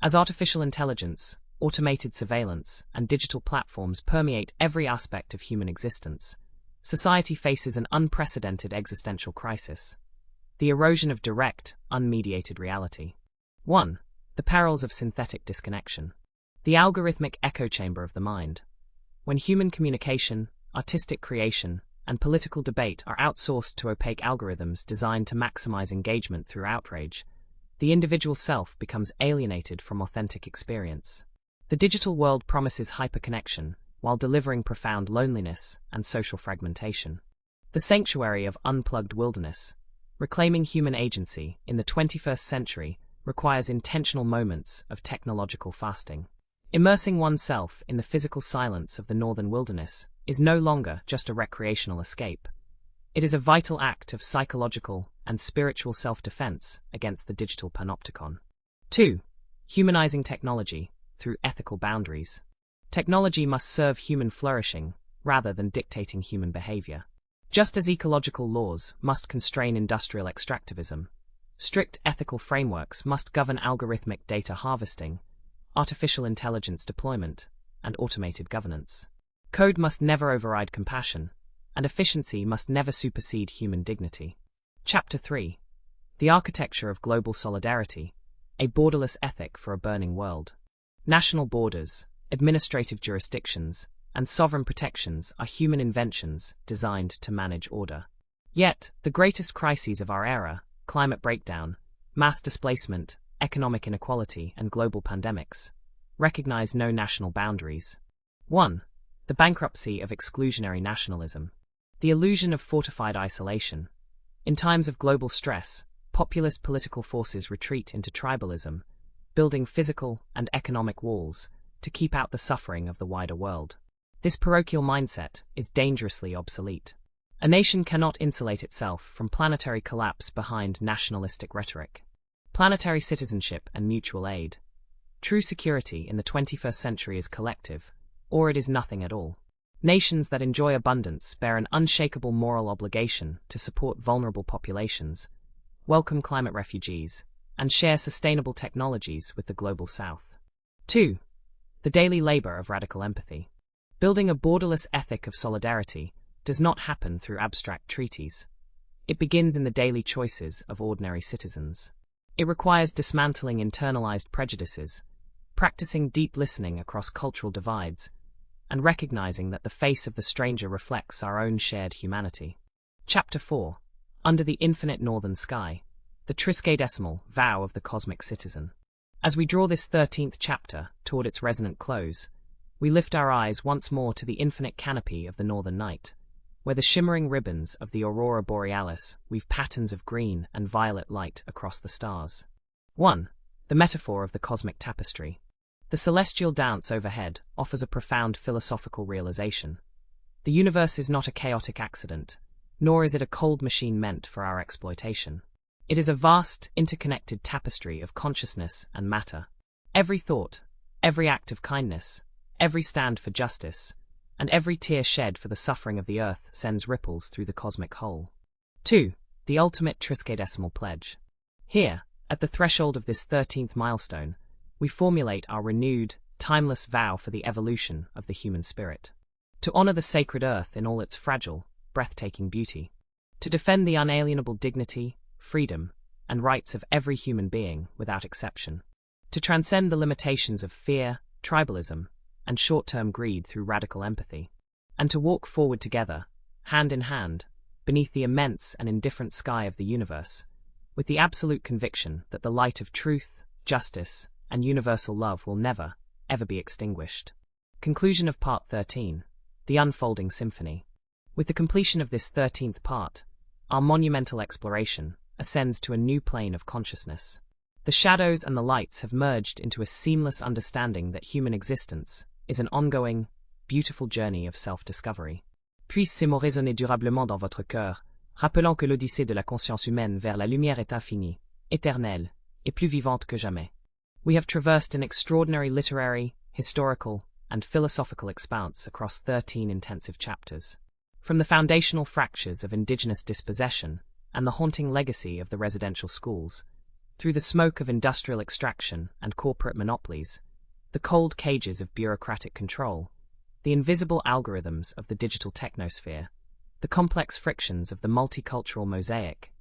As artificial intelligence, automated surveillance, and digital platforms permeate every aspect of human existence, society faces an unprecedented existential crisis: the erosion of direct, unmediated reality. 1. The perils of synthetic disconnection. The algorithmic echo chamber of the mind. When human communication, artistic creation, and political debate are outsourced to opaque algorithms designed to maximize engagement through outrage, the individual self becomes alienated from authentic experience. The digital world promises hyperconnection while delivering profound loneliness and social fragmentation. The sanctuary of unplugged wilderness. Reclaiming human agency in the 21st century requires intentional moments of technological fasting. Immersing oneself in the physical silence of the northern wilderness is no longer just a recreational escape. It is a vital act of psychological and spiritual self-defense against the digital panopticon. 2. Humanizing technology through ethical boundaries. Technology must serve human flourishing rather than dictating human behavior. Just as ecological laws must constrain industrial extractivism, strict ethical frameworks must govern algorithmic data harvesting, artificial intelligence deployment, and automated governance. Code must never override compassion, and efficiency must never supersede human dignity. Chapter 3. The Architecture of Global Solidarity, a Borderless Ethic for a Burning World. National borders, administrative jurisdictions, and sovereign protections are human inventions designed to manage order. Yet, the greatest crises of our era, climate breakdown, mass displacement, economic inequality, and global pandemics, recognize no national boundaries. 1. The bankruptcy of exclusionary nationalism. The illusion of fortified isolation. In times of global stress, populist political forces retreat into tribalism, building physical and economic walls to keep out the suffering of the wider world. This parochial mindset is dangerously obsolete. A nation cannot insulate itself from planetary collapse behind nationalistic rhetoric. Planetary citizenship and mutual aid. True security in the 21st century is collective, or it is nothing at all. Nations that enjoy abundance bear an unshakable moral obligation to support vulnerable populations, welcome climate refugees, and share sustainable technologies with the global south. 2. The daily labor of radical empathy. Building a borderless ethic of solidarity does not happen through abstract treaties. It begins in the daily choices of ordinary citizens. It requires dismantling internalized prejudices, practicing deep listening across cultural divides, and recognizing that the face of the stranger reflects our own shared humanity. Chapter 4. Under the Infinite Northern Sky, the Triskaidecimal Vow of the Cosmic Citizen. As we draw this 13th chapter toward its resonant close, we lift our eyes once more to the infinite canopy of the northern night, where the shimmering ribbons of the aurora borealis weave patterns of green and violet light across the stars. 1. The metaphor of the cosmic tapestry. The celestial dance overhead offers a profound philosophical realization. The universe is not a chaotic accident, nor is it a cold machine meant for our exploitation. It is a vast, interconnected tapestry of consciousness and matter. Every thought, every act of kindness, every stand for justice, and every tear shed for the suffering of the earth sends ripples through the cosmic whole. 2. The ultimate Triskaidecimal pledge. Here, at the threshold of this 13th milestone, we formulate our renewed, timeless vow for the evolution of the human spirit. To honor the sacred earth in all its fragile, breathtaking beauty. To defend the unalienable dignity, freedom, and rights of every human being without exception. To transcend the limitations of fear, tribalism, and short-term greed through radical empathy. And to walk forward together, hand in hand, beneath the immense and indifferent sky of the universe, with the absolute conviction that the light of truth, justice, and universal love will never, ever be extinguished. Conclusion of Part 13. The Unfolding Symphony. With the completion of this 13th part, our monumental exploration ascends to a new plane of consciousness. The shadows and the lights have merged into a seamless understanding that human existence is an ongoing, beautiful journey of self-discovery. Puisse ces mots résonner durablement dans votre cœur, rappelant que l'odyssée de la conscience humaine vers la lumière est infinie, éternelle, et plus vivante que jamais. We have traversed an extraordinary literary, historical, and philosophical expanse across 13 intensive chapters. From the foundational fractures of indigenous dispossession and the haunting legacy of the residential schools, through the smoke of industrial extraction and corporate monopolies, the cold cages of bureaucratic control, the invisible algorithms of the digital technosphere, the complex frictions of the multicultural mosaic,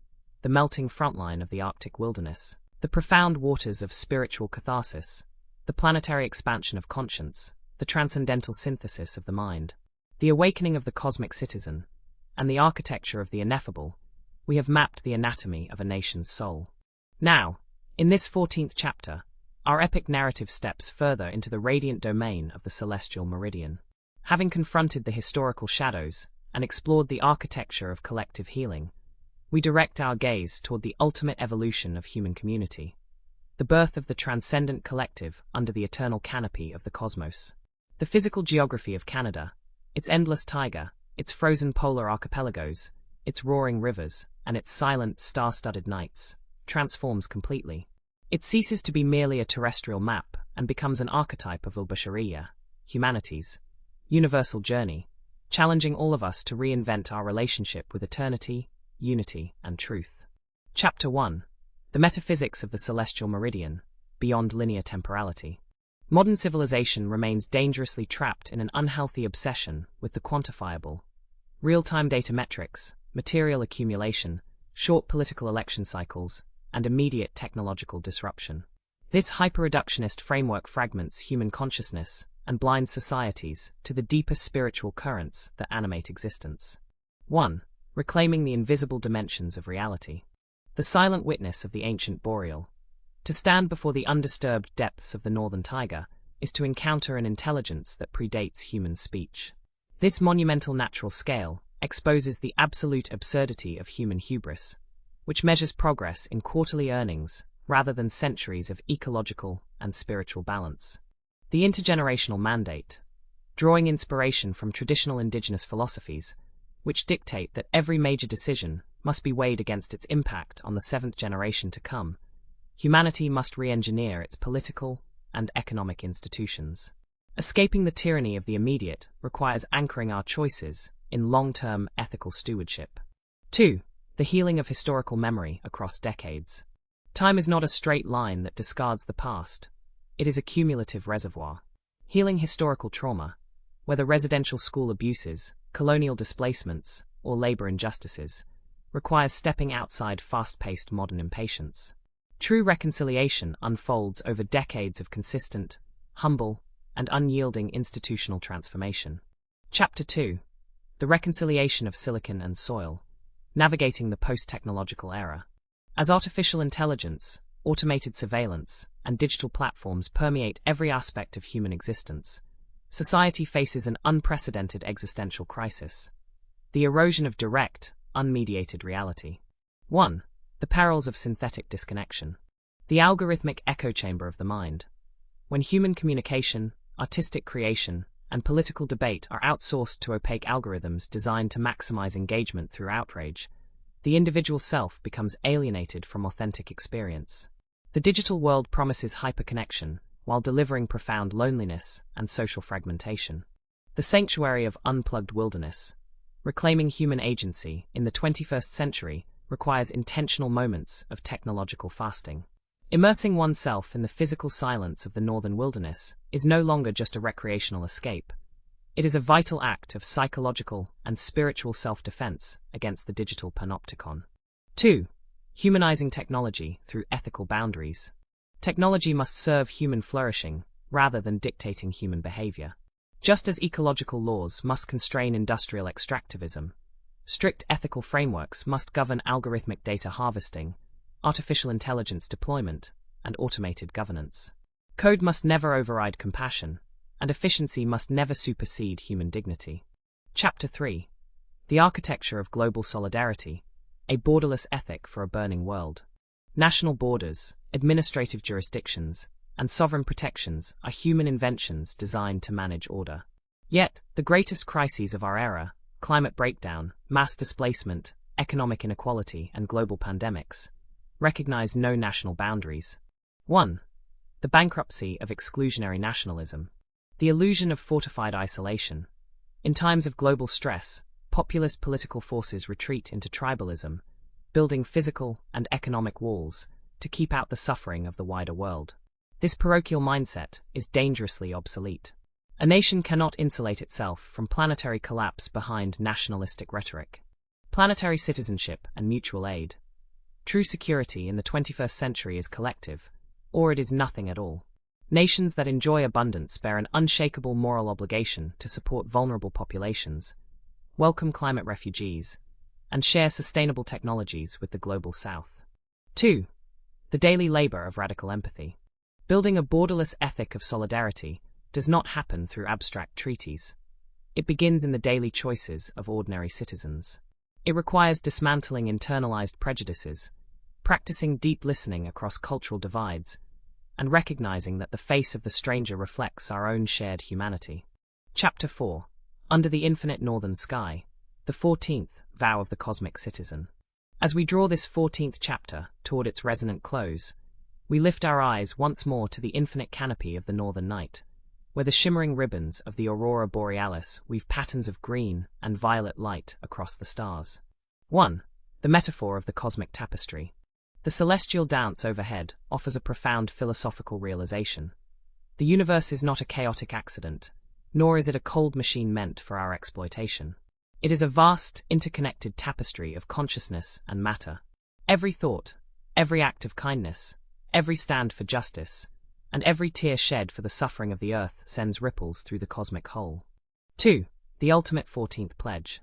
the melting frontline of the Arctic wilderness, the profound waters of spiritual catharsis, the planetary expansion of conscience, the transcendental synthesis of the mind, the awakening of the cosmic citizen, and the architecture of the ineffable, we have mapped the anatomy of a nation's soul. Now, in this 14th chapter, our epic narrative steps further into the radiant domain of the celestial meridian. Having confronted the historical shadows and explored the architecture of collective healing, we direct our gaze toward the ultimate evolution of human community, the birth of the transcendent collective under the eternal canopy of the cosmos. The physical geography of Canada, its endless taiga, its frozen polar archipelagos, its roaring rivers, and its silent, star-studded nights, transforms completely. It ceases to be merely a terrestrial map and becomes an archetype of Ulbashariya, humanity's universal journey, challenging all of us to reinvent our relationship with eternity, unity, and truth. Chapter 1. The Metaphysics of the Celestial Meridian, Beyond Linear Temporality. Modern civilization remains dangerously trapped in an unhealthy obsession with the quantifiable. Real-time data metrics, material accumulation, short political election cycles, and immediate technological disruption. This hyper-reductionist framework fragments human consciousness and blinds societies to the deeper spiritual currents that animate existence. 1. Reclaiming the invisible dimensions of reality. The silent witness of the ancient boreal. To stand before the undisturbed depths of the northern taiga is to encounter an intelligence that predates human speech. This monumental natural scale exposes the absolute absurdity of human hubris, which measures progress in quarterly earnings rather than centuries of ecological and spiritual balance. The intergenerational mandate, drawing inspiration from traditional indigenous philosophies, which dictate that every major decision must be weighed against its impact on the seventh generation to come, humanity must re-engineer its political and economic institutions. Escaping the tyranny of the immediate requires anchoring our choices in long-term ethical stewardship. 2. The healing of historical memory across decades. Time is not a straight line that discards the past. It is a cumulative reservoir. Healing historical trauma, whether residential school abuses, colonial displacements, or labor injustices, requires stepping outside fast-paced modern impatience. True reconciliation unfolds over decades of consistent, humble, and unyielding institutional transformation. Chapter 2. The Reconciliation of Silicon and Soil, Navigating the Post-Technological Era. As artificial intelligence, automated surveillance, and digital platforms permeate every aspect of human existence, society faces an unprecedented existential crisis: the erosion of direct, unmediated reality. 1. The perils of synthetic disconnection. The algorithmic echo chamber of the mind. When human communication, artistic creation, and political debate are outsourced to opaque algorithms designed to maximize engagement through outrage, the individual self becomes alienated from authentic experience. The digital world promises hyperconnection while delivering profound loneliness and social fragmentation. The sanctuary of unplugged wilderness. Reclaiming human agency in the 21st century requires intentional moments of technological fasting. Immersing oneself in the physical silence of the northern wilderness is no longer just a recreational escape. It is a vital act of psychological and spiritual self-defense against the digital panopticon. 2. Humanizing technology through ethical boundaries. Technology must serve human flourishing rather than dictating human behavior. Just as ecological laws must constrain industrial extractivism, strict ethical frameworks must govern algorithmic data harvesting, artificial intelligence deployment, and automated governance. Code must never override compassion, and efficiency must never supersede human dignity. Chapter 3. The Architecture of Global Solidarity, a Borderless Ethic for a Burning World. National borders, administrative jurisdictions, and sovereign protections are human inventions designed to manage order. Yet, the greatest crises of our era, climate breakdown, mass displacement, economic inequality, and global pandemics, recognize no national boundaries. 1. The bankruptcy of exclusionary nationalism. The illusion of fortified isolation. In times of global stress, populist political forces retreat into tribalism, building physical and economic walls to keep out the suffering of the wider world. This parochial mindset is dangerously obsolete. A nation cannot insulate itself from planetary collapse behind nationalistic rhetoric. Planetary citizenship and mutual aid. True security in the 21st century is collective, or it is nothing at all. Nations that enjoy abundance bear an unshakable moral obligation to support vulnerable populations, welcome climate refugees, and share sustainable technologies with the global south. 2. The daily labor of radical empathy. Building a borderless ethic of solidarity does not happen through abstract treaties. It begins in the daily choices of ordinary citizens. It requires dismantling internalized prejudices, practicing deep listening across cultural divides, and recognizing that the face of the stranger reflects our own shared humanity. Chapter 4. Under the Infinite Northern Sky, the 14th Vow of the Cosmic Citizen. As we draw this 14th chapter toward its resonant close, we lift our eyes once more to the infinite canopy of the northern night, where the shimmering ribbons of the aurora borealis weave patterns of green and violet light across the stars. 1. The metaphor of the cosmic tapestry. The celestial dance overhead offers a profound philosophical realization. The universe is not a chaotic accident, nor is it a cold machine meant for our exploitation. It is a vast, interconnected tapestry of consciousness and matter. Every thought, every act of kindness, every stand for justice, and every tear shed for the suffering of the earth sends ripples through the cosmic whole. 2. The ultimate 14th pledge.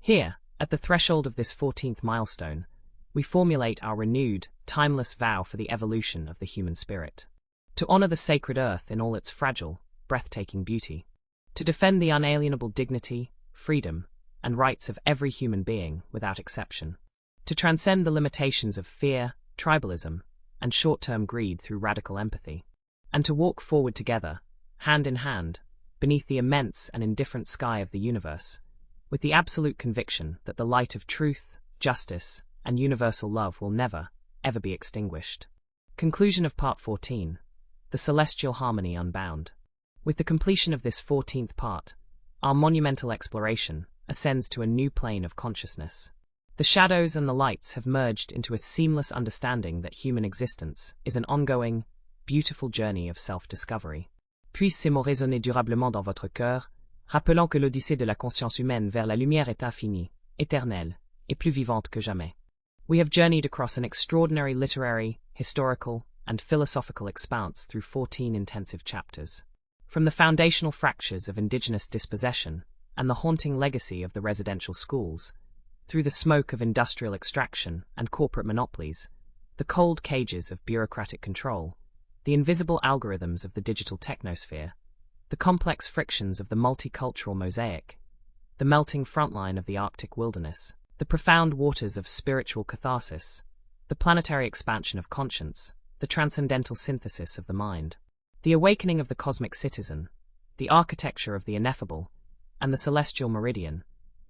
Here, at the threshold of this 14th milestone, we formulate our renewed, timeless vow for the evolution of the human spirit. To honor the sacred earth in all its fragile, breathtaking beauty. To defend the unalienable dignity, freedom, and rights of every human being without exception. To transcend the limitations of fear, tribalism, and short-term greed through radical empathy. And to walk forward together, hand in hand, beneath the immense and indifferent sky of the universe, with the absolute conviction that the light of truth, justice, and universal love will never, ever be extinguished. Conclusion of Part 14. The Celestial Harmony Unbound. With the completion of this 14th part, our monumental exploration ascends to a new plane of consciousness. The shadows and the lights have merged into a seamless understanding that human existence is an ongoing, beautiful journey of self-discovery. Puisse ces mots résonner durablement dans votre cœur, rappelant que l'odyssée de la conscience humaine vers la lumière est infinie, éternelle, et plus vivante que jamais. We have journeyed across an extraordinary literary, historical, and philosophical expanse through 14 intensive chapters. From the foundational fractures of indigenous dispossession and the haunting legacy of the residential schools, through the smoke of industrial extraction and corporate monopolies, the cold cages of bureaucratic control, the invisible algorithms of the digital technosphere, the complex frictions of the multicultural mosaic, the melting frontline of the Arctic wilderness, the profound waters of spiritual catharsis, the planetary expansion of conscience, the transcendental synthesis of the mind, the awakening of the cosmic citizen, the architecture of the ineffable, and the celestial meridian,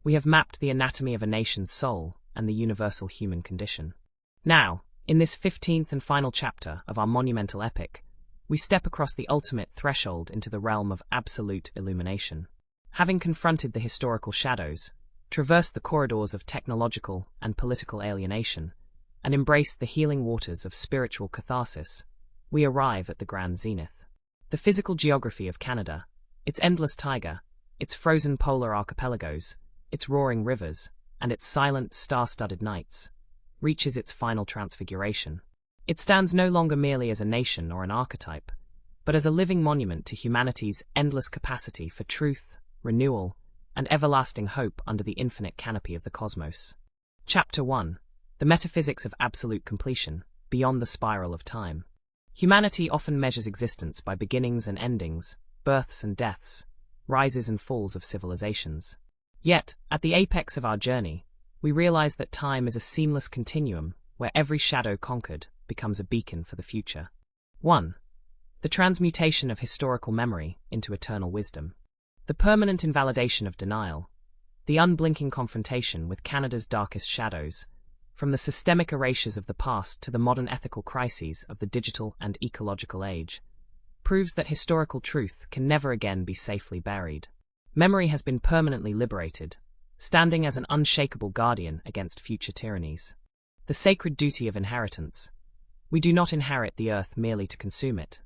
we have mapped the anatomy of a nation's soul and the universal human condition. Now, in this 15th and final chapter of our monumental epic, we step across the ultimate threshold into the realm of absolute illumination. Having confronted the historical shadows, traversed the corridors of technological and political alienation, and embraced the healing waters of spiritual catharsis, we arrive at the grand zenith. The physical geography of Canada, its endless taiga, its frozen polar archipelagos, its roaring rivers, and its silent, star-studded nights, reaches its final transfiguration. It stands no longer merely as a nation or an archetype, but as a living monument to humanity's endless capacity for truth, renewal, and everlasting hope under the infinite canopy of the cosmos. Chapter 1. The Metaphysics of Absolute Completion, Beyond the Spiral of Time. Humanity often measures existence by beginnings and endings, births and deaths, rises and falls of civilizations. Yet, at the apex of our journey, we realize that time is a seamless continuum where every shadow conquered becomes a beacon for the future. 1. The transmutation of historical memory into eternal wisdom. The permanent invalidation of denial, the unblinking confrontation with Canada's darkest shadows, from the systemic erasures of the past to the modern ethical crises of the digital and ecological age, proves that historical truth can never again be safely buried. Memory has been permanently liberated, standing as an unshakable guardian against future tyrannies. The sacred duty of inheritance. We do not inherit the earth merely to consume it.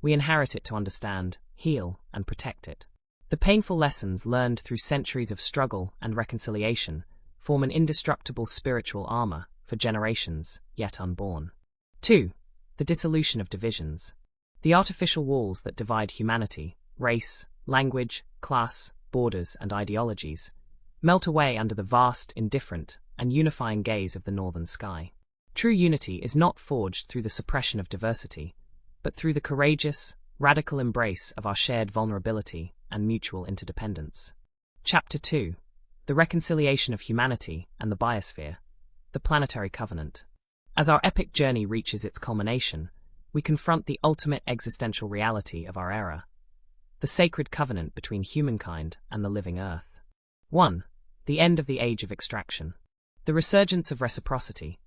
We inherit it to understand, heal, and protect it. The painful lessons learned through centuries of struggle and reconciliation form an indestructible spiritual armor for generations yet unborn. 2. The dissolution of divisions. The artificial walls that divide humanity, race, language, class, borders, and ideologies, melt away under the vast, indifferent, and unifying gaze of the northern sky. True unity is not forged through the suppression of diversity, but through the courageous, radical embrace of our shared vulnerability and mutual interdependence. Chapter 2. The reconciliation of humanity and the biosphere, the planetary covenant. As our epic journey reaches its culmination, we confront the ultimate existential reality of our era, the sacred covenant between humankind and the living earth. 1. The end of the age of extraction. The resurgence of reciprocity,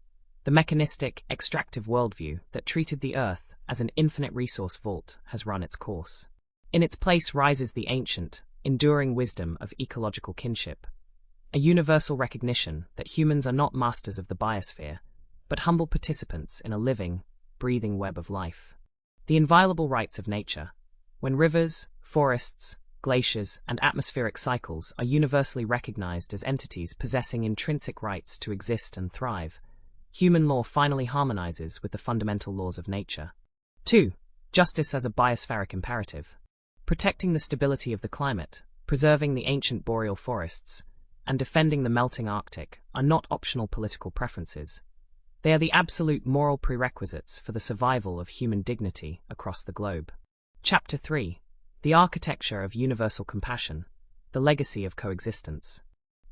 the mechanistic, extractive worldview that treated the earth as an infinite resource vault, has run its course. In its place rises the ancient, enduring wisdom of ecological kinship, a universal recognition that humans are not masters of the biosphere, but humble participants in a living, breathing web of life. The inviolable rights of nature, when rivers, forests, glaciers, and atmospheric cycles are universally recognized as entities possessing intrinsic rights to exist and thrive, human law finally harmonizes with the fundamental laws of nature. 2. Justice as a biospheric imperative. Protecting the stability of the climate, preserving the ancient boreal forests, and defending the melting Arctic are not optional political preferences. They are the absolute moral prerequisites for the survival of human dignity across the globe. Chapter 3. The architecture of universal compassion, the legacy of coexistence.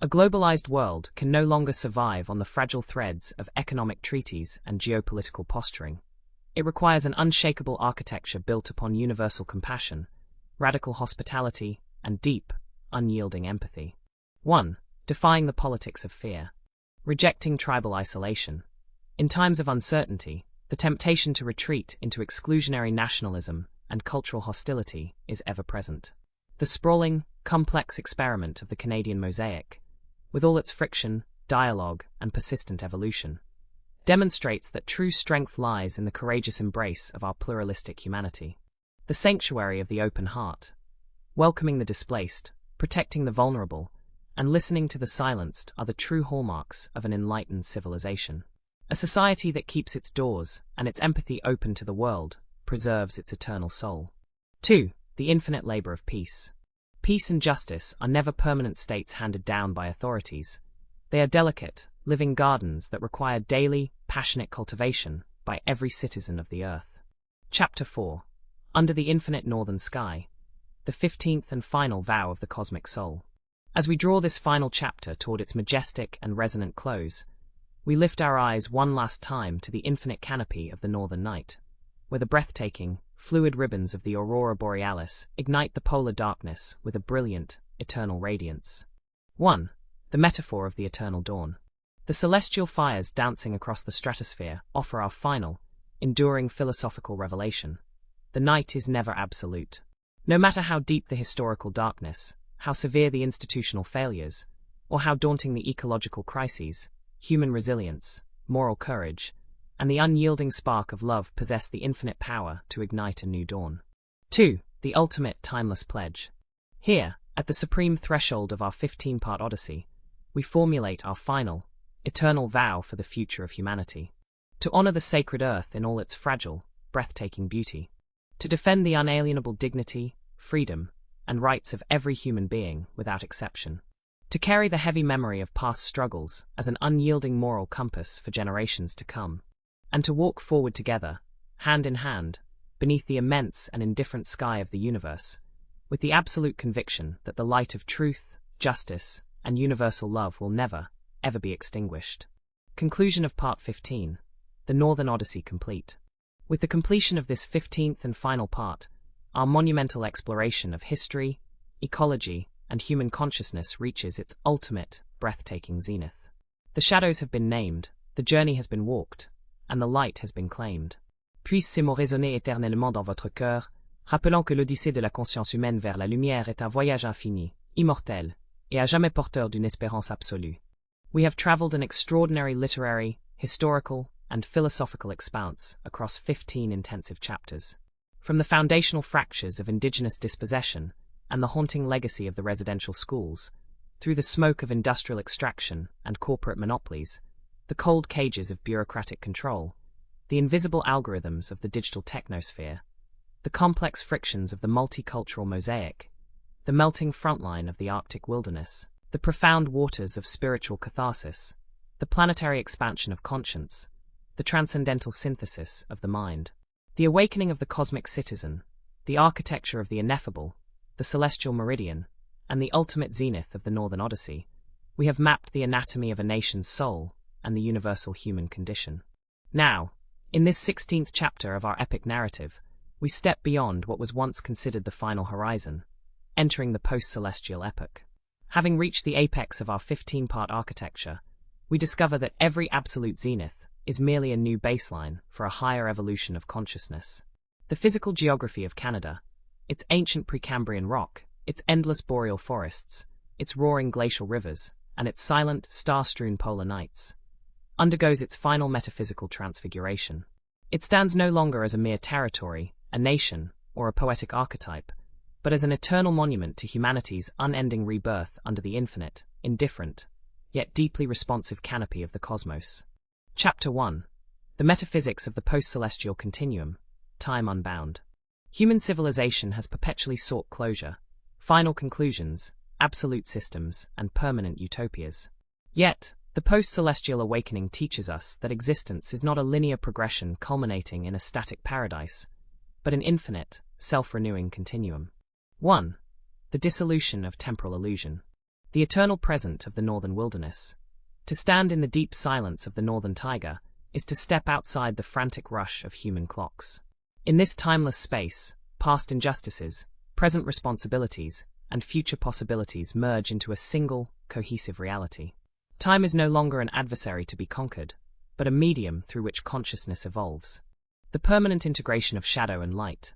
A globalized world can no longer survive on the fragile threads of economic treaties and geopolitical posturing. It requires an unshakable architecture built upon universal compassion, radical hospitality, and deep, unyielding empathy. 1. Defying the politics of fear. Rejecting tribal isolation. In times of uncertainty, the temptation to retreat into exclusionary nationalism and cultural hostility is ever present. The sprawling, complex experiment of the Canadian mosaic, with all its friction, dialogue, and persistent evolution, demonstrates that true strength lies in the courageous embrace of our pluralistic humanity. The sanctuary of the open heart, welcoming the displaced, protecting the vulnerable, and listening to the silenced are the true hallmarks of an enlightened civilization. A society that keeps its doors and its empathy open to the world preserves its eternal soul. 2. The infinite labor of peace. Peace and justice are never permanent states handed down by authorities. They are delicate, living gardens that require daily, passionate cultivation by every citizen of the earth. Chapter 4. Under the infinite northern sky, the 15th and final vow of the cosmic soul. As we draw this final chapter toward its majestic and resonant close, we lift our eyes one last time to the infinite canopy of the northern night, where the breathtaking, fluid ribbons of the aurora borealis ignite the polar darkness with a brilliant, eternal radiance. 1. The metaphor of the eternal dawn. The celestial fires dancing across the stratosphere offer our final, enduring philosophical revelation. The night is never absolute. No matter how deep the historical darkness, how severe the institutional failures, or how daunting the ecological crises, human resilience, moral courage, and the unyielding spark of love possess the infinite power to ignite a new dawn. 2. The ultimate timeless pledge. Here, at the supreme threshold of our 15-part Odyssey, we formulate our final, eternal vow for the future of humanity. To honor the sacred earth in all its fragile, breathtaking beauty. To defend the unalienable dignity, freedom, and rights of every human being without exception. To carry the heavy memory of past struggles as an unyielding moral compass for generations to come. And to walk forward together, hand in hand, beneath the immense and indifferent sky of the universe, with the absolute conviction that the light of truth, justice, and universal love will never, ever be extinguished. Conclusion of Part 15. The Northern Odyssey complete. With the completion of this 15th and final part, our monumental exploration of history, ecology, and human consciousness reaches its ultimate, breathtaking zenith. The shadows have been named, the journey has been walked, and the light has been claimed. Puisse ces mots résonner éternellement dans votre cœur, rappelant que l'odyssée de la conscience humaine vers la lumière est un voyage infini, immortel, et à jamais porteur d'une espérance absolue. We have traveled an extraordinary literary, historical, and philosophical expanse across 15 intensive chapters. From the foundational fractures of indigenous dispossession and the haunting legacy of the residential schools, through the smoke of industrial extraction and corporate monopolies, the cold cages of bureaucratic control, the invisible algorithms of the digital technosphere, the complex frictions of the multicultural mosaic, the melting frontline of the Arctic wilderness, the profound waters of spiritual catharsis, the planetary expansion of conscience, the transcendental synthesis of the mind, the awakening of the cosmic citizen, the architecture of the ineffable, the celestial meridian, and the ultimate zenith of the Northern Odyssey, we have mapped the anatomy of a nation's soul and the universal human condition. Now, in this 16th chapter of our epic narrative, we step beyond what was once considered the final horizon, entering the post-celestial epoch. Having reached the apex of our 15-part architecture, we discover that every absolute zenith is merely a new baseline for a higher evolution of consciousness. The physical geography of Canada, its ancient Precambrian rock, its endless boreal forests, its roaring glacial rivers, and its silent, star-strewn polar nights, undergoes its final metaphysical transfiguration. It stands no longer as a mere territory, a nation, or a poetic archetype, but as an eternal monument to humanity's unending rebirth under the infinite, indifferent, yet deeply responsive canopy of the cosmos. Chapter 1. The Metaphysics of the Post-Celestial Continuum, Time Unbound. Human civilization has perpetually sought closure, final conclusions, absolute systems, and permanent utopias. Yet, the post-celestial awakening teaches us that existence is not a linear progression culminating in a static paradise, but an infinite, self-renewing continuum. 1. The dissolution of temporal illusion. The eternal present of the northern wilderness. To stand in the deep silence of the northern taiga is to step outside the frantic rush of human clocks. In this timeless space, past injustices, present responsibilities, and future possibilities merge into a single, cohesive reality. Time is no longer an adversary to be conquered, but a medium through which consciousness evolves. The permanent integration of shadow and light.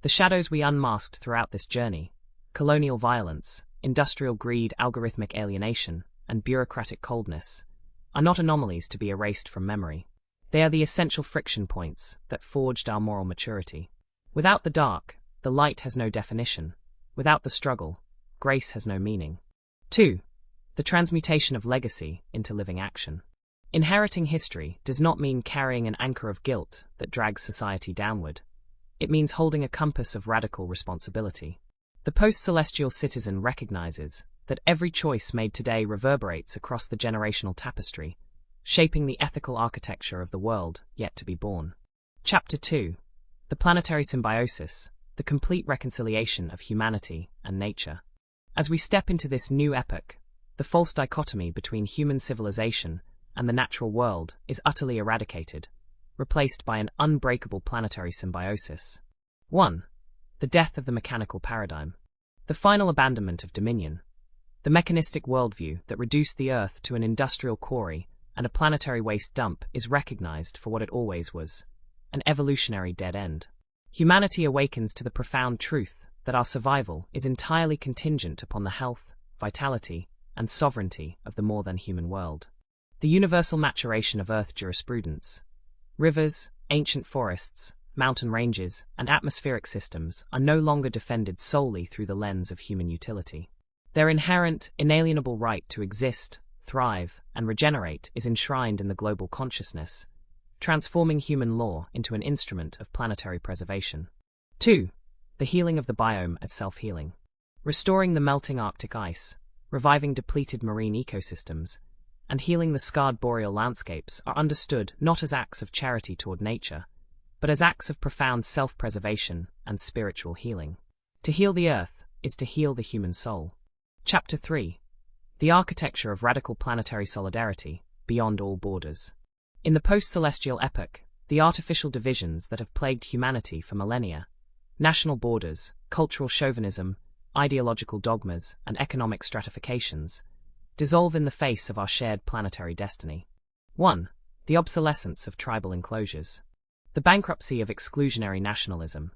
The shadows we unmasked throughout this journey, colonial violence, industrial greed, algorithmic alienation, and bureaucratic coldness, are not anomalies to be erased from memory. They are the essential friction points that forged our moral maturity. Without the dark, the light has no definition. Without the struggle, grace has no meaning. 2. The transmutation of legacy into living action. Inheriting history does not mean carrying an anchor of guilt that drags society downward. It means holding a compass of radical responsibility. The post-celestial citizen recognizes that every choice made today reverberates across the generational tapestry, shaping the ethical architecture of the world yet to be born. Chapter 2. The Planetary Symbiosis, the complete reconciliation of humanity and nature. As we step into this new epoch, the false dichotomy between human civilization and the natural world is utterly eradicated, replaced by an unbreakable planetary symbiosis. 1. The death of the mechanical paradigm. The final abandonment of dominion. The mechanistic worldview that reduced the Earth to an industrial quarry and a planetary waste dump is recognized for what it always was, an evolutionary dead end. Humanity awakens to the profound truth that our survival is entirely contingent upon the health, vitality, and sovereignty of the more-than-human world. The universal maturation of Earth jurisprudence. Rivers, ancient forests, mountain ranges, and atmospheric systems are no longer defended solely through the lens of human utility. Their inherent, inalienable right to exist, thrive, and regenerate is enshrined in the global consciousness, transforming human law into an instrument of planetary preservation. 2. The healing of the biome as self-healing. Restoring the melting Arctic ice, reviving depleted marine ecosystems, and healing the scarred boreal landscapes are understood not as acts of charity toward nature, but as acts of profound self-preservation and spiritual healing. To heal the Earth is to heal the human soul. Chapter 3. The Architecture of Radical Planetary Solidarity, Beyond All Borders. In the post-celestial epoch, the artificial divisions that have plagued humanity for millennia, national borders, cultural chauvinism, ideological dogmas, and economic stratifications, dissolve in the face of our shared planetary destiny. 1. The obsolescence of tribal enclosures. The bankruptcy of exclusionary nationalism.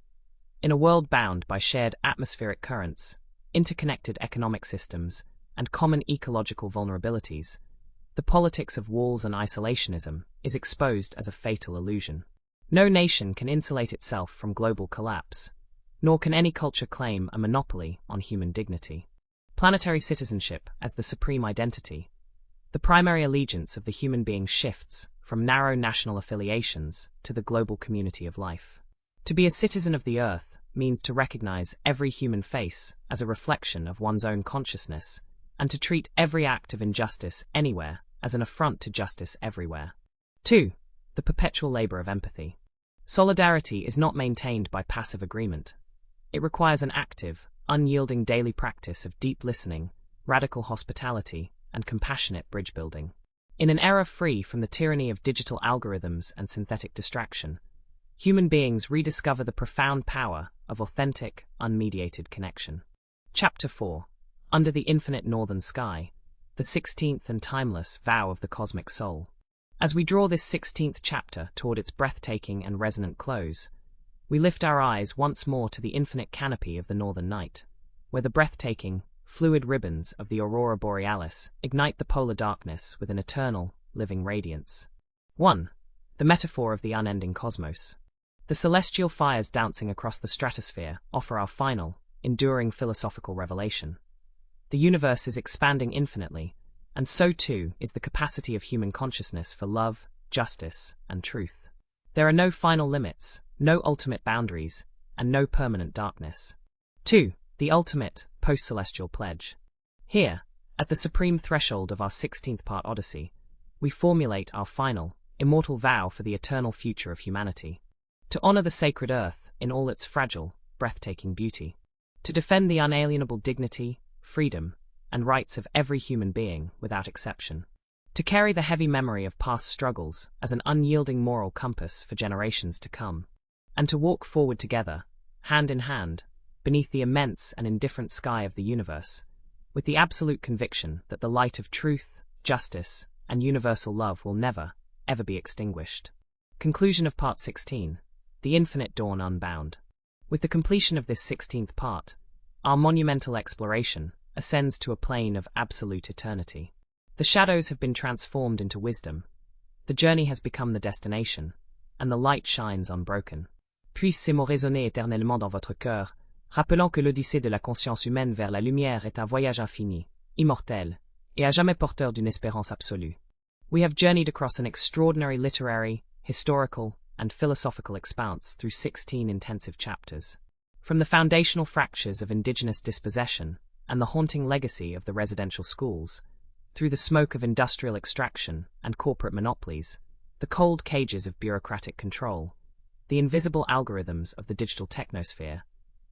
In a world bound by shared atmospheric currents, interconnected economic systems, and common ecological vulnerabilities, the politics of walls and isolationism is exposed as a fatal illusion. No nation can insulate itself from global collapse, nor can any culture claim a monopoly on human dignity. Planetary citizenship as the supreme identity. The primary allegiance of the human being shifts from narrow national affiliations to the global community of life. To be a citizen of the Earth means to recognize every human face as a reflection of one's own consciousness, and to treat every act of injustice anywhere as an affront to justice everywhere. 2. The perpetual labor of empathy. Solidarity is not maintained by passive agreement. It requires an active, unyielding daily practice of deep listening, radical hospitality, and compassionate bridge building. In an era free from the tyranny of digital algorithms and synthetic distraction, human beings rediscover the profound power of authentic, unmediated connection. Chapter 4. Under the Infinite Northern Sky, the 16th and timeless vow of the cosmic soul. As we draw this 16th chapter toward its breathtaking and resonant close, we lift our eyes once more to the infinite canopy of the northern night, where the breathtaking, fluid ribbons of the aurora borealis ignite the polar darkness with an eternal, living radiance. 1. The metaphor of the unending cosmos. The celestial fires dancing across the stratosphere offer our final, enduring philosophical revelation. The universe is expanding infinitely, and so too is the capacity of human consciousness for love, justice, and truth. There are no final limits, no ultimate boundaries, and no permanent darkness. 2. The ultimate, post-celestial pledge. Here, at the supreme threshold of our 16th part Odyssey, we formulate our final, immortal vow for the eternal future of humanity. To honor the sacred earth in all its fragile, breathtaking beauty. To defend the unalienable dignity, freedom, and rights of every human being without exception. To carry the heavy memory of past struggles as an unyielding moral compass for generations to come. And to walk forward together, hand in hand, beneath the immense and indifferent sky of the universe, with the absolute conviction that the light of truth, justice, and universal love will never, ever be extinguished. Conclusion of Part 16. The Infinite Dawn Unbound. With the completion of this 16th part, our monumental exploration ascends to a plane of absolute eternity. The shadows have been transformed into wisdom, the journey has become the destination, and the light shines unbroken. Puisse ces mots résonner éternellement dans votre cœur, rappelant que l'odyssée de la conscience humaine vers la lumière est un voyage infini, immortel, et à jamais porteur d'une espérance absolue. We have journeyed across an extraordinary literary, historical, and philosophical expanse through 16 intensive chapters. From the foundational fractures of indigenous dispossession and the haunting legacy of the residential schools, through the smoke of industrial extraction and corporate monopolies, the cold cages of bureaucratic control, the invisible algorithms of the digital technosphere,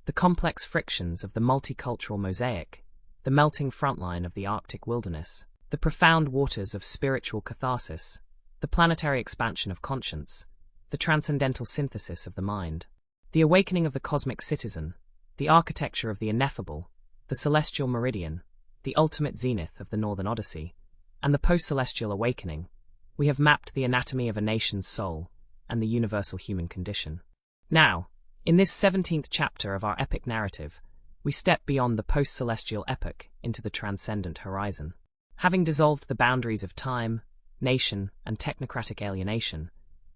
the complex frictions of the multicultural mosaic, the melting frontline of the Arctic wilderness, the profound waters of spiritual catharsis, the planetary expansion of conscience, the transcendental synthesis of the mind, the awakening of the cosmic citizen, the architecture of the ineffable, the celestial meridian, the ultimate zenith of the Northern Odyssey, and the post-celestial awakening, we have mapped the anatomy of a nation's soul and the universal human condition. Now, in this 17th chapter of our epic narrative, we step beyond the post-celestial epoch into the transcendent horizon. Having dissolved the boundaries of time, nation, and technocratic alienation,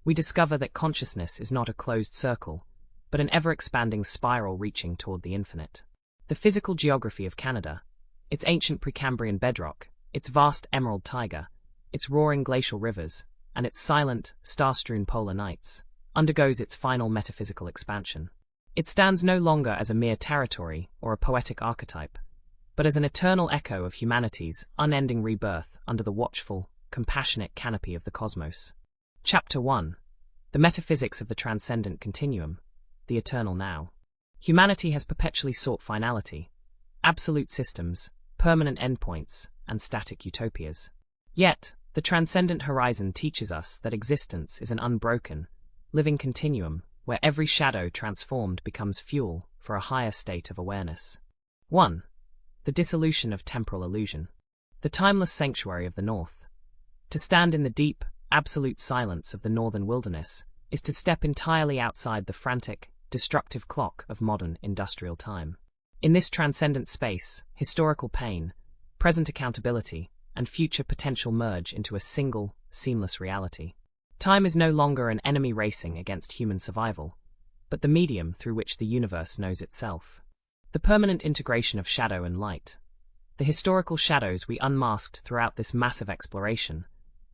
we discover that consciousness is not a closed circle, but an ever-expanding spiral reaching toward the infinite. The physical geography of Canada, its ancient Precambrian bedrock, its vast emerald taiga, its roaring glacial rivers, and its silent, star-strewn polar nights, undergoes its final metaphysical expansion. It stands no longer as a mere territory or a poetic archetype, but as an eternal echo of humanity's unending rebirth under the watchful, compassionate canopy of the cosmos. Chapter 1. The Metaphysics of the Transcendent Continuum, the Eternal Now. Humanity has perpetually sought finality, absolute systems, permanent endpoints, and static utopias. Yet, The transcendent horizon teaches us that existence is an unbroken, living continuum where every shadow transformed becomes fuel for a higher state of awareness. 1. The dissolution of temporal illusion. The timeless sanctuary of the North. To stand in the deep, absolute silence of the northern wilderness is to step entirely outside the frantic, destructive clock of modern industrial time. In this transcendent space, historical pain, present accountability, and future potential merge into a single, seamless reality. Time is no longer an enemy racing against human survival, but the medium through which the universe knows itself. The permanent integration of shadow and light. The historical shadows we unmasked throughout this massive exploration,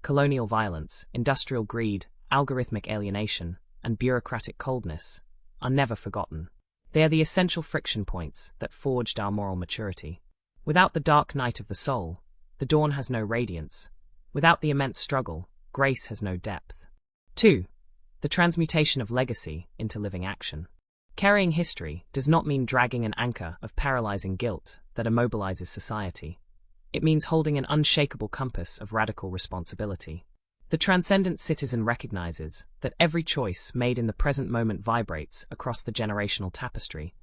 colonial violence, industrial greed, algorithmic alienation, and bureaucratic coldness, are never forgotten. They are the essential friction points that forged our moral maturity. Without the dark night of the soul, the dawn has no radiance. Without the immense struggle, grace has no depth. 2. The transmutation of legacy into living action. Carrying history does not mean dragging an anchor of paralyzing guilt that immobilizes society. It means holding an unshakable compass of radical responsibility. The transcendent citizen recognizes that every choice made in the present moment vibrates across the generational tapestry,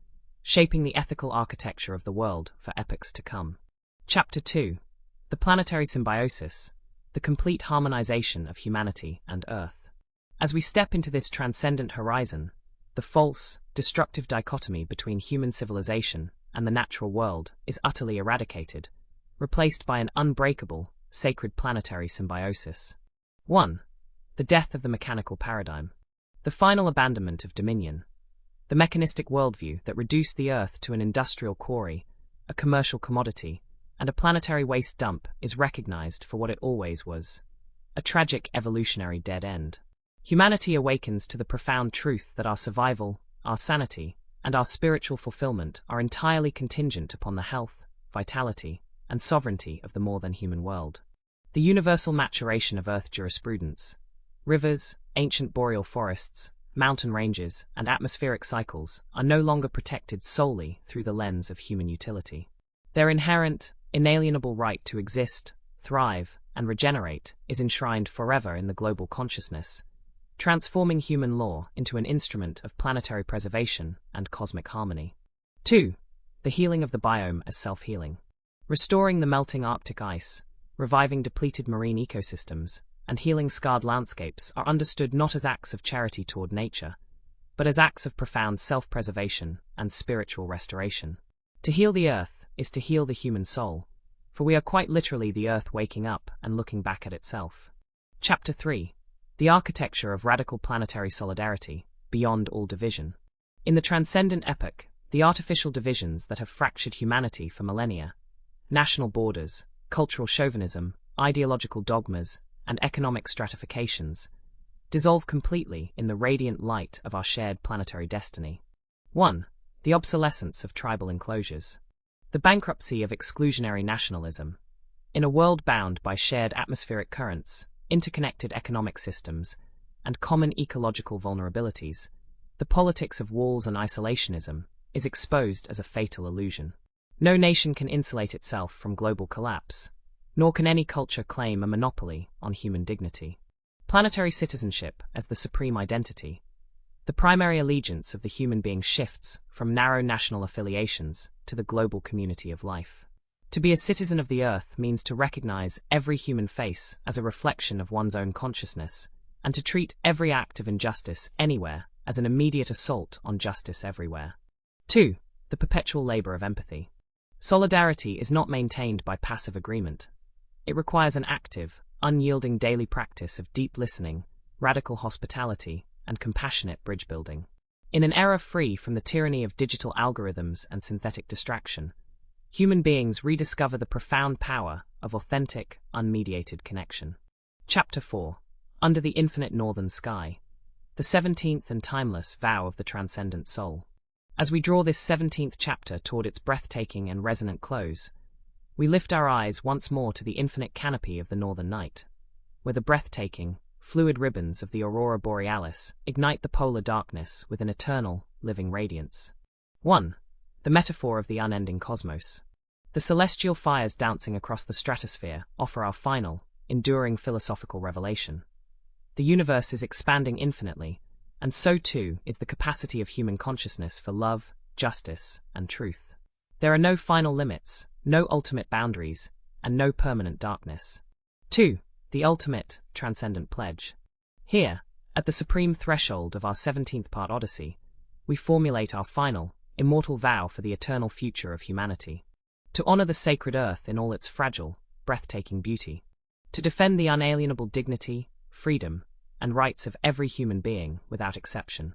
shaping the ethical architecture of the world for epochs to come. Chapter 2. The planetary symbiosis, the complete harmonization of humanity and Earth. As we step into this transcendent horizon, the false, destructive dichotomy between human civilization and the natural world is utterly eradicated, replaced by an unbreakable, sacred planetary symbiosis. 1. The death of the mechanical paradigm. The final abandonment of dominion. The mechanistic worldview that reduced the Earth to an industrial quarry, a commercial commodity, and a planetary waste dump is recognized for what it always was: a tragic evolutionary dead end. Humanity awakens to the profound truth that our survival, our sanity, and our spiritual fulfillment are entirely contingent upon the health, vitality, and sovereignty of the more-than-human world. The universal maturation of Earth jurisprudence. Rivers, ancient boreal forests, mountain ranges, and atmospheric cycles are no longer protected solely through the lens of human utility. Their inherent, inalienable right to exist, thrive, and regenerate is enshrined forever in the global consciousness, transforming human law into an instrument of planetary preservation and cosmic harmony. 2. The healing of the biome as self-healing. Restoring the melting Arctic ice, reviving depleted marine ecosystems, and healing scarred landscapes are understood not as acts of charity toward nature, but as acts of profound self-preservation and spiritual restoration. To heal the Earth is to heal the human soul, for we are quite literally the Earth waking up and looking back at itself. Chapter 3. The architecture of radical planetary solidarity, beyond all division. In the transcendent epoch, the artificial divisions that have fractured humanity for millennia, national borders, cultural chauvinism, ideological dogmas, and economic stratifications, dissolve completely in the radiant light of our shared planetary destiny. 1. The obsolescence of tribal enclosures. The bankruptcy of exclusionary nationalism. In a world bound by shared atmospheric currents, interconnected economic systems, and common ecological vulnerabilities, the politics of walls and isolationism is exposed as a fatal illusion. No nation can insulate itself from global collapse, nor can any culture claim a monopoly on human dignity. Planetary citizenship as the supreme identity. The primary allegiance of the human being shifts from narrow national affiliations to the global community of life. To be a citizen of the Earth means to recognize every human face as a reflection of one's own consciousness, and to treat every act of injustice anywhere as an immediate assault on justice everywhere. 2. The perpetual labor of empathy. Solidarity is not maintained by passive agreement. It requires an active, unyielding daily practice of deep listening, radical hospitality, and compassionate bridge building. In an era free from the tyranny of digital algorithms and synthetic distraction, human beings rediscover the profound power of authentic, unmediated connection. Chapter 4. Under the Infinite Northern Sky. The 17th and timeless vow of the transcendent soul. As we draw this 17th chapter toward its breathtaking and resonant close, we lift our eyes once more to the infinite canopy of the northern night, where the breathtaking, fluid ribbons of the aurora borealis ignite the polar darkness with an eternal, living radiance. 1. The metaphor of the unending cosmos. The celestial fires dancing across the stratosphere offer our final, enduring philosophical revelation. The universe is expanding infinitely, and so too is the capacity of human consciousness for love, justice, and truth. There are no final limits, no ultimate boundaries, and no permanent darkness. 2. The ultimate, transcendent pledge. Here, at the supreme threshold of our 17th part Odyssey, we formulate our final, immortal vow for the eternal future of humanity. To honor the sacred earth in all its fragile, breathtaking beauty. To defend the unalienable dignity, freedom, and rights of every human being without exception.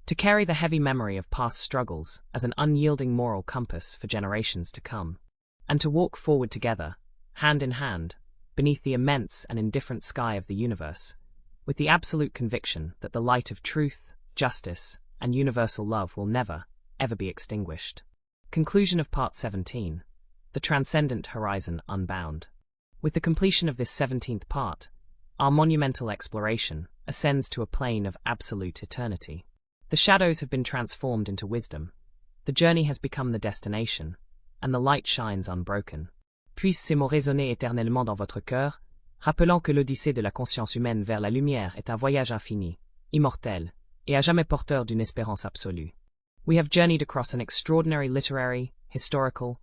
To carry the heavy memory of past struggles as an unyielding moral compass for generations to come. And to walk forward together, hand in hand, beneath the immense and indifferent sky of the universe, with the absolute conviction that the light of truth, justice, and universal love will never, ever be extinguished. Conclusion of Part 17. The Transcendent Horizon Unbound. With the completion of this 17th part, our monumental exploration ascends to a plane of absolute eternity. The shadows have been transformed into wisdom, the journey has become the destination, and the light shines unbroken. Puisse ces mots résonner éternellement dans votre cœur, rappelant que l'odyssée de la conscience humaine vers la lumière est un voyage infini, immortel, et à jamais porteur d'une espérance absolue. We have journeyed across an extraordinary literary, historical,